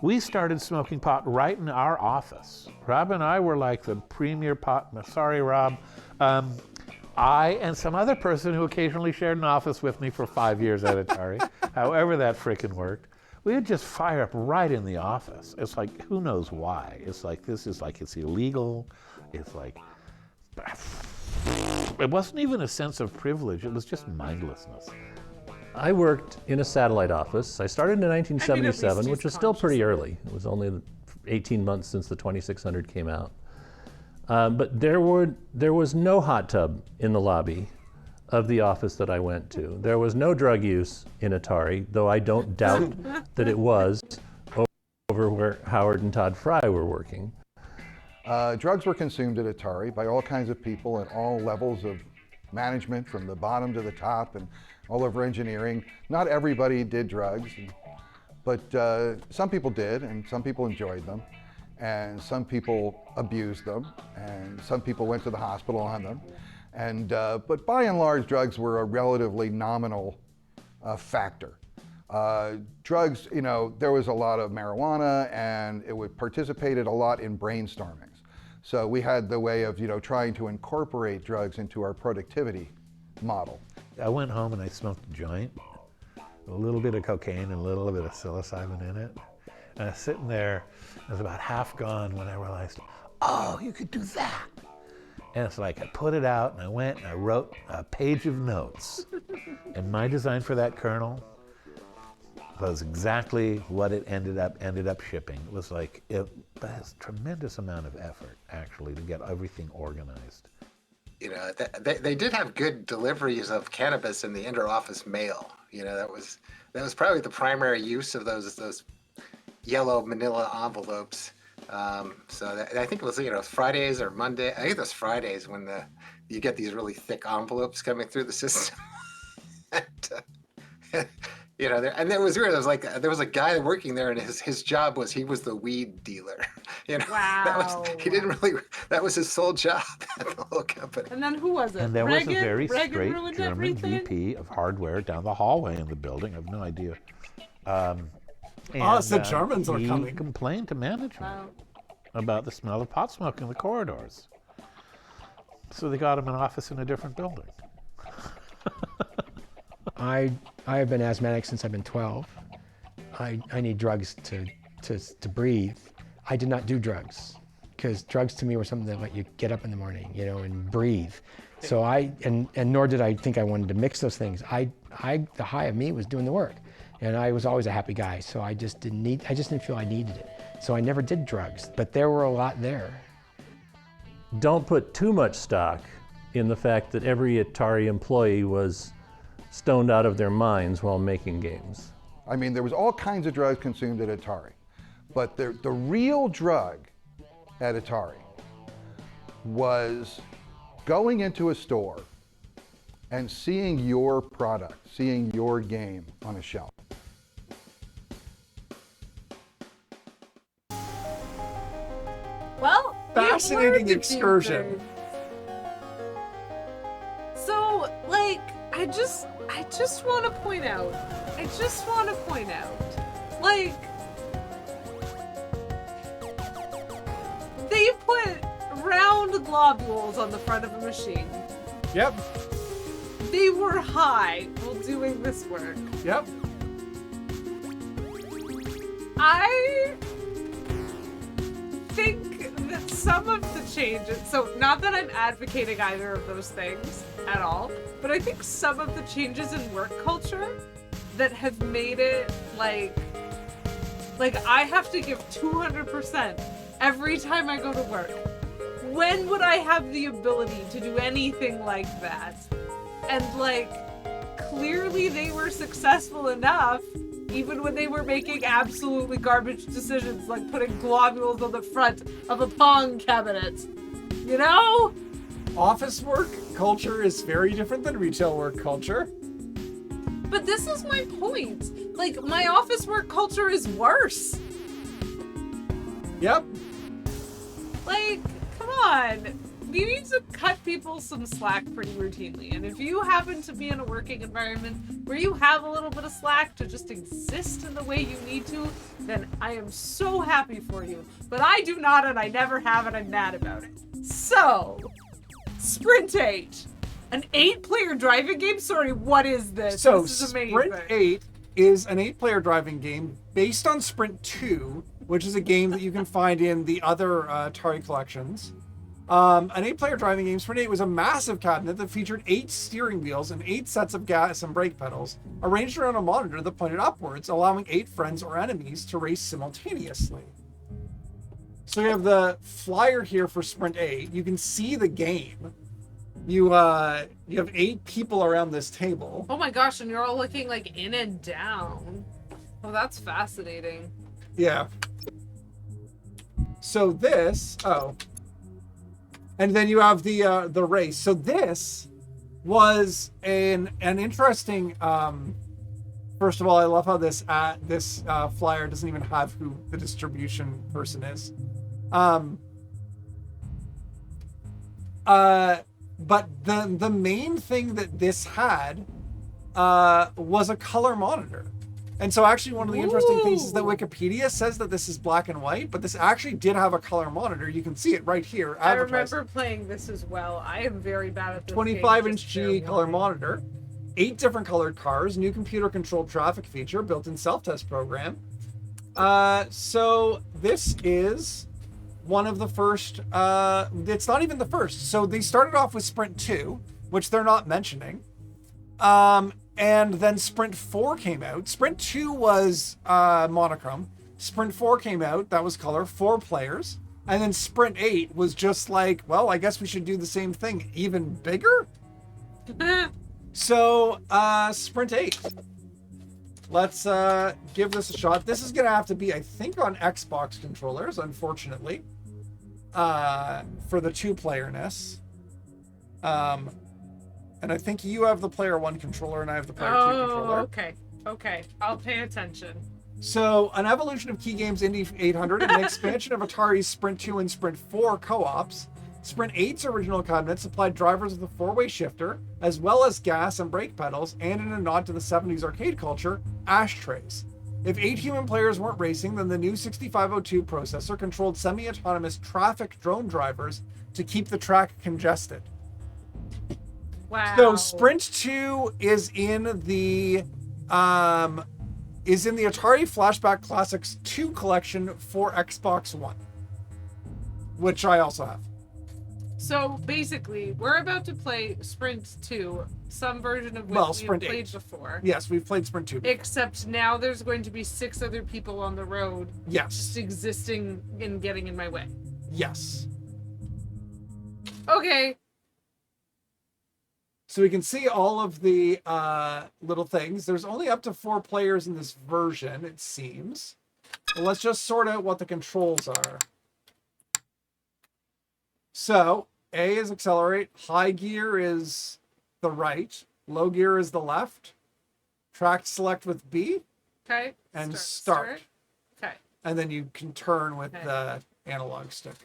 Speaker 12: We started smoking pot right in our office. Rob and I were like the premier pot. Sorry, Rob. I and some other person who occasionally shared an office with me for 5 years at Atari, however that frickin' worked, We would just fire up right in the office. It's like, who knows why? It's like, it's illegal. It's like, it wasn't even a sense of privilege. It was just mindlessness.
Speaker 13: I worked in a satellite office. I started in 1977, which was still pretty early. It was only 18 months since the 2600 came out. But there was no hot tub in the lobby of the office that I went to. There was no drug use in Atari, though I don't doubt that it was over where Howard and Todd Fry were working.
Speaker 10: Drugs were consumed at Atari by all kinds of people at all levels of management, from the bottom to the top and all over engineering. Not everybody did drugs, but some people did, and some people enjoyed them, and some people abused them, and some people went to the hospital on them. And, but by and large, drugs were a relatively nominal factor. Drugs, you know, there was a lot of marijuana, and it would participated a lot in brainstormings. So we had the way of, you know, trying to incorporate drugs into our productivity model.
Speaker 12: I went home and I smoked a joint, a little bit of cocaine and a little bit of psilocybin in it. And I was sitting there, it was about half gone when I realized, oh, you could do that. And it's like, I put it out and I went and I wrote a page of notes. And my design for that kernel was exactly what it ended up shipping. It was like, it was a tremendous amount of effort, actually, to get everything organized.
Speaker 9: You know, they did have good deliveries of cannabis in the inter-office mail. You know, that was probably the primary use of those yellow manila envelopes. So I think it was, you know, Fridays or Monday. I think it was Fridays when you get these really thick envelopes coming through the system. And, you know, and it was weird. There was a guy working there, and his job was he was the weed dealer. You know,
Speaker 3: Wow.
Speaker 9: That was his sole job at the whole company.
Speaker 3: And then who was it?
Speaker 12: And there was a very
Speaker 3: Reagan
Speaker 12: straight
Speaker 3: ruined
Speaker 12: German
Speaker 3: everything?
Speaker 12: VP of hardware down the hallway in the building. I have no idea.
Speaker 2: So Germans are coming.
Speaker 12: He complained to management about the smell of pot smoke in the corridors. So they got him an office in a different building.
Speaker 16: I have been asthmatic since I've been 12. I need drugs to breathe. I did not do drugs because drugs to me were something that let you get up in the morning, you know, and breathe. So and nor did I think I wanted to mix those things. The high of me was doing the work, and I was always a happy guy. So I just didn't feel I needed it. So I never did drugs, but there were a lot there.
Speaker 13: Don't put too much stock in the fact that every Atari employee was stoned out of their minds while making games.
Speaker 10: I mean, there was all kinds of drugs consumed at Atari, but the real drug at Atari was going into a store and seeing your product, seeing your game on a shelf.
Speaker 3: Well,
Speaker 2: fascinating excursion.
Speaker 3: So, like, I just want to point out, like, they put round globules on the front of a machine.
Speaker 2: Yep.
Speaker 3: They were high while doing this work.
Speaker 2: Yep.
Speaker 3: I think that some of the changes, so not that I'm advocating either of those things at all, but I think some of the changes in work culture that have made it like I have to give 200% every time I go to work. When would I have the ability to do anything like that? And like, clearly they were successful enough even when they were making absolutely garbage decisions like putting globules on the front of a Pong cabinet. You know?
Speaker 2: Office work culture is very different than retail work culture.
Speaker 3: But this is my point. Like, my office work culture is worse.
Speaker 2: Yep.
Speaker 3: Like, come on. We need to cut people some slack pretty routinely. And if you happen to be in a working environment where you have a little bit of slack to just exist in the way you need to, then I am so happy for you. But I do not, and I never have, and I'm mad about it. So, Sprint 8. An 8-player driving game? Sorry, what is this?
Speaker 2: So,
Speaker 3: This is amazing.
Speaker 2: Sprint 8 is an 8-player driving game based on Sprint 2, which is a game that you can find in the other Atari collections. An 8-player driving game, Sprint 8 was a massive cabinet that featured 8 steering wheels and 8 sets of gas and brake pedals, arranged around a monitor that pointed upwards, allowing 8 friends or enemies to race simultaneously. So you have the flyer here for Sprint 8. You can see the game. You have 8 people around this table.
Speaker 3: Oh my gosh, and you're all looking like in and down. Oh, that's fascinating.
Speaker 2: Yeah. So this, and then you have the race. So this was an interesting. First of all, I love how this flyer doesn't even have who the distribution person is. But the main thing that this had was a color monitor. And so actually one of the interesting things is that Wikipedia says that this is black and white, but this actually did have a color monitor. You can see it right here.
Speaker 3: I remember playing this as well. I am very bad at this
Speaker 2: 25-inch GE color monitor, 8 different colored cars, new computer-controlled traffic feature, built-in self-test program. So this is one of the first, it's not even the first. So they started off with Sprint 2, which they're not mentioning. And then Sprint 4 came out. Sprint 2 was monochrome. Sprint 4 came out. That was color, 4 players. And then Sprint 8 was just like, well, I guess we should do the same thing, even bigger? So, Sprint 8. Let's give this a shot. This is going to have to be, I think, on Xbox controllers, unfortunately, for the 2-playerness. And I think you have the player 1 controller and I have the player 2 controller.
Speaker 3: Okay. I'll pay attention.
Speaker 2: So, an evolution of Key Games Indy 800 and an expansion of Atari's Sprint 2 and Sprint 4 co-ops. Sprint 8's original cabinet supplied drivers with a 4-way shifter, as well as gas and brake pedals, and in a nod to the 70s arcade culture, ashtrays. If 8 human players weren't racing, then the new 6502 processor controlled semi-autonomous traffic drone drivers to keep the track congested.
Speaker 3: Wow.
Speaker 2: So Sprint 2 is in the Atari Flashback Classics 2 collection for Xbox One, which I also have.
Speaker 3: So basically, we're about to play Sprint 2, some version of which we've played before.
Speaker 2: Yes, we've played Sprint 2 before.
Speaker 3: Except now there's going to be 6 other people on the road.
Speaker 2: Yes.
Speaker 3: Just existing and getting in my way.
Speaker 2: Yes.
Speaker 3: Okay.
Speaker 2: So we can see all of the little things. There's only up to 4 players in this version, it seems. Well, let's just sort out what the controls are. So, A is accelerate. High gear is the right. Low gear is the left. Track select with B.
Speaker 3: Okay.
Speaker 2: And start.
Speaker 3: Okay.
Speaker 2: And then you can turn with the analog stick.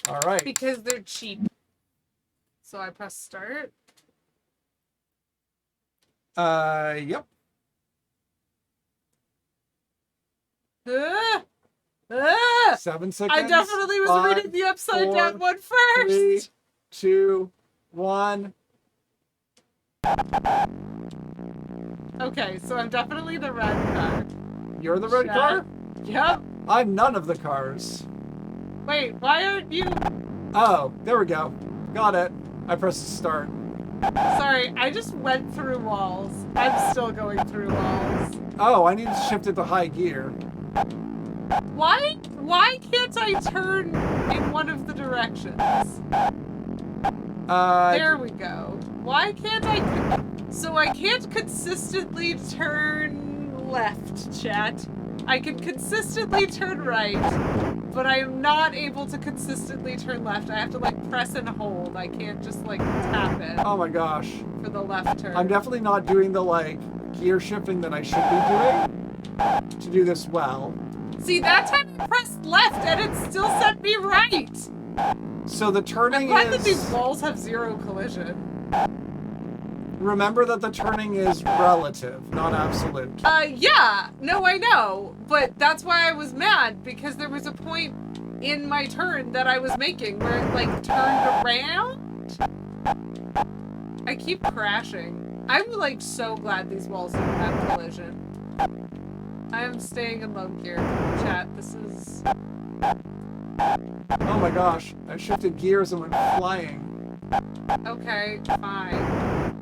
Speaker 2: All right.
Speaker 3: Because they're cheap. So I press start.
Speaker 2: Yep. 7 seconds.
Speaker 3: I definitely was reading the upside down one first.
Speaker 2: 3, 2, 1.
Speaker 3: Okay, so I'm definitely the red car.
Speaker 2: You're the red car?
Speaker 3: Yep.
Speaker 2: I'm none of the cars.
Speaker 3: Wait, why aren't you?
Speaker 2: Oh, there we go. Got it. I pressed start.
Speaker 3: Sorry, I just went through walls. I'm still going through walls.
Speaker 2: Oh, I need to shift it to high gear.
Speaker 3: Why can't I turn in one of the directions? There we go. Why can't I? So I can't consistently turn left, chat. I can consistently turn right, but I am not able to consistently turn left. I have to like press and hold. I can't just like tap it.
Speaker 2: Oh my gosh.
Speaker 3: For the left turn.
Speaker 2: I'm definitely not doing the like gear shifting that I should be doing to do this well.
Speaker 3: See, that time I pressed left and it still set me right.
Speaker 2: So the turning
Speaker 3: I'm glad that these walls have 0 collision.
Speaker 2: Remember that the turning is relative, not absolute.
Speaker 3: Yeah. No, I know. But that's why I was mad, because there was a point in my turn that I was making where it, like, turned around. I keep crashing. I'm like so glad these walls don't have collision. I am staying in low gear, chat. This is...
Speaker 2: Oh my gosh, I shifted gears and went flying.
Speaker 3: Okay, fine.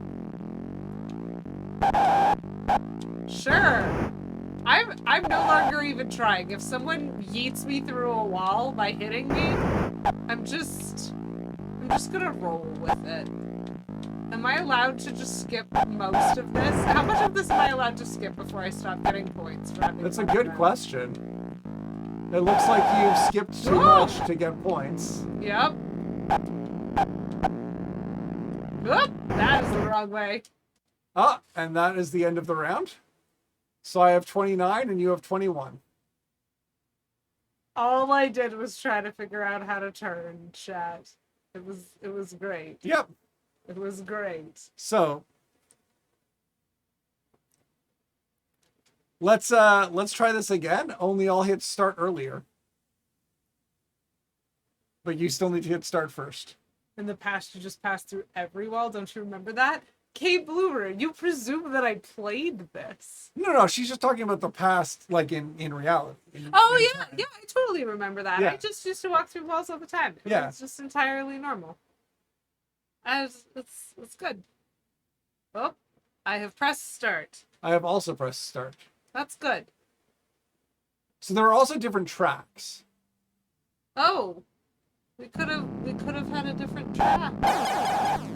Speaker 3: Sure. I'm no longer even trying. If someone yeets me through a wall by hitting me, I'm just gonna roll with it. Am I allowed to just skip most of this? How much of this am I allowed to skip before I stop getting points for having
Speaker 2: That's a good question. It looks like you've skipped too much to get points.
Speaker 3: Yep. Oop, that is the wrong way.
Speaker 2: Ah, and that is the end of the round. So I have 29 and you have 21.
Speaker 3: All I did was try to figure out how to turn, chat. It was great.
Speaker 2: Yep.
Speaker 3: It was great.
Speaker 2: So let's try this again. Only I'll hit start earlier. But you still need to hit start first.
Speaker 3: In the past, you just passed through every wall. Don't you remember that? Kate Bloomer, you presume that I played this.
Speaker 2: No, she's just talking about the past, like in reality.
Speaker 3: Yeah, I totally remember that.
Speaker 2: Yeah.
Speaker 3: I just used to walk through walls all the time.
Speaker 2: Yeah.
Speaker 3: It's just entirely normal. It's good. Oh, I have pressed start.
Speaker 2: I have also pressed start.
Speaker 3: That's good.
Speaker 2: So there are also different tracks.
Speaker 3: Oh, we could have had a different track.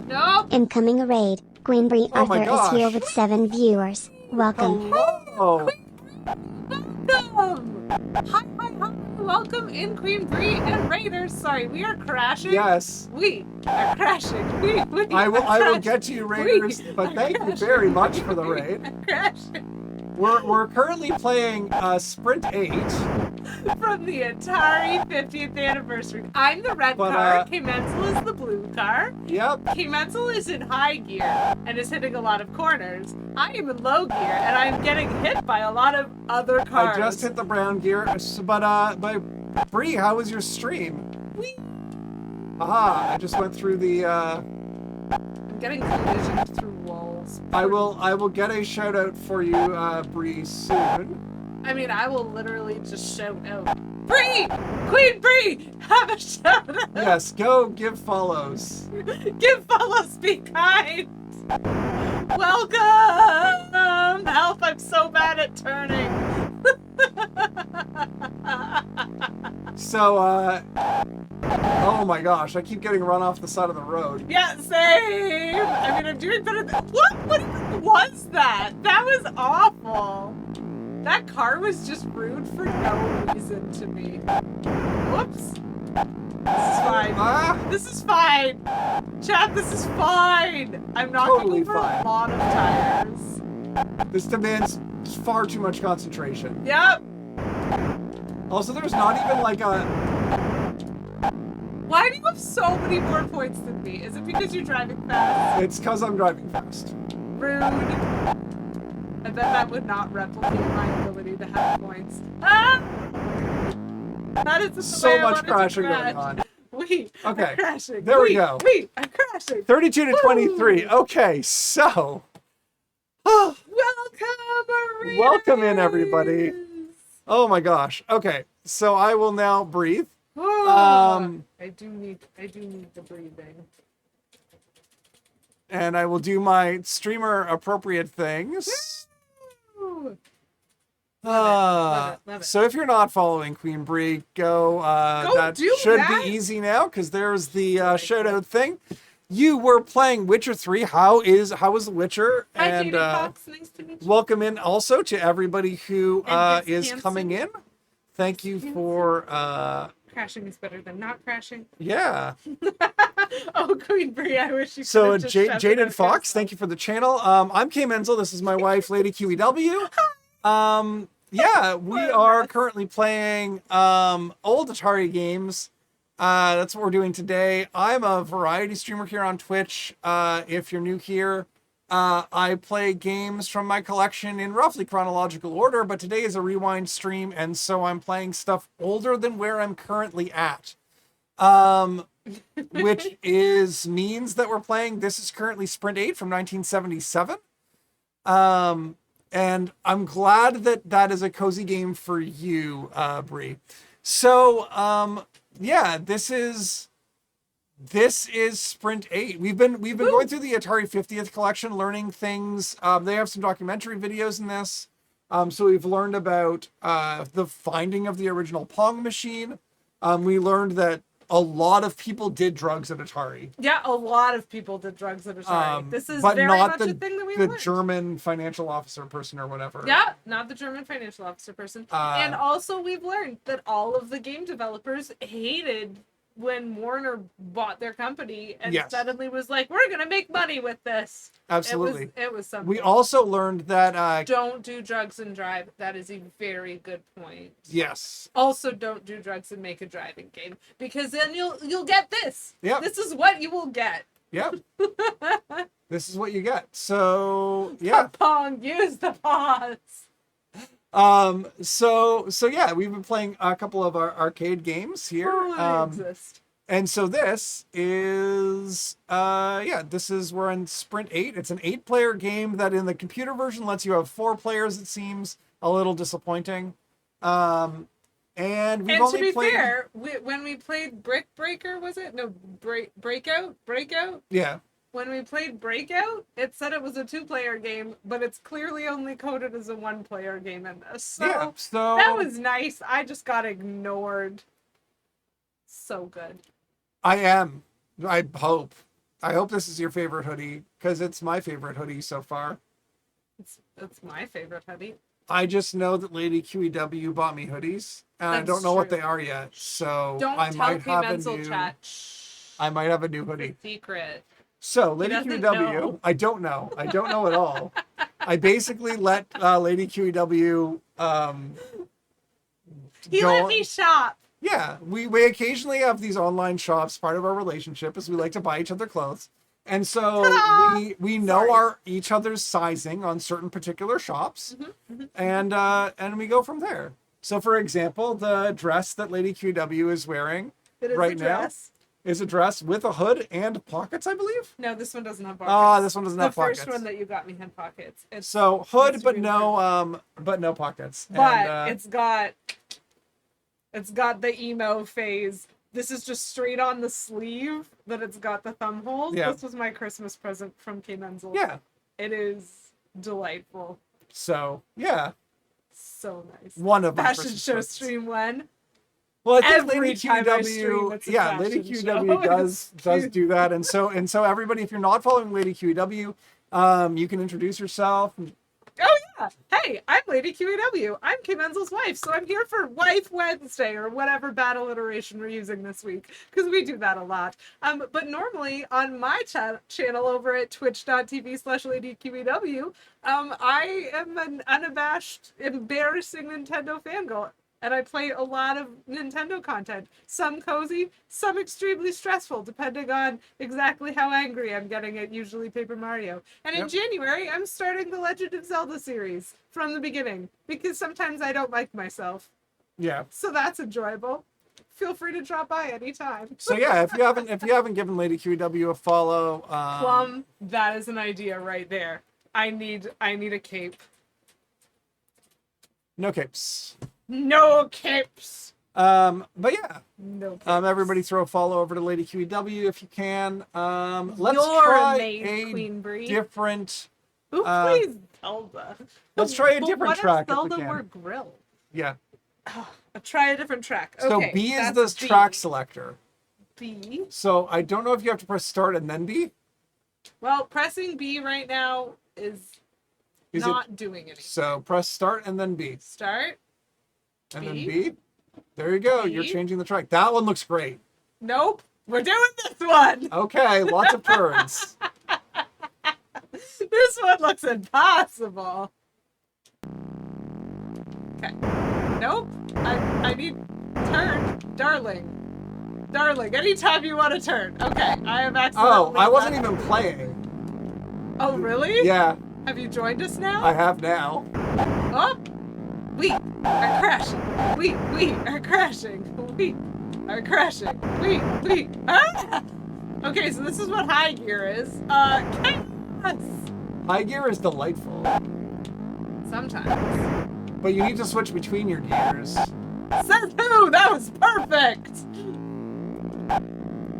Speaker 3: Nope.
Speaker 1: Incoming a raid. Queen Bree
Speaker 2: Oh my
Speaker 1: Arthur is here
Speaker 2: gosh.
Speaker 1: with 7 viewers. Welcome.
Speaker 2: Hello.
Speaker 3: Welcome. Hi. Welcome in, Queen Bree and Raiders. Sorry, we are crashing.
Speaker 2: Yes.
Speaker 3: We are crashing. We
Speaker 2: I will
Speaker 3: crashing.
Speaker 2: get to you, Raiders, but thank you very much for the raid.
Speaker 3: Crashing.
Speaker 2: We're currently playing Sprint 8.
Speaker 3: From the Atari 50th anniversary. I'm the red car. K. Menzel is the blue car.
Speaker 2: Yep.
Speaker 3: K. Menzel is in high gear and is hitting a lot of corners. I am in low gear and I'm getting hit by a lot of other cars.
Speaker 2: I just hit the brown gear, but Bree, how was your stream? Aha! I just went through the.
Speaker 3: I'm getting collisioned through walls.
Speaker 2: I will get a shout out for you, Bree, soon.
Speaker 3: I mean, I will literally just shout out, Bree! Queen Bree! Have a shout out!
Speaker 2: Yes, go give follows.
Speaker 3: Give follows, be kind! Welcome! Help, I'm so bad at turning.
Speaker 2: So, oh my gosh, I keep getting run off the side of the road.
Speaker 3: Yeah, same! I mean, I'm doing better than... What even was that? That was awful. That car was just rude for no reason to me. Whoops. This is fine. This is fine. Chat, this is fine. I'm knocking
Speaker 2: Totally
Speaker 3: over
Speaker 2: fine.
Speaker 3: a lot of tires.
Speaker 2: This demands far too much concentration.
Speaker 3: Yep.
Speaker 2: Also, there's not even like a...
Speaker 3: Why do you have so many more points than me? Is it because you're driving fast?
Speaker 2: It's because I'm driving fast.
Speaker 3: Rude. I bet that would not replicate my ability to have points. Ah! That is the
Speaker 2: So
Speaker 3: way I
Speaker 2: much
Speaker 3: wanted to
Speaker 2: crashing
Speaker 3: crash.
Speaker 2: going on.
Speaker 3: We
Speaker 2: Okay,
Speaker 3: are crashing.
Speaker 2: there we go.
Speaker 3: We are crashing.
Speaker 2: 32 to 23. Okay, so... Welcome in, everybody. Oh my gosh. Okay, so I will now breathe.
Speaker 3: I do need the breathing.
Speaker 2: And I will do my streamer appropriate things.
Speaker 3: Love it.
Speaker 2: So if you're not following Queen Bree, go. That
Speaker 3: do
Speaker 2: should
Speaker 3: that.
Speaker 2: be easy now because there's the shout out thing. You were playing Witcher 3. How is The Witcher?
Speaker 3: Hi,
Speaker 2: And
Speaker 3: Judy Fox. Nice to meet you.
Speaker 2: welcome in also to everybody who
Speaker 3: And
Speaker 2: is
Speaker 3: Hanson.
Speaker 2: coming in. Thank you for
Speaker 3: Crashing is better than not crashing.
Speaker 2: yeah.
Speaker 3: Oh, Queen Bree, I wish you could
Speaker 2: So
Speaker 3: have just shut
Speaker 2: Jaden
Speaker 3: it
Speaker 2: Fox, thank you for the channel. I'm K Menzel. This is my wife, Lady QEW. Yeah, we are currently playing old Atari games. That's what we're doing today. I'm a variety streamer here on Twitch. If you're new here, I play games from my collection in roughly chronological order, but today is a rewind stream, and so I'm playing stuff older than where I'm currently at. which means that we're playing. This is currently Sprint 8 from 1977. And I'm glad that is a cozy game for you, Bree. So, yeah, this is Sprint 8. We've been going through the Atari 50th collection, learning things. They have some documentary videos in this. So we've learned about the finding of the original Pong machine. We learned that a lot of people did drugs at Atari.
Speaker 3: Yeah, a lot of people did drugs at Atari. This is
Speaker 2: but
Speaker 3: very
Speaker 2: not
Speaker 3: much a thing that we
Speaker 2: the
Speaker 3: learned.
Speaker 2: German financial officer person or whatever.
Speaker 3: Yeah, not the German financial officer person. And also we've learned that all of the game developers hated when Warner bought their company and suddenly was like, we're going to make money with this.
Speaker 2: Absolutely.
Speaker 3: It was something.
Speaker 2: We also learned that...
Speaker 3: don't do drugs and drive. That is a very good point.
Speaker 2: Yes.
Speaker 3: Also, don't do drugs and make a driving game, because then you'll get this.
Speaker 2: Yeah.
Speaker 3: This is what you will get.
Speaker 2: Yep. This is what you get. So, yeah.
Speaker 3: Pong, use the pause.
Speaker 2: So yeah, we've been playing a couple of our arcade games here. And so this is we're in Sprint 8. It's an 8-player game that in the computer version lets you have 4 players, it seems. A little disappointing. And we've only
Speaker 3: to be
Speaker 2: played...
Speaker 3: fair, when we played Breaker, was it? No, Breakout?
Speaker 2: Yeah.
Speaker 3: When we played Breakout, it said it was a 2-player game, but it's clearly only coded as a 1-player game in this. So that was nice. I just got ignored. So good.
Speaker 2: I hope this is your favorite hoodie, because it's my favorite hoodie so far.
Speaker 3: It's my favorite hoodie.
Speaker 2: I just know that Lady QEW bought me hoodies, and I don't know what they are yet. So I might have a new hoodie.
Speaker 3: Secret.
Speaker 2: So Lady QEW, I don't know at all. I basically let Lady QEW
Speaker 3: He let me shop.
Speaker 2: Yeah, we occasionally have these online shops. Part of our relationship is we like to buy each other clothes. And so we know each other's sizing on certain particular shops, and we go from there. So, for example, the dress that Lady QW is wearing right now is a dress with a hood and pockets, I believe.
Speaker 3: No, this one doesn't have pockets.
Speaker 2: This one doesn't have pockets.
Speaker 3: The first one that you got me had pockets.
Speaker 2: So hood, but no pockets.
Speaker 3: But
Speaker 2: and,
Speaker 3: it's got the emo phase. This is just straight on the sleeve, but it's got the thumb holes.
Speaker 2: Yeah.
Speaker 3: This was my Christmas present from K. Menzel.
Speaker 2: Yeah.
Speaker 3: It is delightful.
Speaker 2: So, yeah.
Speaker 3: So nice.
Speaker 2: One of my
Speaker 3: Fashion show stream one.
Speaker 2: Well, I think
Speaker 3: Every
Speaker 2: Lady
Speaker 3: time I stream, it's a
Speaker 2: QW, Lady
Speaker 3: fashion
Speaker 2: QW
Speaker 3: show.
Speaker 2: does do that. And so everybody, if you're not following Lady QW, you can introduce yourself.
Speaker 3: Oh yeah. Hey, I'm Lady QEW. I'm K. Menzel's wife, so I'm here for Wife Wednesday or whatever bad alliteration we're using this week, because we do that a lot. But normally on my channel over at twitch.tv/LadyQEW, I am an unabashed, embarrassing Nintendo fangirl. And I play a lot of Nintendo content. Some cozy, some extremely stressful, depending on exactly how angry I'm getting at usually Paper Mario. And in January, I'm starting the Legend of Zelda series from the beginning, because sometimes I don't like myself.
Speaker 2: Yeah.
Speaker 3: So that's enjoyable. Feel free to drop by anytime.
Speaker 2: So yeah, if you haven't given Lady QW a follow,
Speaker 3: Plum, that is an idea right there. I need a cape.
Speaker 2: No capes.
Speaker 3: No capes.
Speaker 2: But yeah.
Speaker 3: No capes.
Speaker 2: Everybody throw a follow over to Lady QEW if you can. Let's
Speaker 3: You're
Speaker 2: try
Speaker 3: amazed, Queen Bree.
Speaker 2: different.
Speaker 3: Who plays Zelda?
Speaker 2: Let's try a different track
Speaker 3: What if
Speaker 2: if we
Speaker 3: Zelda
Speaker 2: can.
Speaker 3: were grilled?
Speaker 2: Yeah.
Speaker 3: Try a different track.
Speaker 2: So
Speaker 3: Okay,
Speaker 2: B is
Speaker 3: that's
Speaker 2: the track selector.
Speaker 3: B.
Speaker 2: So I don't know if you have to press start and then B.
Speaker 3: Well, pressing B right now is not doing anything.
Speaker 2: So press start and then B.
Speaker 3: Start.
Speaker 2: And
Speaker 3: B.
Speaker 2: then B. There you go.
Speaker 3: B.
Speaker 2: You're changing the track. That one looks great.
Speaker 3: Nope. We're doing this one.
Speaker 2: Okay, lots of turns.
Speaker 3: This one looks impossible. Okay. Nope. I need turn, darling. Darling, anytime you want to turn. Okay, I have accidentally.
Speaker 2: Oh, I wasn't even playing.
Speaker 3: Oh, really?
Speaker 2: Yeah.
Speaker 3: Have you joined us now?
Speaker 2: I have now.
Speaker 3: Oh, we are crashing. We are crashing. We are crashing. Please. Ah! Okay, so this is what high gear is. Chaos!
Speaker 2: High gear is delightful.
Speaker 3: Sometimes.
Speaker 2: But you need to switch between your gears.
Speaker 3: Says who? That was perfect!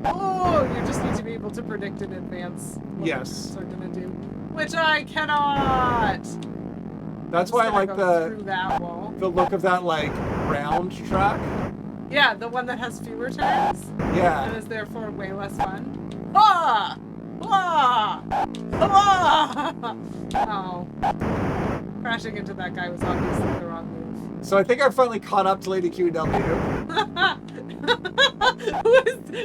Speaker 3: Oh, you just need to be able to predict in advance what
Speaker 2: Yes.
Speaker 3: they're gonna do. Which I cannot!
Speaker 2: That's why I like
Speaker 3: through that wall.
Speaker 2: the look of that like round track.
Speaker 3: Yeah, the one that has fewer turns.
Speaker 2: Yeah.
Speaker 3: And is therefore way less fun. Ah! Ah! Ah! Oh. Crashing into that guy was obviously the wrong move.
Speaker 2: So I think I finally caught up to Lady QW.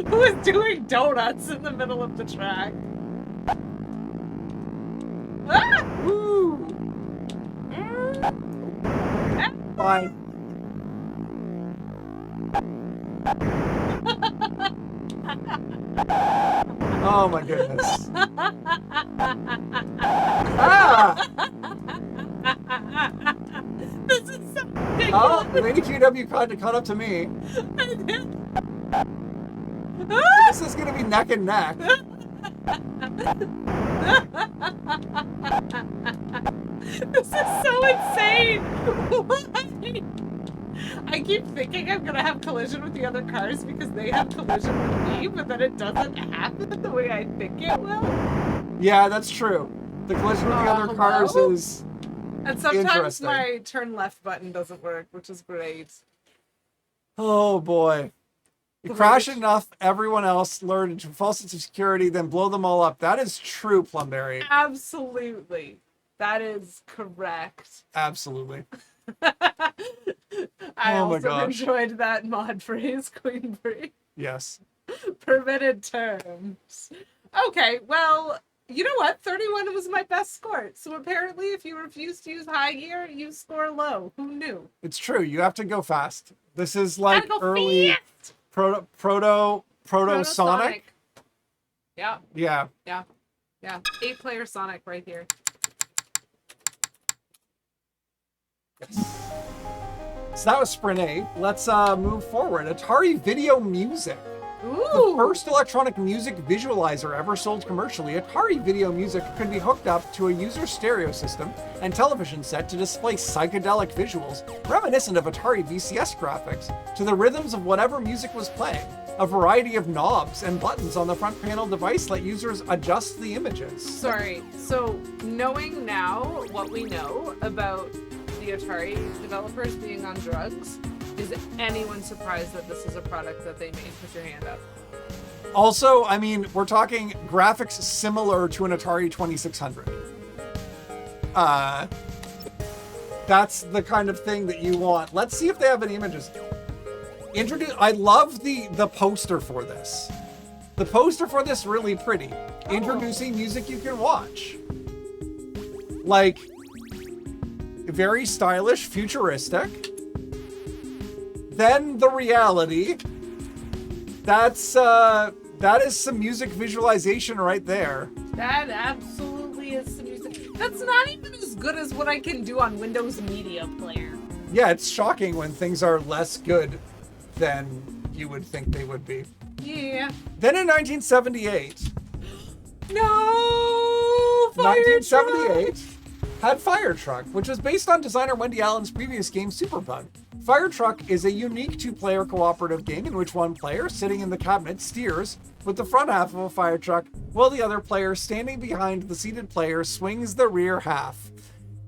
Speaker 3: Who is doing donuts in the middle of the track? Ah!
Speaker 2: Woo! Fine. Oh my goodness. Ah!
Speaker 3: This is so ridiculous.
Speaker 2: Oh, Lady QW caught up to me. This is gonna be neck and neck.
Speaker 3: This is so insane. Why? I keep thinking I'm gonna have collision with the other cars because they have collision with me, but then it doesn't happen the way I think it will.
Speaker 2: Yeah, that's true. The collision with the other cars is
Speaker 3: And sometimes
Speaker 2: interesting.
Speaker 3: my turn left button doesn't work, which is great.
Speaker 2: Oh boy. You crash enough, everyone else learn into a false sense of security, then blow them all up. That is true, Plumberry.
Speaker 3: Absolutely. That is correct.
Speaker 2: Absolutely.
Speaker 3: I
Speaker 2: Oh my
Speaker 3: also
Speaker 2: gosh.
Speaker 3: enjoyed that mod phrase, Queen Brie.
Speaker 2: Yes.
Speaker 3: Permitted terms. Okay, well, you know what? 31 was my best score. So apparently if you refuse to use high gear, you score low. Who knew?
Speaker 2: It's true. You have to go fast. This is like
Speaker 3: Gotta go
Speaker 2: early
Speaker 3: fast!
Speaker 2: proto Sonic.
Speaker 3: Yeah.
Speaker 2: Yeah.
Speaker 3: Yeah. 8-player Sonic right here.
Speaker 2: So that was Sprint 8. Let's move forward. Atari Video Music.
Speaker 3: Ooh.
Speaker 2: The first electronic music visualizer ever sold commercially, Atari Video Music could be hooked up to a user's stereo system and television set to display psychedelic visuals reminiscent of Atari VCS graphics to the rhythms of whatever music was playing. A variety of knobs and buttons on the front panel device let users adjust the images.
Speaker 3: Sorry. So knowing now what we know about the Atari developers being on drugs, is anyone surprised that this is a product that they made? Put your hand up.
Speaker 2: Also, I mean, we're talking graphics similar to an Atari 2600. That's the kind of thing that you want. Let's see if they have any images. I love the poster for this. The poster for this really pretty. Introducing music you can watch. Like, very stylish, futuristic. Then the reality. That is some music visualization right there.
Speaker 3: That absolutely is some music. That's not even as good as what I can do on Windows Media Player.
Speaker 2: Yeah, it's shocking when things are less good than you would think they would be.
Speaker 3: Yeah.
Speaker 2: Then in 1978,
Speaker 3: No!
Speaker 2: 1978 had Firetruck, which was based on designer Wendy Allen's previous game Superbug. Firetruck is a unique two-player cooperative game in which one player, sitting in the cabinet, steers with the front half of a firetruck, while the other player, standing behind the seated player, swings the rear half.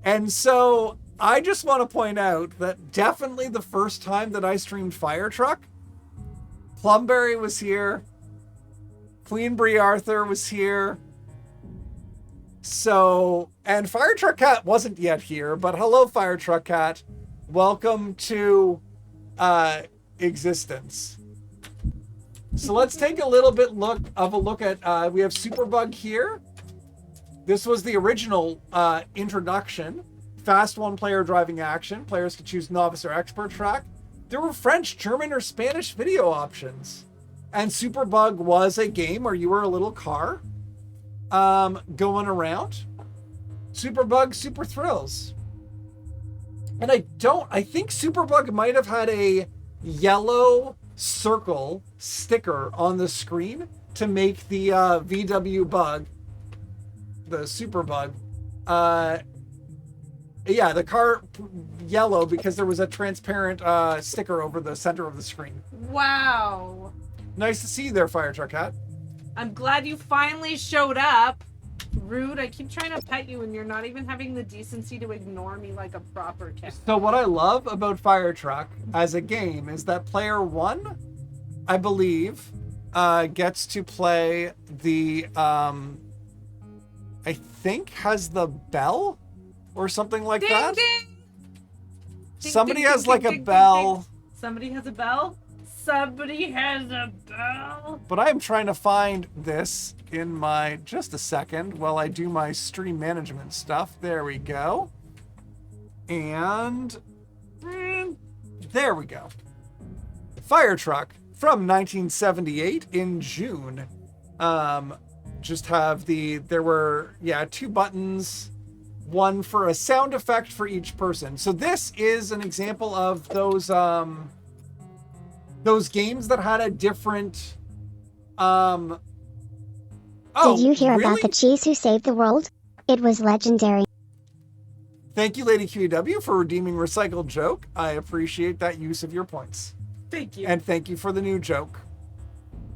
Speaker 2: And so, I just want to point out that definitely the first time that I streamed Firetruck, Plumberry was here, Queen Brie Arthur was here, so, and Firetruck Cat wasn't yet here, but hello Firetruck Cat. Welcome to existence. So let's take a little bit look at, we have Superbug here. This was the original introduction. Fast one-player driving action. Players could choose novice or expert track. There were French, German, or Spanish video options. And Superbug was a game where you were a little car going around. Superbug Super Thrills. And I think Superbug might have had a yellow circle sticker on the screen to make the VW bug, the super bug, the car yellow because there was a transparent sticker over the center of the screen.
Speaker 3: Wow.
Speaker 2: Nice to see you there, Firetruck Hat.
Speaker 3: I'm glad you finally showed up. Rude, I keep trying to pet you and you're not even having the decency to ignore me like a proper cat.
Speaker 2: So what I love about Firetruck as a game is that player 1, I believe, gets to play the, I think has the bell or something like
Speaker 3: ding,
Speaker 2: that.
Speaker 3: Ding.
Speaker 2: Somebody
Speaker 3: ding,
Speaker 2: has
Speaker 3: ding,
Speaker 2: like
Speaker 3: ding,
Speaker 2: a
Speaker 3: ding,
Speaker 2: bell.
Speaker 3: ding. Somebody has a bell? Somebody has a bell?
Speaker 2: But I am trying to find this in my, just a second, while I do my stream management stuff. There we go. And there we go. Firetruck from 1978 in June. Just have there were 2 buttons, one for a sound effect for each person. So this is an example of those games that had a different
Speaker 1: Did you hear about the cheese who saved the world? It was legendary.
Speaker 2: Thank you, Lady QEW, for redeeming recycled joke. I appreciate that use of your points.
Speaker 3: Thank you.
Speaker 2: And thank you for the new joke.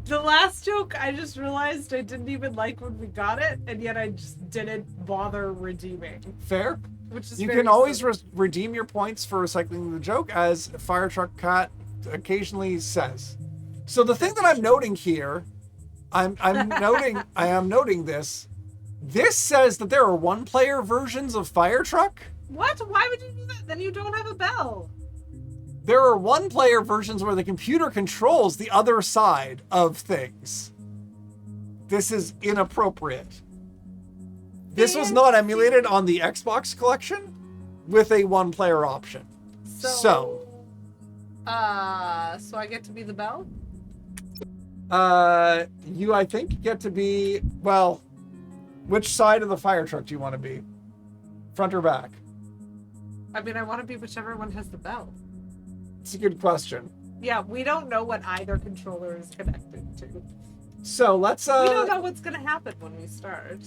Speaker 3: The last joke, I just realized I didn't even like when we got it, and yet I just didn't bother redeeming.
Speaker 2: Fair.
Speaker 3: Which is
Speaker 2: you
Speaker 3: very
Speaker 2: can always
Speaker 3: silly.
Speaker 2: redeem your points for recycling the joke, as Firetruck Cat occasionally says. So the thing that I'm noting here, I am noting this. This says that there are 1-player versions of Firetruck.
Speaker 3: What? Why would you do that? Then you don't have a bell.
Speaker 2: There are 1-player versions where the computer controls the other side of things. This is inappropriate. This was not emulated on the Xbox collection with a 1-player option. So
Speaker 3: I get to be the bell?
Speaker 2: you, I think, get to be, well, which side of the Firetruck do you want to be? Front or back?
Speaker 3: I mean, I want to be whichever one has the bell.
Speaker 2: It's a good question.
Speaker 3: Yeah, we don't know what either controller is connected to.
Speaker 2: So let's
Speaker 3: We don't know what's going to happen when we start.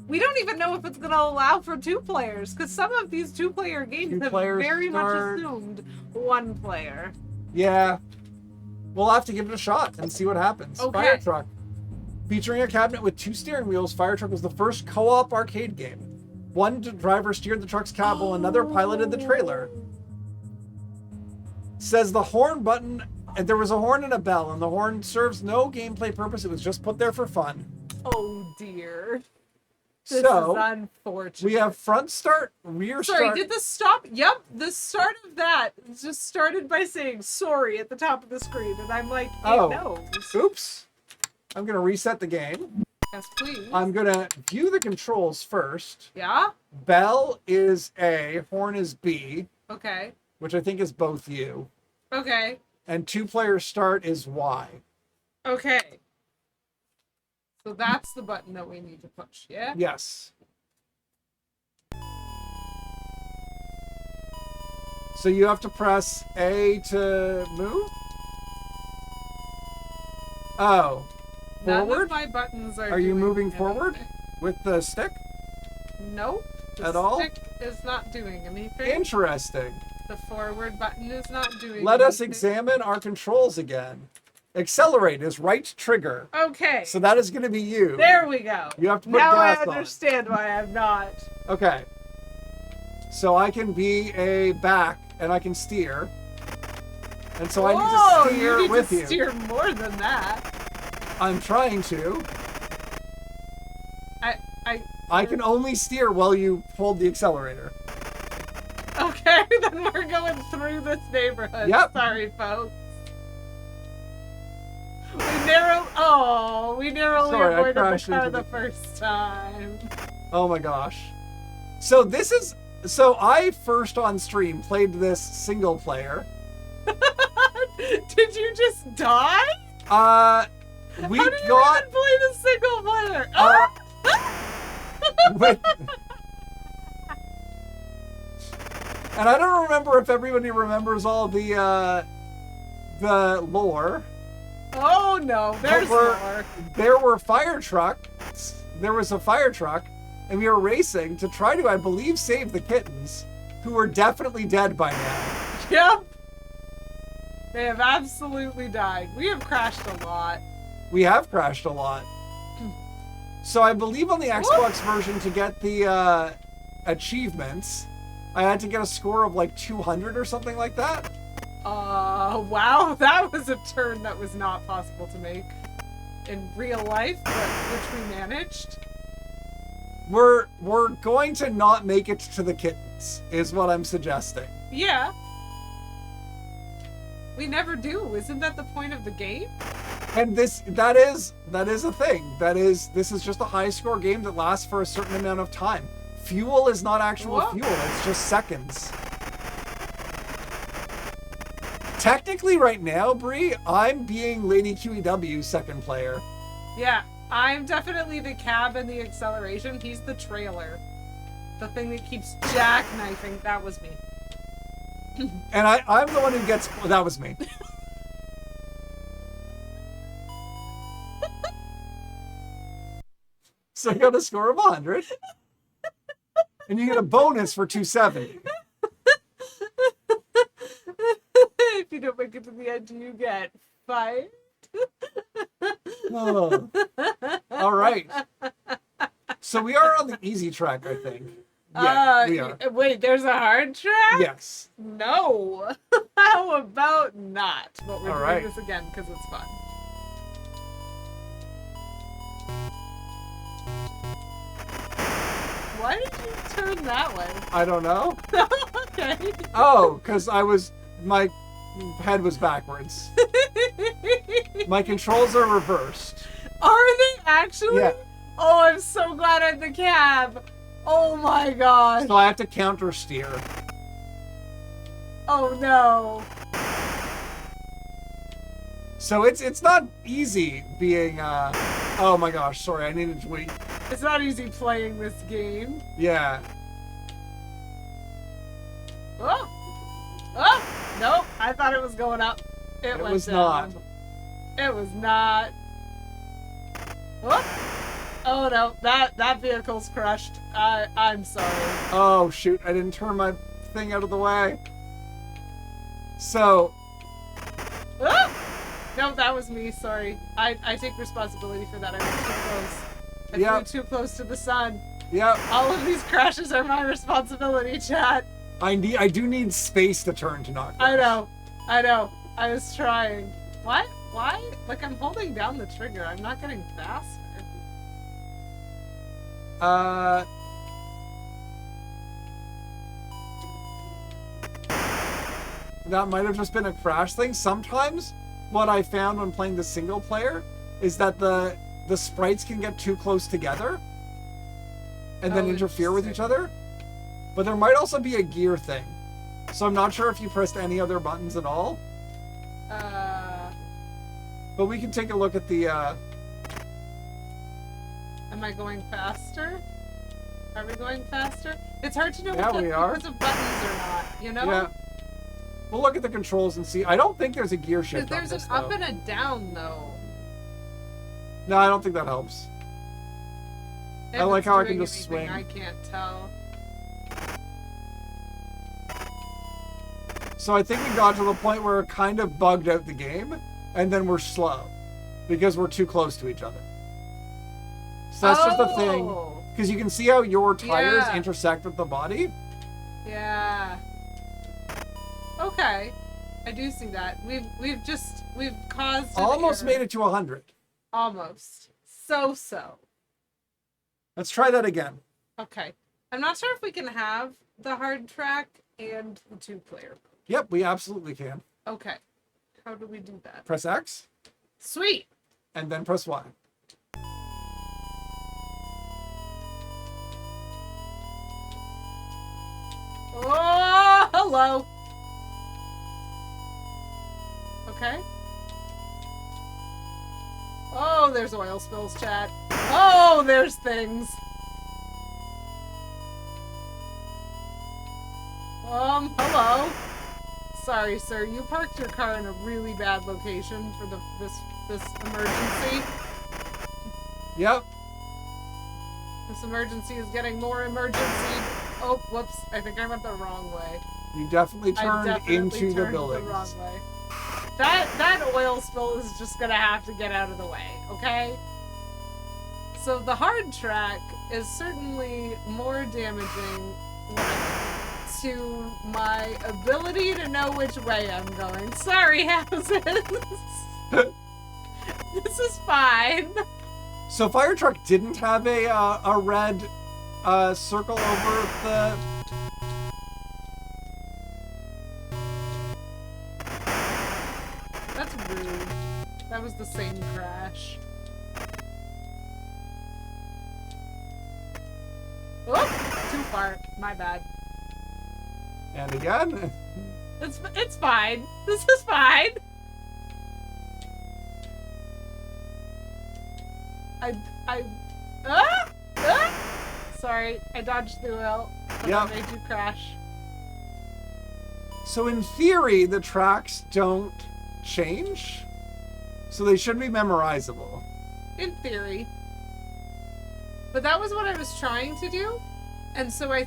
Speaker 3: We don't even know if it's going to allow for 2 players, because some of these 2-player games have very much assumed 1 player.
Speaker 2: Yeah. We'll have to give it a shot and see what happens.
Speaker 3: Okay.
Speaker 2: Firetruck. Featuring a cabinet with 2 steering wheels, Firetruck was the first co-op arcade game. One driver steered the truck's cab while another piloted the trailer. Says the horn button, and there was a horn and a bell, and the horn serves no gameplay purpose. It was just put there for fun.
Speaker 3: Oh dear. This
Speaker 2: So,
Speaker 3: is unfortunate.
Speaker 2: we have front start, rear start.
Speaker 3: Sorry, did the stop? Yep, the start of that just started by saying sorry at the top of the screen, and I'm like,
Speaker 2: Oh,
Speaker 3: no.
Speaker 2: oops. I'm going to reset the game.
Speaker 3: Yes, please.
Speaker 2: I'm going to view the controls first.
Speaker 3: Yeah?
Speaker 2: Bell is A, horn is B,
Speaker 3: Okay.
Speaker 2: which I think is both you.
Speaker 3: Okay.
Speaker 2: And 2-player start is Y.
Speaker 3: Okay. So that's the button that we need to push, yeah?
Speaker 2: Yes. So you have to press A to move? Oh.
Speaker 3: None of
Speaker 2: Forward?
Speaker 3: my buttons are
Speaker 2: Are you
Speaker 3: doing
Speaker 2: moving
Speaker 3: anything.
Speaker 2: forward with the stick?
Speaker 3: Nope. The
Speaker 2: At all?
Speaker 3: stick is not doing anything.
Speaker 2: Interesting.
Speaker 3: The forward button is not doing
Speaker 2: Let us
Speaker 3: anything.
Speaker 2: examine our controls again. Accelerate is right trigger.
Speaker 3: Okay.
Speaker 2: So that is going to be you.
Speaker 3: There we go.
Speaker 2: You have to put
Speaker 3: now
Speaker 2: gas
Speaker 3: I
Speaker 2: on.
Speaker 3: understand why I'm not.
Speaker 2: Okay. So I can be a back and I can steer. And so I need to steer
Speaker 3: you need
Speaker 2: with
Speaker 3: to
Speaker 2: you.
Speaker 3: steer more than that.
Speaker 2: I'm trying to.
Speaker 3: I
Speaker 2: can only steer while you hold the accelerator.
Speaker 3: Okay, then we're going through this neighborhood.
Speaker 2: Yep.
Speaker 3: Sorry, folks. We narrowly
Speaker 2: Sorry, I
Speaker 3: avoided the
Speaker 2: crashed
Speaker 3: car
Speaker 2: into
Speaker 3: the first time.
Speaker 2: Oh my gosh. So I first on stream played this single player.
Speaker 3: Did you just die?
Speaker 2: We
Speaker 3: How do you
Speaker 2: got
Speaker 3: even play the single player?
Speaker 2: and I don't remember if everybody remembers all the the lore.
Speaker 3: Oh no, there's more.
Speaker 2: There were fire trucks. There was a fire truck, and we were racing to try to, I believe, save the kittens, who were definitely dead by now.
Speaker 3: Yep. They have absolutely died. We have crashed a lot.
Speaker 2: We have crashed a lot. So I believe on the Xbox version, to get the achievements, I had to get a score of like 200 or something like that.
Speaker 3: Wow, that was a turn that was not possible to make in real life, but which we managed.
Speaker 2: We're going to not make it to the kittens, is what I'm suggesting.
Speaker 3: Yeah. We never do. Isn't that the point of the game?
Speaker 2: And that is a thing. This is just a high score game that lasts for a certain amount of time. Fuel is not actual fuel, it's just seconds. Technically right now, Bree, I'm being Lady QEW second player.
Speaker 3: Yeah, I'm definitely the cab and the acceleration. He's the trailer. The thing that keeps jackknifing. That was me.
Speaker 2: And I'm the one who gets... That was me. So you got a score of 100. And you get a bonus for 270.
Speaker 3: If you don't make it to the end, you get fired.
Speaker 2: Oh. All right. So we are on the easy track, I think. Yeah, we are.
Speaker 3: Wait, there's a hard track?
Speaker 2: Yes.
Speaker 3: No. How about not? But we're
Speaker 2: All
Speaker 3: doing
Speaker 2: right.
Speaker 3: this again because it's fun. Why did you turn that way?
Speaker 2: I don't know.
Speaker 3: Okay.
Speaker 2: Oh, because my head was backwards. My controls are reversed.
Speaker 3: Are they actually?
Speaker 2: Yeah.
Speaker 3: Oh, I'm so glad I'm the cab. Oh my gosh.
Speaker 2: So I have to counter steer.
Speaker 3: Oh no.
Speaker 2: So it's not easy being oh my gosh, sorry, I needed to wait.
Speaker 3: It's not easy playing this game.
Speaker 2: Yeah.
Speaker 3: Oh. Oh. Nope. I thought it was going up. It went
Speaker 2: was
Speaker 3: down.
Speaker 2: not.
Speaker 3: It was not. Oh. Oh no, that vehicle's crushed. I'm sorry.
Speaker 2: Oh shoot, I didn't turn my thing out of the way. So
Speaker 3: Ah! No, that was me, sorry. I take responsibility for that. I went too close. I flew too close to the sun.
Speaker 2: Yep.
Speaker 3: All of these crashes are my responsibility, chat.
Speaker 2: I do need space to turn to not
Speaker 3: I know. I was trying. What? Why? Like, I'm holding down the trigger. I'm not getting faster.
Speaker 2: That might have just been a crash thing. Sometimes what I found when playing the single player is that the sprites can get too close together and then interfere with each other. But there might also be a gear thing. So I'm not sure if you pressed any other buttons at all. But we can take a look at the
Speaker 3: Am I going faster? Are we going faster? It's hard to know
Speaker 2: Yeah, we are.
Speaker 3: because of buttons or not, you know?
Speaker 2: Yeah. We'll look at the controls and see. I don't think there's a gear shift on
Speaker 3: There's
Speaker 2: this,
Speaker 3: an up
Speaker 2: though.
Speaker 3: and a down, though.
Speaker 2: No, I don't think that helps.
Speaker 3: If
Speaker 2: I like
Speaker 3: it's
Speaker 2: how I can
Speaker 3: doing
Speaker 2: just
Speaker 3: anything,
Speaker 2: swing.
Speaker 3: I can't tell.
Speaker 2: So I think we got to the point where it kind of bugged out the game, and then we're slow because we're too close to each other. So that's just the thing, because you can see how your tires
Speaker 3: Yeah.
Speaker 2: intersect with the body.
Speaker 3: Yeah. Okay. I do see that. We've caused an
Speaker 2: Almost
Speaker 3: error.
Speaker 2: made it to 100.
Speaker 3: Almost. So.
Speaker 2: Let's try that again.
Speaker 3: Okay. I'm not sure if we can have the hard track and the 2-player.
Speaker 2: Yep, we absolutely can.
Speaker 3: Okay. How do we do that?
Speaker 2: Press X,
Speaker 3: Sweet.
Speaker 2: and then press Y.
Speaker 3: Oh, hello. Okay. Oh, there's oil spills, chat. Oh, there's things. Hello. Sorry, sir. You parked your car in a really bad location for this emergency.
Speaker 2: Yep.
Speaker 3: This emergency is getting more emergency. Oh, whoops. I think I went the wrong way.
Speaker 2: You definitely turned into the building.
Speaker 3: The wrong way. That oil spill is just gonna have to get out of the way, okay? So the hard track is certainly more damaging to my ability to know which way I'm going. Sorry, houses. This is fine.
Speaker 2: So Firetruck didn't have a red circle over the...
Speaker 3: That's rude. That was the same crash. Oh, too far. My bad.
Speaker 2: And again.
Speaker 3: It's fine. This is fine. Sorry, I dodged the wheel, but I made you crash.
Speaker 2: So in theory, the tracks don't change, so they should be memorizable.
Speaker 3: In theory. But that was what I was trying to do, and so I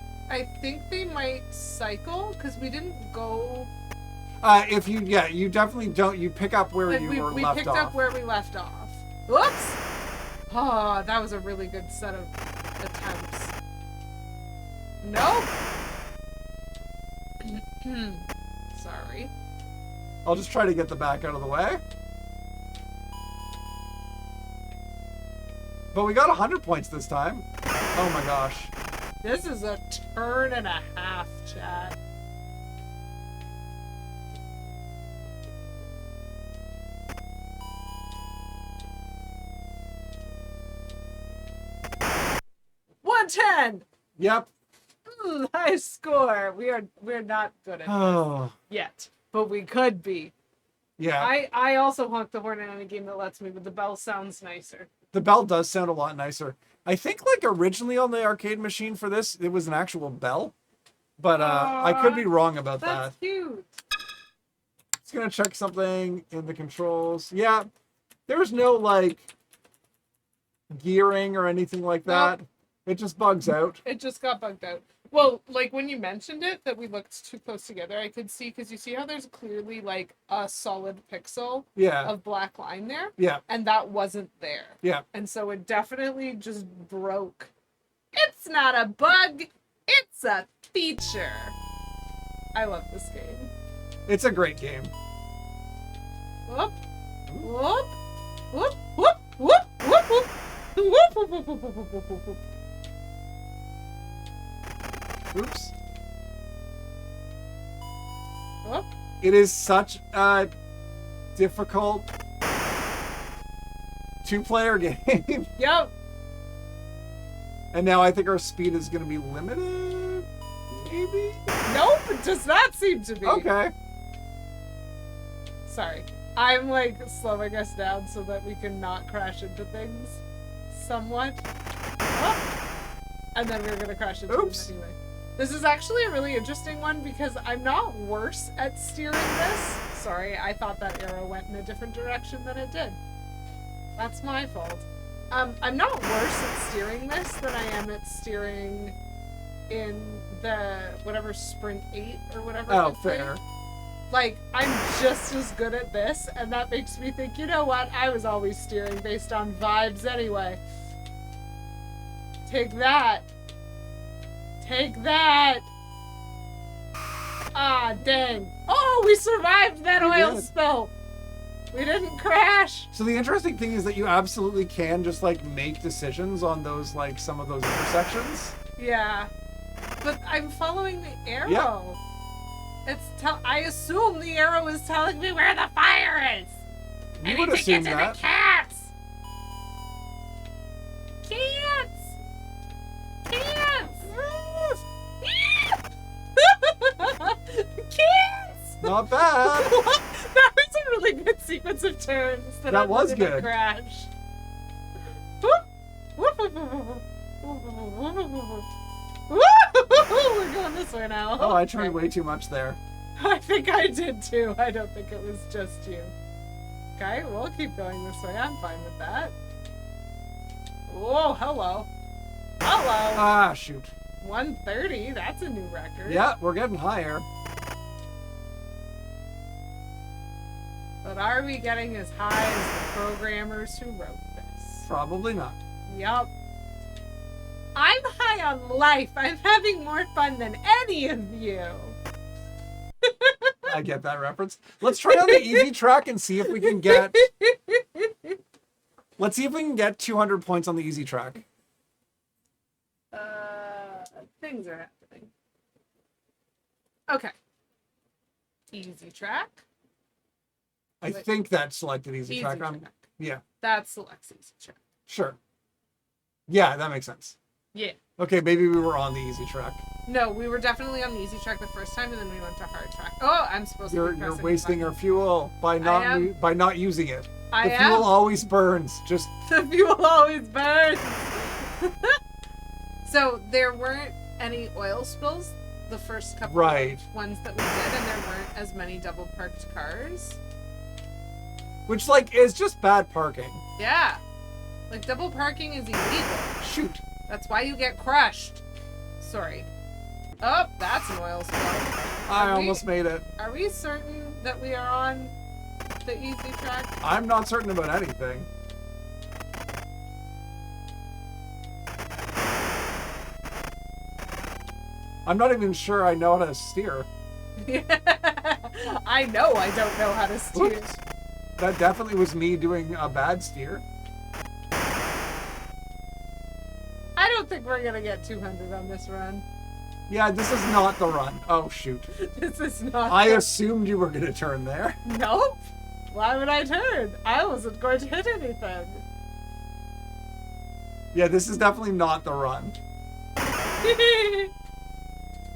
Speaker 3: think they might cycle, because we didn't go...
Speaker 2: you definitely don't, you pick up where you were left off.
Speaker 3: We picked up where we left off. Whoops! Oh, that was a really good set of attempts. Nope! Sorry.
Speaker 2: I'll just try to get the back out of the way. But we got 100 points this time. Oh my gosh.
Speaker 3: This is a turn and a half, chat. $110.
Speaker 2: Yep.
Speaker 3: High score. We're not good at this yet, but we could be.
Speaker 2: Yeah.
Speaker 3: I also honk the horn in a game that lets me, but the bell sounds nicer.
Speaker 2: The bell does sound a lot nicer. I think like originally on the arcade machine for this, it was an actual bell, but I could be wrong about that.
Speaker 3: That's cute.
Speaker 2: It's gonna check something in the controls. Yeah, there's no like gearing or anything like that. Nope. It just bugs out.
Speaker 3: It just got bugged out. Well, like when you mentioned it, that we looked too close together, I could see, because you see how there's clearly like a solid pixel of black line there?
Speaker 2: Yeah.
Speaker 3: And that wasn't there.
Speaker 2: Yeah.
Speaker 3: And so it definitely just broke. It's not a bug, it's a feature. I love this game.
Speaker 2: It's a great game.
Speaker 3: Whoop, whoop, whoop, whoop, whoop, whoop, whoop. Whoop, whoop, whoop, whoop, whoop, whoop, whoop, whoop.
Speaker 2: Oops.
Speaker 3: Whoop.
Speaker 2: It is such a difficult two-player game.
Speaker 3: Yep.
Speaker 2: And now I think our speed is going to be limited, maybe?
Speaker 3: Nope, it does not seem to be.
Speaker 2: Okay.
Speaker 3: Sorry. I'm like slowing us down so that we can not crash into things. Somewhat. Oh. And then we're gonna crash into them anyway. This is actually a really interesting one because I'm not worse at steering this. Sorry, I thought that arrow went in a different direction than it did. That's my fault. I'm not worse at steering this than I am at steering in the whatever Sprint 8 or whatever.
Speaker 2: Oh, fair.
Speaker 3: Like, I'm just as good at this, and that makes me think, you know what? I was always steering based on vibes anyway. Take that. Take that. Ah, dang. Oh, we survived that oil spill. We didn't crash.
Speaker 2: So the interesting thing is that you absolutely can just like make decisions on those, like some of those intersections.
Speaker 3: Yeah. But I'm following the arrow.
Speaker 2: Yeah.
Speaker 3: I assume the arrow is telling me where the fire is.
Speaker 2: You would assume that.
Speaker 3: Cats. Cats. Cats.
Speaker 2: Not bad.
Speaker 3: That was a really good sequence of turns.
Speaker 2: That was good.
Speaker 3: Crash. We're going this way now.
Speaker 2: Oh, I turned way too much there.
Speaker 3: I think I did too. I don't think it was just you. Okay, we'll keep going this way. I'm fine with that. Whoa, hello. Hello.
Speaker 2: Ah, shoot.
Speaker 3: 130, that's a new record.
Speaker 2: Yeah, we're getting higher.
Speaker 3: But are we getting as high as the programmers who wrote this?
Speaker 2: Probably not.
Speaker 3: Yup. I'm high on life. I'm having more fun than any of you.
Speaker 2: I get that reference. Let's try on the easy track and see if we can get... Let's see if we can get 200 points on the easy track.
Speaker 3: Things are happening. Okay. Easy track.
Speaker 2: I think that's selected easy
Speaker 3: Easy
Speaker 2: track.
Speaker 3: track.
Speaker 2: Yeah.
Speaker 3: That selects easy track.
Speaker 2: Sure. Yeah, that makes sense.
Speaker 3: Yeah.
Speaker 2: Okay, maybe we were on the easy track.
Speaker 3: No, we were definitely on the easy track the first time, and then we went to hard track. Oh, I'm supposed to be
Speaker 2: You're
Speaker 3: pressing
Speaker 2: wasting
Speaker 3: the
Speaker 2: our fuel by not using it.
Speaker 3: I
Speaker 2: The
Speaker 3: am.
Speaker 2: fuel always burns. Just
Speaker 3: The fuel always burns. So there weren't any oil spills the first couple
Speaker 2: Right.
Speaker 3: of ones that we did, and there weren't as many double parked cars.
Speaker 2: which like is just bad parking.
Speaker 3: Yeah. Like double parking is illegal.
Speaker 2: Shoot.
Speaker 3: That's why you get crushed. Sorry. Oh, that's an oil spill.
Speaker 2: I almost made it.
Speaker 3: Are we certain that we are on the easy track?
Speaker 2: I'm not certain about anything. I'm not even sure I know how to steer.
Speaker 3: I know I don't know how to steer.
Speaker 2: Oops. That definitely was me doing a bad steer.
Speaker 3: I don't think we're gonna get 200 on this run.
Speaker 2: Yeah, this is not the run. Oh, shoot.
Speaker 3: This is not.
Speaker 2: I assumed you were going to turn there.
Speaker 3: Nope. Why would I turn? I wasn't going to hit anything.
Speaker 2: Yeah, this is definitely not the run.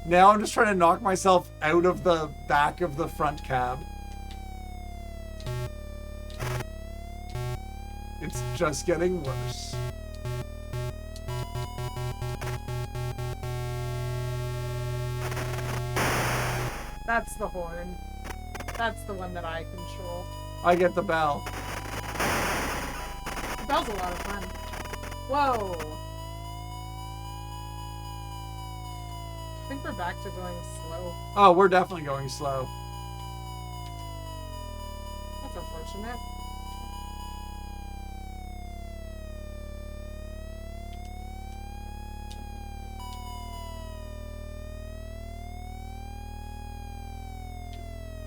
Speaker 2: Now I'm just trying to knock myself out of the back of the front cab. It's just getting worse.
Speaker 3: That's the horn. That's the one that I control.
Speaker 2: I get the bell.
Speaker 3: The bell's a lot of fun. Whoa. I think we're back to going slow.
Speaker 2: Oh, we're definitely going slow.
Speaker 3: That's unfortunate.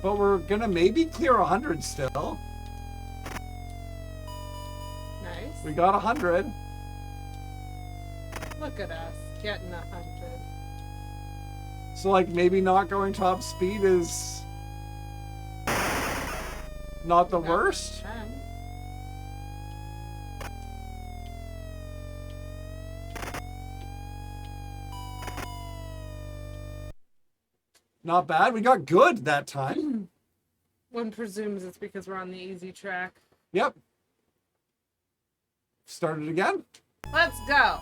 Speaker 2: But we're gonna maybe clear 100 still.
Speaker 3: Nice.
Speaker 2: We got 100.
Speaker 3: Look at us getting 100.
Speaker 2: So like maybe not going top speed is not the worst. Not bad. We got good that time.
Speaker 3: One presumes it's because we're on the easy track.
Speaker 2: Yep. Start it again.
Speaker 3: Let's go.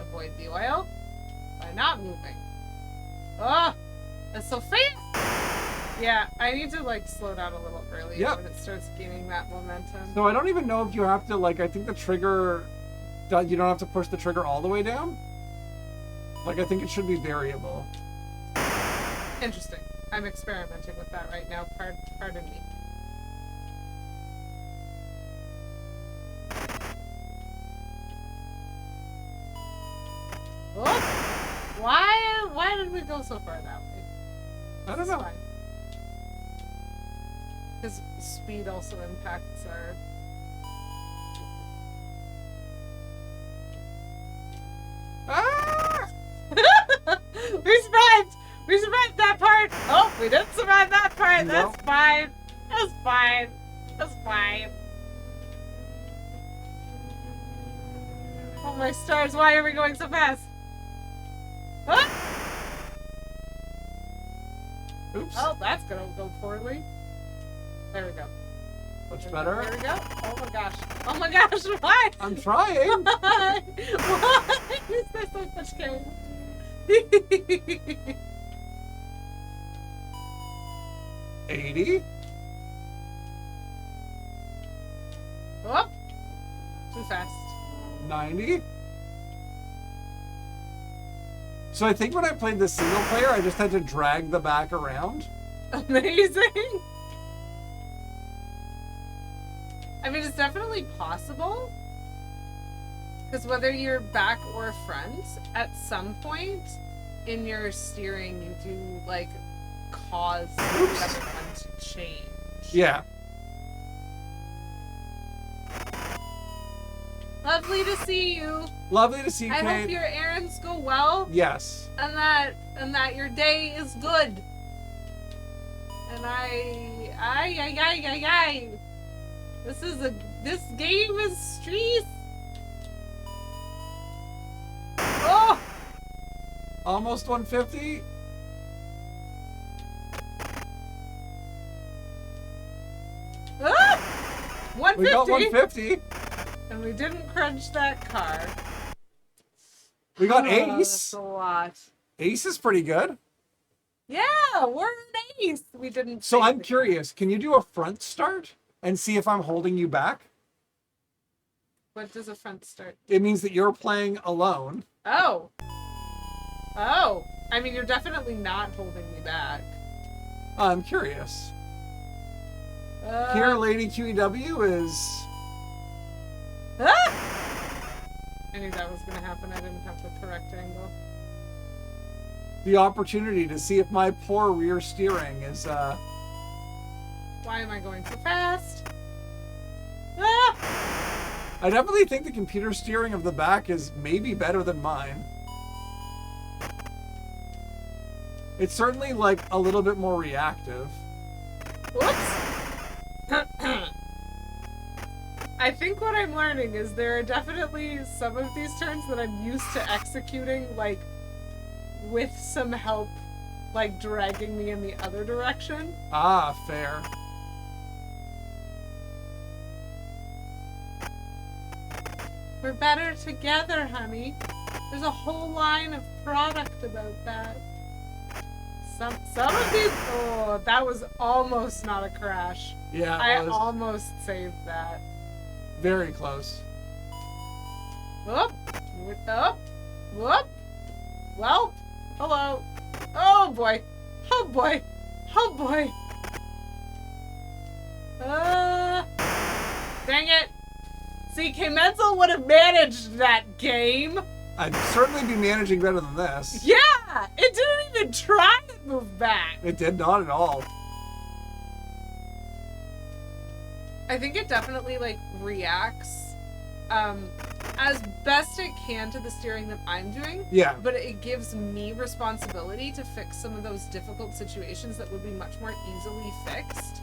Speaker 3: Avoid the oil by not moving. Oh, that's so fast. Yeah, I need to like slow down a little earlier
Speaker 2: Yep.
Speaker 3: when it starts gaining that momentum.
Speaker 2: So I don't even know if you have to like, I think the trigger, you don't have to push the trigger all the way down. Like I think it should be variable.
Speaker 3: Interesting. I'm experimenting with that right now. Pardon me. Oh, why did we go so far that way?
Speaker 2: I don't know.
Speaker 3: Because speed also impacts our...
Speaker 2: Ah!
Speaker 3: We survived! We survived that part! Oh, we didn't survive that part!
Speaker 2: Nope.
Speaker 3: That's fine! That's fine! That's fine! Oh my stars, why are we going so fast? Huh?
Speaker 2: Oops.
Speaker 3: Oh, that's gonna go poorly. There we go.
Speaker 2: Much better.
Speaker 3: There we go. Oh my gosh. Oh my gosh, why?
Speaker 2: I'm trying.
Speaker 3: Why? Why is there so much game?
Speaker 2: 80.
Speaker 3: Oh, too fast.
Speaker 2: 90. So I think when I played the single player, I just had to drag the back around.
Speaker 3: Amazing. I mean, it's definitely possible. Because whether you're back or front, at some point in your steering, you do, like, cause the other one to change.
Speaker 2: Yeah.
Speaker 3: Lovely to see you.
Speaker 2: Lovely to see you,
Speaker 3: I
Speaker 2: Kate.
Speaker 3: hope your errands go well.
Speaker 2: Yes.
Speaker 3: And that your day is good. And this game is streets. Oh!
Speaker 2: Almost 150.
Speaker 3: Ah! 150.
Speaker 2: We got 150.
Speaker 3: And we didn't crunch that car.
Speaker 2: We got
Speaker 3: Ace.
Speaker 2: Ace.
Speaker 3: That's a lot.
Speaker 2: Ace is pretty good.
Speaker 3: Yeah, we're an Ace. We didn't.
Speaker 2: So I'm curious. Can you do a front start and see if I'm holding you back?
Speaker 3: What does a front start?
Speaker 2: It means that you're playing alone.
Speaker 3: Oh. Oh. I mean, you're definitely not holding me back.
Speaker 2: I'm curious. Here, Lady QEW is...
Speaker 3: Ah! I knew that was going to happen. I didn't have the correct angle.
Speaker 2: the opportunity to see if my poor rear steering is,
Speaker 3: Why am I going so fast? Ah!
Speaker 2: I definitely think the computer steering of the back is maybe better than mine. It's certainly, like, a little bit more reactive.
Speaker 3: Whoops! I think what I'm learning is there are definitely some of these turns that I'm used to executing, like, with some help, like, dragging me in the other direction.
Speaker 2: Ah, fair.
Speaker 3: We're better together, honey. There's a whole line of product about that. Some of these... Oh, that was almost not a crash.
Speaker 2: Yeah,
Speaker 3: I
Speaker 2: it was
Speaker 3: almost saved that.
Speaker 2: very close.
Speaker 3: Whoop! Whoop! Whoop! Well, hello. Oh boy! Oh boy! Oh boy! Dang it! See, K-Menzel would have managed that game.
Speaker 2: I'd certainly be managing better than this.
Speaker 3: Yeah! It didn't even try to move back.
Speaker 2: It did not at all.
Speaker 3: I think it definitely, like, reacts as best it can to the steering that I'm doing.
Speaker 2: Yeah.
Speaker 3: But it gives me responsibility to fix some of those difficult situations that would be much more easily fixed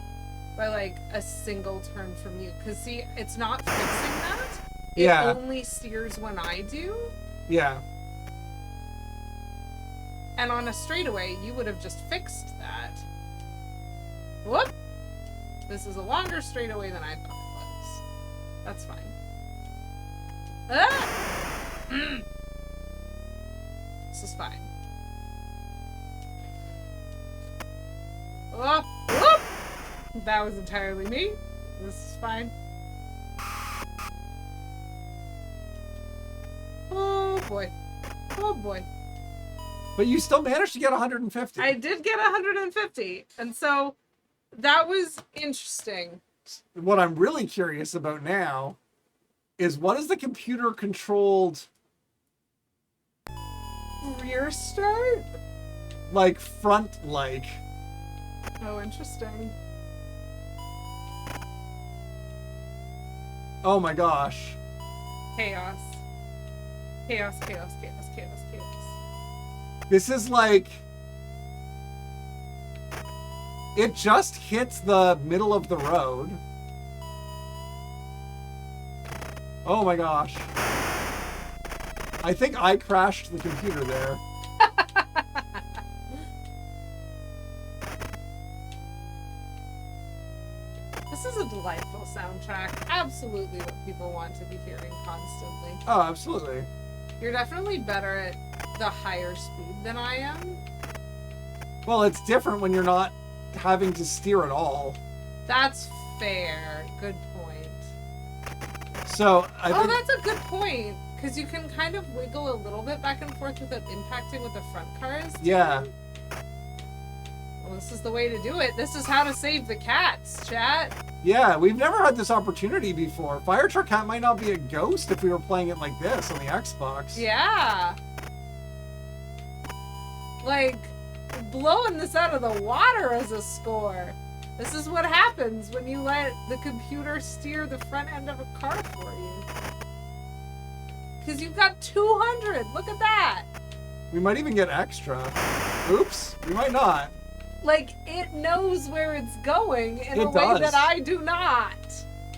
Speaker 3: by, like, a single turn from you. Because, see, it's not fixing that. It
Speaker 2: Yeah.
Speaker 3: only steers when I do.
Speaker 2: Yeah.
Speaker 3: And on a straightaway, you would have just fixed that. Whoop! This is a longer straightaway than I thought it was. That's fine. Ah! This is fine. Whoop! Whoop! That was entirely me. This is fine. Oh boy. Oh boy.
Speaker 2: But you still managed to get 150.
Speaker 3: I did get 150. And so that was interesting.
Speaker 2: What I'm really curious about now is what is the computer controlled
Speaker 3: Rear start?
Speaker 2: like front like?
Speaker 3: Oh, interesting.
Speaker 2: Oh my gosh.
Speaker 3: Chaos. Chaos, chaos, chaos, chaos, chaos.
Speaker 2: This is like it just hits the middle of the road. Oh my gosh. I think I crashed the computer there.
Speaker 3: This is a delightful soundtrack. Absolutely what people want to be hearing constantly.
Speaker 2: Oh, absolutely.
Speaker 3: You're definitely better at the higher speed than I am.
Speaker 2: Well, it's different when you're not having to steer at all.
Speaker 3: That's fair. Good point.
Speaker 2: So I think
Speaker 3: that's a good point. Because you can kind of wiggle a little bit back and forth without impacting with the front cars.
Speaker 2: Yeah.
Speaker 3: Well, this is the way to do it. This is how to save the cats, chat.
Speaker 2: Yeah, we've never had this opportunity before. Firetruck Cat might not be a ghost if we were playing it like this on the Xbox.
Speaker 3: Yeah. Like, blowing this out of the water as a score. This is what happens when you let the computer steer the front end of a car for you. Because you've got 200. Look at that.
Speaker 2: We might even get extra. Oops, we might not.
Speaker 3: Like, it knows where it's going in a
Speaker 2: It
Speaker 3: way
Speaker 2: does.
Speaker 3: that I do not.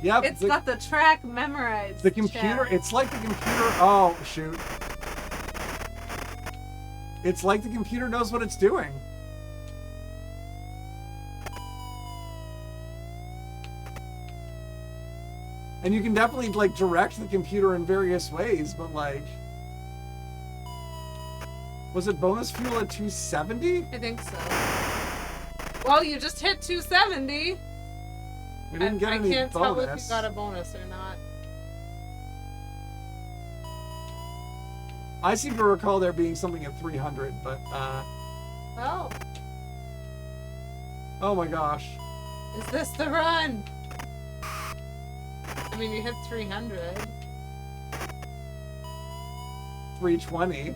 Speaker 2: Yep.
Speaker 3: It's got the track memorized.
Speaker 2: The computer,
Speaker 3: chat.
Speaker 2: it's like the computer, oh, shoot. It's like the computer knows what it's doing. And you can definitely, like, direct the computer in various ways, but, like... Was it bonus fuel at 270?
Speaker 3: I think so. Well, you just hit 270.
Speaker 2: We didn't get any
Speaker 3: I can't tell if
Speaker 2: bonus.
Speaker 3: you got a bonus or not.
Speaker 2: I seem to recall there being something at 300, but,
Speaker 3: Oh,
Speaker 2: oh my gosh.
Speaker 3: is this the run? I mean, you hit 300.
Speaker 2: 320.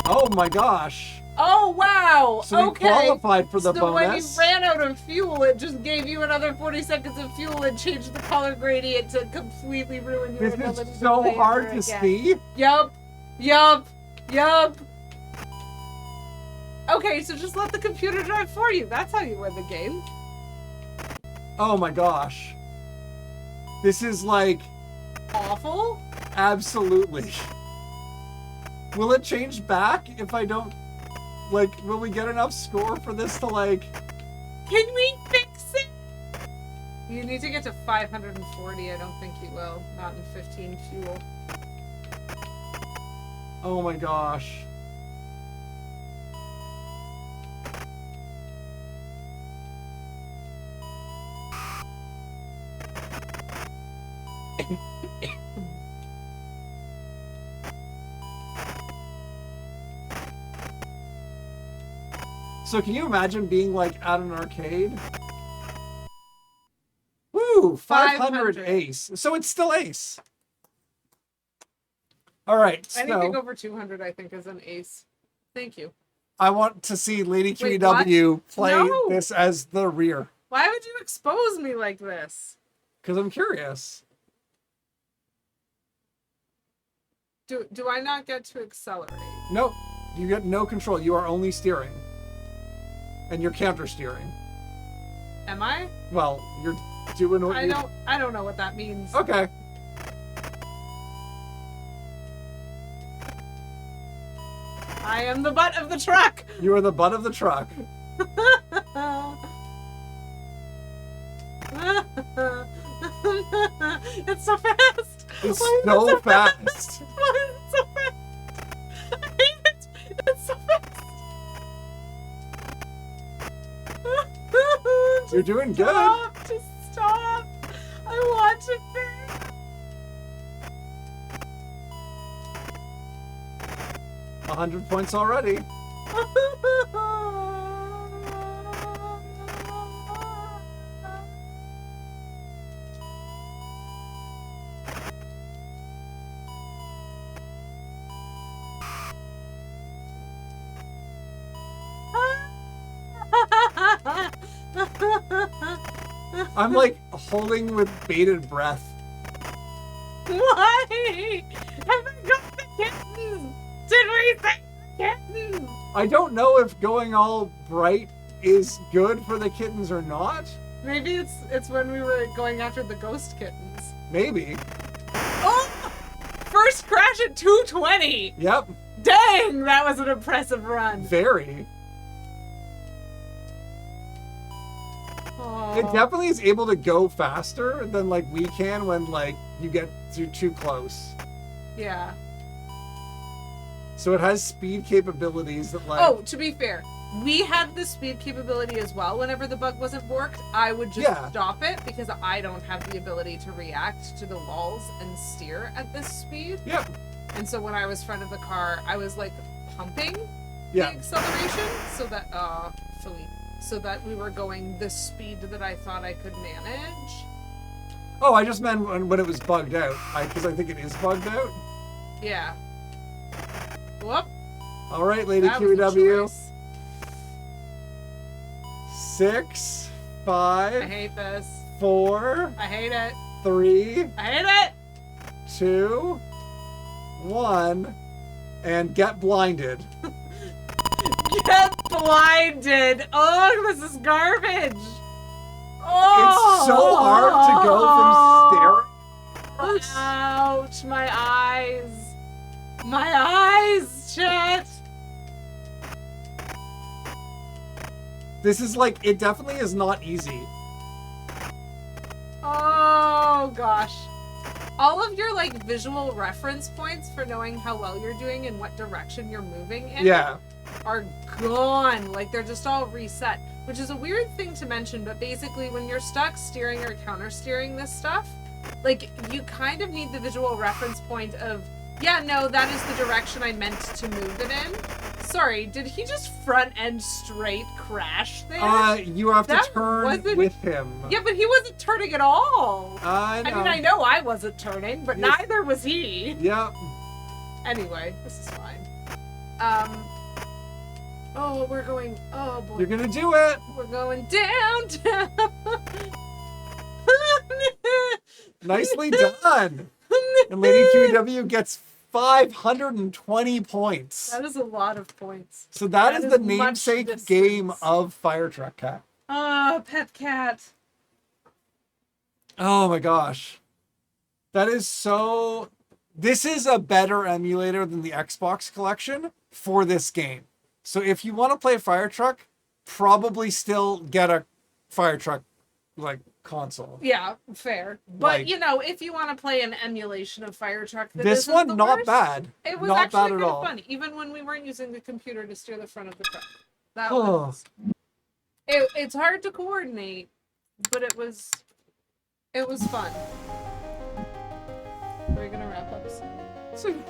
Speaker 2: Oh my gosh.
Speaker 3: Oh, wow.
Speaker 2: So we
Speaker 3: okay.
Speaker 2: qualified for the
Speaker 3: so when you
Speaker 2: bonus.
Speaker 3: ran out of fuel, it just gave you another 40 seconds of fuel and changed the color gradient to completely ruin your
Speaker 2: This
Speaker 3: ability
Speaker 2: is
Speaker 3: to
Speaker 2: so
Speaker 3: play
Speaker 2: hard
Speaker 3: ever
Speaker 2: to
Speaker 3: again.
Speaker 2: see.
Speaker 3: Yup. Okay, so just let the computer drive for you. That's how you win the game.
Speaker 2: Oh my gosh. This is like...
Speaker 3: Awful?
Speaker 2: Absolutely. Will it change back if I don't... Like, will we get enough score for this to, like...
Speaker 3: Can we fix it? You need to get to 540. I don't think you will. Not in 15 fuel.
Speaker 2: Oh my gosh. So can you imagine being like at an arcade? Woo! 500 ace. So it's still ace. All right.
Speaker 3: Anything
Speaker 2: So
Speaker 3: over 200, I think, is an ace. Thank you.
Speaker 2: I want to see Lady
Speaker 3: Wait,
Speaker 2: 3W play
Speaker 3: No.
Speaker 2: this as the rear
Speaker 3: Why would you expose me like this?
Speaker 2: because I'm curious.
Speaker 3: Do I not get to accelerate?
Speaker 2: Nope. You get no control. You are only steering. And you're counter steering.
Speaker 3: Am I?
Speaker 2: Well, you're doing what you...
Speaker 3: I don't know what that means.
Speaker 2: Okay.
Speaker 3: I am the butt of the truck.
Speaker 2: You are the butt of the truck.
Speaker 3: It's so fast.
Speaker 2: It's
Speaker 3: Why is it
Speaker 2: so fast.
Speaker 3: Why is it so fast? I hate it. It's so fast.
Speaker 2: You're doing good.
Speaker 3: Stop. Just stop. I want to be.
Speaker 2: 100 points already. I'm like holding with bated breath.
Speaker 3: Why? Have I got the kittens? Did we say kittens?
Speaker 2: I don't know if going all bright is good for the kittens or not.
Speaker 3: Maybe it's when we were going after the ghost kittens.
Speaker 2: Maybe.
Speaker 3: Oh! First crash at 220!
Speaker 2: Yep.
Speaker 3: Dang, that was an impressive run.
Speaker 2: Very.
Speaker 3: Aw.
Speaker 2: It definitely is able to go faster than like we can when like you get too close.
Speaker 3: Yeah.
Speaker 2: So it has speed capabilities that like...
Speaker 3: Oh, to be fair, we had the speed capability as well. Whenever the bug wasn't worked, I would just stop it because I don't have the ability to react to the walls and steer at this speed.
Speaker 2: Yep.
Speaker 3: And so when I was front of the car, I was like pumping the
Speaker 2: Yeah.
Speaker 3: acceleration so that we were going the speed that I thought I could manage.
Speaker 2: Oh, I just meant when it was bugged out. Because I think it is bugged out.
Speaker 3: Yeah. Whoop.
Speaker 2: All right, Lady
Speaker 3: That was a
Speaker 2: QEW.
Speaker 3: choice.
Speaker 2: 6,
Speaker 3: I
Speaker 2: 5,
Speaker 3: hate this.
Speaker 2: 4,
Speaker 3: I hate it.
Speaker 2: 3,
Speaker 3: I hate it.
Speaker 2: 2, 1, and get blinded.
Speaker 3: Get blinded. Oh, this is garbage. Oh,
Speaker 2: It's so hard to go from staring.
Speaker 3: Ouch, my eyes. My eyes, Chet.
Speaker 2: This is like, it definitely is not easy.
Speaker 3: Oh, gosh. All of your, like, visual reference points for knowing how well you're doing and what direction you're moving in are gone. Like, they're just all reset, which is a weird thing to mention, but basically when you're stuck steering or counter steering this stuff, like, you kind of need the visual reference point of, yeah, no, that is the direction I meant to move it in. Sorry, did he just front end straight crash there?
Speaker 2: You have to
Speaker 3: That
Speaker 2: turn
Speaker 3: wasn't-
Speaker 2: with him.
Speaker 3: Yeah, but he wasn't turning at all.
Speaker 2: I know.
Speaker 3: I mean, I know I wasn't turning, but
Speaker 2: Yes.
Speaker 3: neither was he.
Speaker 2: Yep.
Speaker 3: Anyway, this is fine. Oh, we're going. Oh boy.
Speaker 2: You're gonna do it.
Speaker 3: We're going downtown.
Speaker 2: Nicely done. And Lady QEW gets 520 points.
Speaker 3: That is a lot of points.
Speaker 2: So that is the
Speaker 3: much
Speaker 2: namesake
Speaker 3: distance.
Speaker 2: game of Firetruck Cat.
Speaker 3: Oh, pet cat.
Speaker 2: Oh my gosh. That is so... This is a better emulator than the Xbox collection for this game. So if you want to play Firetruck, probably still get a Firetruck like console.
Speaker 3: Yeah, fair. But
Speaker 2: Like-
Speaker 3: you know, if you want to play an emulation of Firetruck, that
Speaker 2: This
Speaker 3: isn't
Speaker 2: one,
Speaker 3: the
Speaker 2: not
Speaker 3: worst,
Speaker 2: bad.
Speaker 3: It was
Speaker 2: Not
Speaker 3: actually
Speaker 2: bad at
Speaker 3: kind
Speaker 2: all.
Speaker 3: of fun, even when we weren't using the computer to steer the front of the truck. That
Speaker 2: Oh.
Speaker 3: was. It's hard to coordinate, but it was fun. Are we gonna wrap up soon?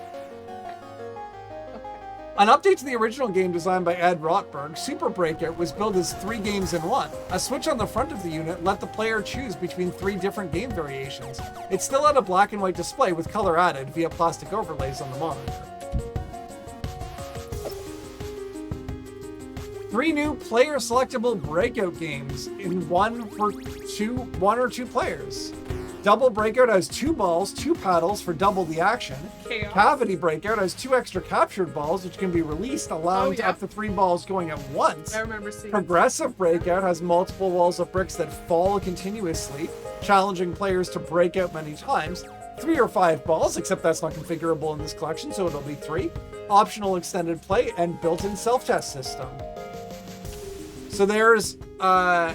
Speaker 2: An update to the original game designed by Ed Rotberg, Super Breakout was billed as 3 games in 1. A switch on the front of the unit let the player choose between 3 different game variations. It still had a black and white display with color added via plastic overlays on the monitor. 3 new player selectable Breakout games in one or two players. Double Breakout has 2 balls, 2 paddles for double the action.
Speaker 3: Chaos.
Speaker 2: Cavity Breakout has 2 extra captured balls, which can be released, allowing to up to 3 balls going at once.
Speaker 3: I remember seeing.
Speaker 2: Progressive Breakout has multiple walls of bricks that fall continuously, challenging players to break out many times. 3 or 5 balls, except that's not configurable in this collection, so it'll be 3. Optional extended play and built-in self-test system. So there's
Speaker 3: the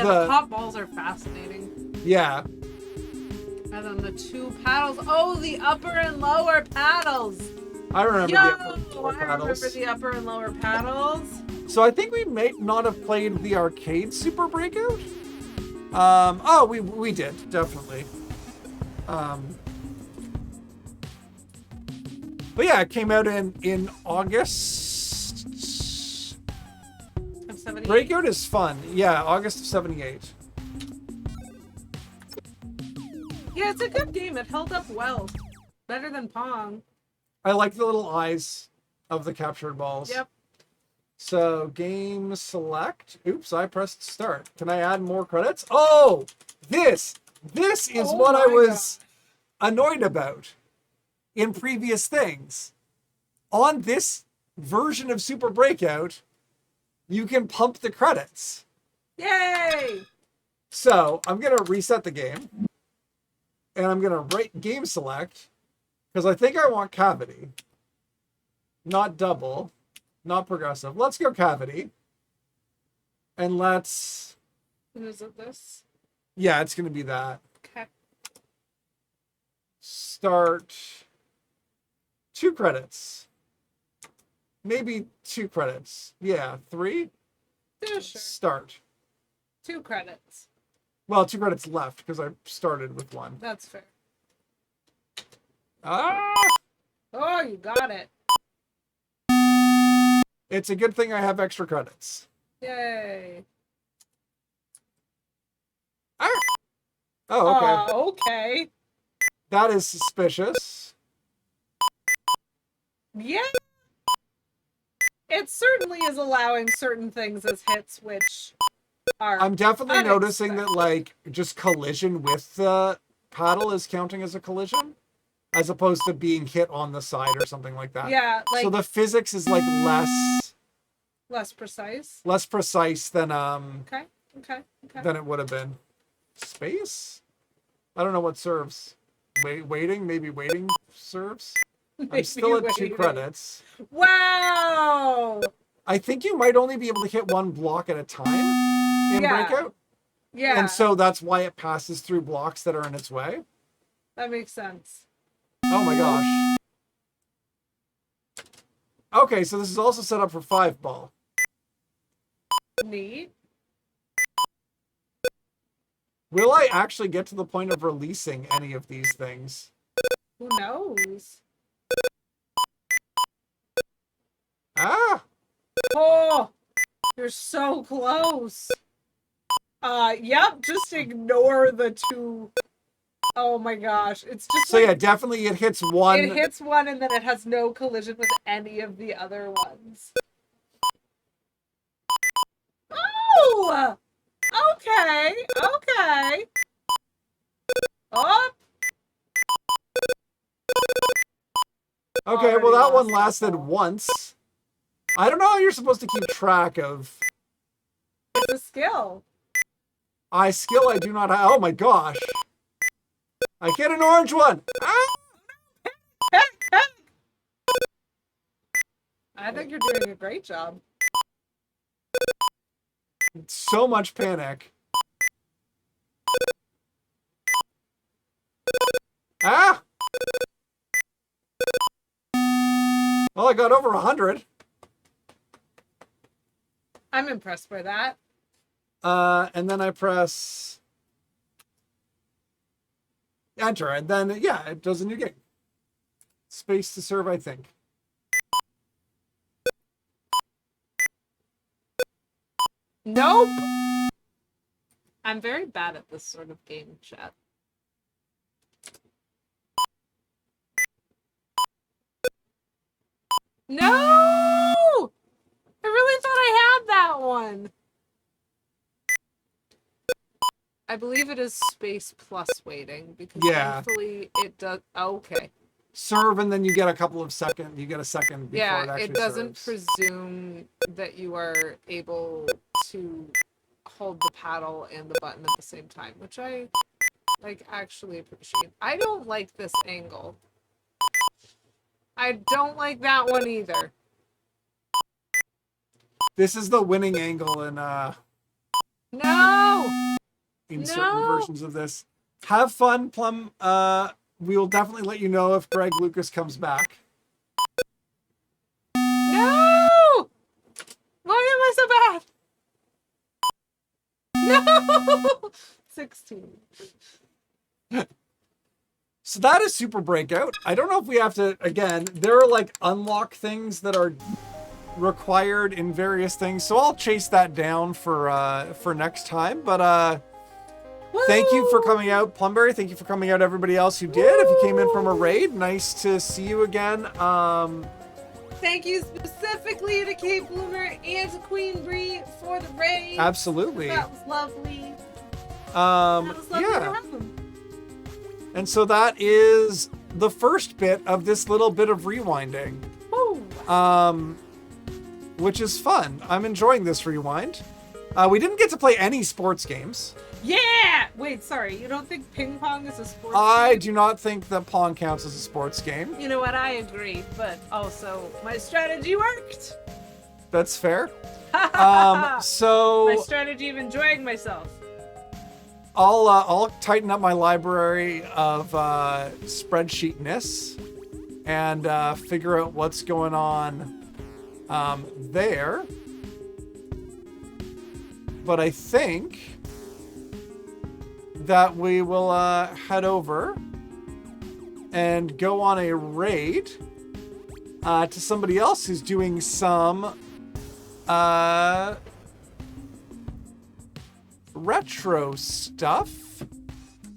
Speaker 3: pop balls are fascinating.
Speaker 2: Yeah.
Speaker 3: And then the 2 paddles. Oh, the upper and lower paddles.
Speaker 2: I remember the upper and lower
Speaker 3: I
Speaker 2: paddles.
Speaker 3: remember the upper and lower paddles.
Speaker 2: So I think we may not have played the arcade Super Breakout. We did, definitely. But yeah, it came out in August.
Speaker 3: Of 78.
Speaker 2: Breakout is fun. Yeah, August of 78.
Speaker 3: Yeah, it's a good game. It held up well. Better than Pong.
Speaker 2: I like the little eyes of the captured balls.
Speaker 3: Yep.
Speaker 2: So game select. Oops, I pressed start. Can I add more credits? Oh, this is
Speaker 3: Oh
Speaker 2: what I
Speaker 3: my
Speaker 2: was annoyed about in previous things. On this version of Super Breakout, you can pump the credits.
Speaker 3: Yay!
Speaker 2: So I'm going to reset the game. And I'm going to write game select. Because I think I want cavity. Not double. Not progressive. Let's go cavity. And let's...
Speaker 3: Is it this?
Speaker 2: Yeah, it's going to be that.
Speaker 3: Okay.
Speaker 2: Start 2 credits. maybe 2 credits. Yeah, 3?
Speaker 3: Yeah, sure.
Speaker 2: Start.
Speaker 3: 2 credits.
Speaker 2: Well, 2 credits left because I started with 1.
Speaker 3: That's fair.
Speaker 2: Ah!
Speaker 3: Oh, you got it.
Speaker 2: It's a good thing I have extra credits.
Speaker 3: Yay.
Speaker 2: Ah! Oh, okay.
Speaker 3: Okay.
Speaker 2: That is suspicious.
Speaker 3: Yeah. It certainly is allowing certain things as hits, which are
Speaker 2: I'm definitely
Speaker 3: unexpected.
Speaker 2: noticing that, like, just collision with the paddle is counting as a collision, as opposed to being hit on the side or something like that.
Speaker 3: Yeah, like
Speaker 2: so the physics is like
Speaker 3: less precise.
Speaker 2: less precise than
Speaker 3: Okay.
Speaker 2: than it would have been. Space? I don't know what serves. Waiting? Maybe waiting serves? I'm still at 2 credits.
Speaker 3: Wow!
Speaker 2: I think you might only be able to hit 1 block at a time in Breakout.
Speaker 3: Yeah.
Speaker 2: And so that's why it passes through blocks that are in its way.
Speaker 3: That makes sense.
Speaker 2: Oh my gosh. Okay, so this is also set up for 5 ball.
Speaker 3: Neat.
Speaker 2: Will I actually get to the point of releasing any of these things?
Speaker 3: Who knows?
Speaker 2: Ah!
Speaker 3: Oh! You're so close. Yep, just ignore the 2. Oh my gosh. It's just
Speaker 2: So
Speaker 3: like,
Speaker 2: yeah, definitely it hits 1.
Speaker 3: It hits 1 and then it has no collision with any of the other ones. Oh! Okay. Up.
Speaker 2: Okay, well that one lasted once. I don't know how you're supposed to keep track of.
Speaker 3: It's a skill.
Speaker 2: I do not have. Oh my gosh. I get an orange one. Ah!
Speaker 3: I think you're doing a great job.
Speaker 2: So much panic. Ah! Well, I got over 100.
Speaker 3: I'm impressed by that.
Speaker 2: And then I press enter, and then yeah, it does a new game. Space to serve, I think.
Speaker 3: Nope. I'm very bad at this sort of game, chat. No! I really thought I had that one. I believe it is space plus waiting because thankfully it does. Oh, okay.
Speaker 2: Serve, and then you get a couple of seconds. You get a second before it actually
Speaker 3: it doesn't
Speaker 2: serves.
Speaker 3: presume that you are able to hold the paddle and the button at the same time, which I actually appreciate. I don't like this angle. I don't like that one either.
Speaker 2: This is the winning angle in
Speaker 3: No!
Speaker 2: certain versions of this. Have fun, Plum. We will definitely let you know if Greg Lucas comes back.
Speaker 3: No! Why am I so bad? No! 16.
Speaker 2: So that is Super Breakout. I don't know if we have to, again, there are like unlock things that are required in various things. So I'll chase that down for next time. But thank you for coming out, Plumberry. Thank you for coming out, everybody else who did. If you came in from a raid, nice to see you again.
Speaker 3: Thank you specifically to Kate Bloomer and to Queen Bree for the raid.
Speaker 2: Absolutely.
Speaker 3: That was lovely. That was lovely to have them.
Speaker 2: And so that is the first bit of this little bit of rewinding.
Speaker 3: Woo.
Speaker 2: Which is fun. I'm enjoying this rewind. We didn't get to play any sports games.
Speaker 3: Yeah! Wait, sorry. You don't think ping pong is a sports
Speaker 2: I
Speaker 3: game?
Speaker 2: do not think that Pong counts as a sports game.
Speaker 3: You know what? I agree, but also my strategy worked.
Speaker 2: That's fair. So
Speaker 3: my strategy of enjoying myself.
Speaker 2: I'll tighten up my library of spreadsheetness and figure out what's going on there. But I think that we will head over and go on a raid to somebody else who's doing some retro stuff.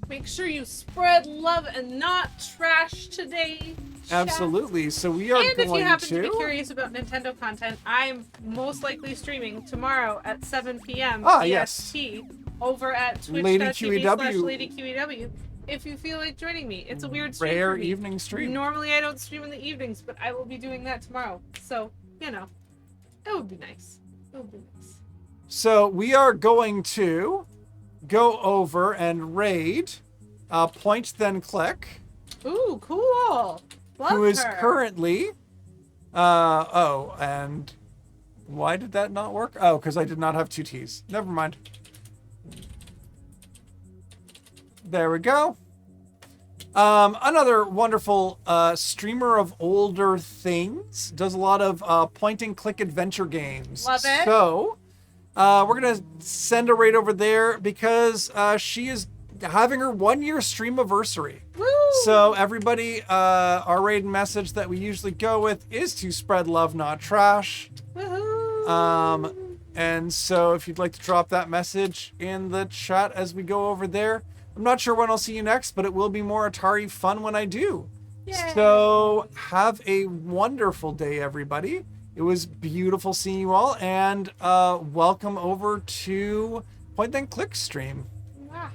Speaker 3: Make sure you spread love and not trash today.
Speaker 2: Absolutely. So we are
Speaker 3: and
Speaker 2: going
Speaker 3: if you happen to
Speaker 2: to
Speaker 3: be curious about Nintendo content, I'm most likely streaming tomorrow at 7 p.m.
Speaker 2: Yes.
Speaker 3: EST over at
Speaker 2: Lady
Speaker 3: twitch.tv/LadyQEW. If you feel like joining me, it's a weird stream.
Speaker 2: Rare
Speaker 3: for me.
Speaker 2: evening stream.
Speaker 3: Normally I don't stream in the evenings, but I will be doing that tomorrow. So, you know, it would be nice. It would be nice.
Speaker 2: So we are going to go over and raid Point Then Click.
Speaker 3: Ooh, cool. Love
Speaker 2: who is
Speaker 3: her.
Speaker 2: currently and why did that not work? Oh, because I did not have two T's. Never mind. There we go. Another wonderful streamer of older things. Does a lot of point and click adventure games.
Speaker 3: Love it.
Speaker 2: So we're gonna send a raid over there because she is having her 1-year streamiversary.
Speaker 3: Woo!
Speaker 2: So everybody, our raid message that we usually go with is to spread love, not trash.
Speaker 3: Woohoo!
Speaker 2: And so if you'd like to drop that message in the chat as we go over there, I'm not sure when I'll see you next, but it will be more Atari fun when I do.
Speaker 3: Yay.
Speaker 2: So have a wonderful day, everybody. It was beautiful seeing you all, and welcome over to Point Then Click stream.
Speaker 3: Mwah.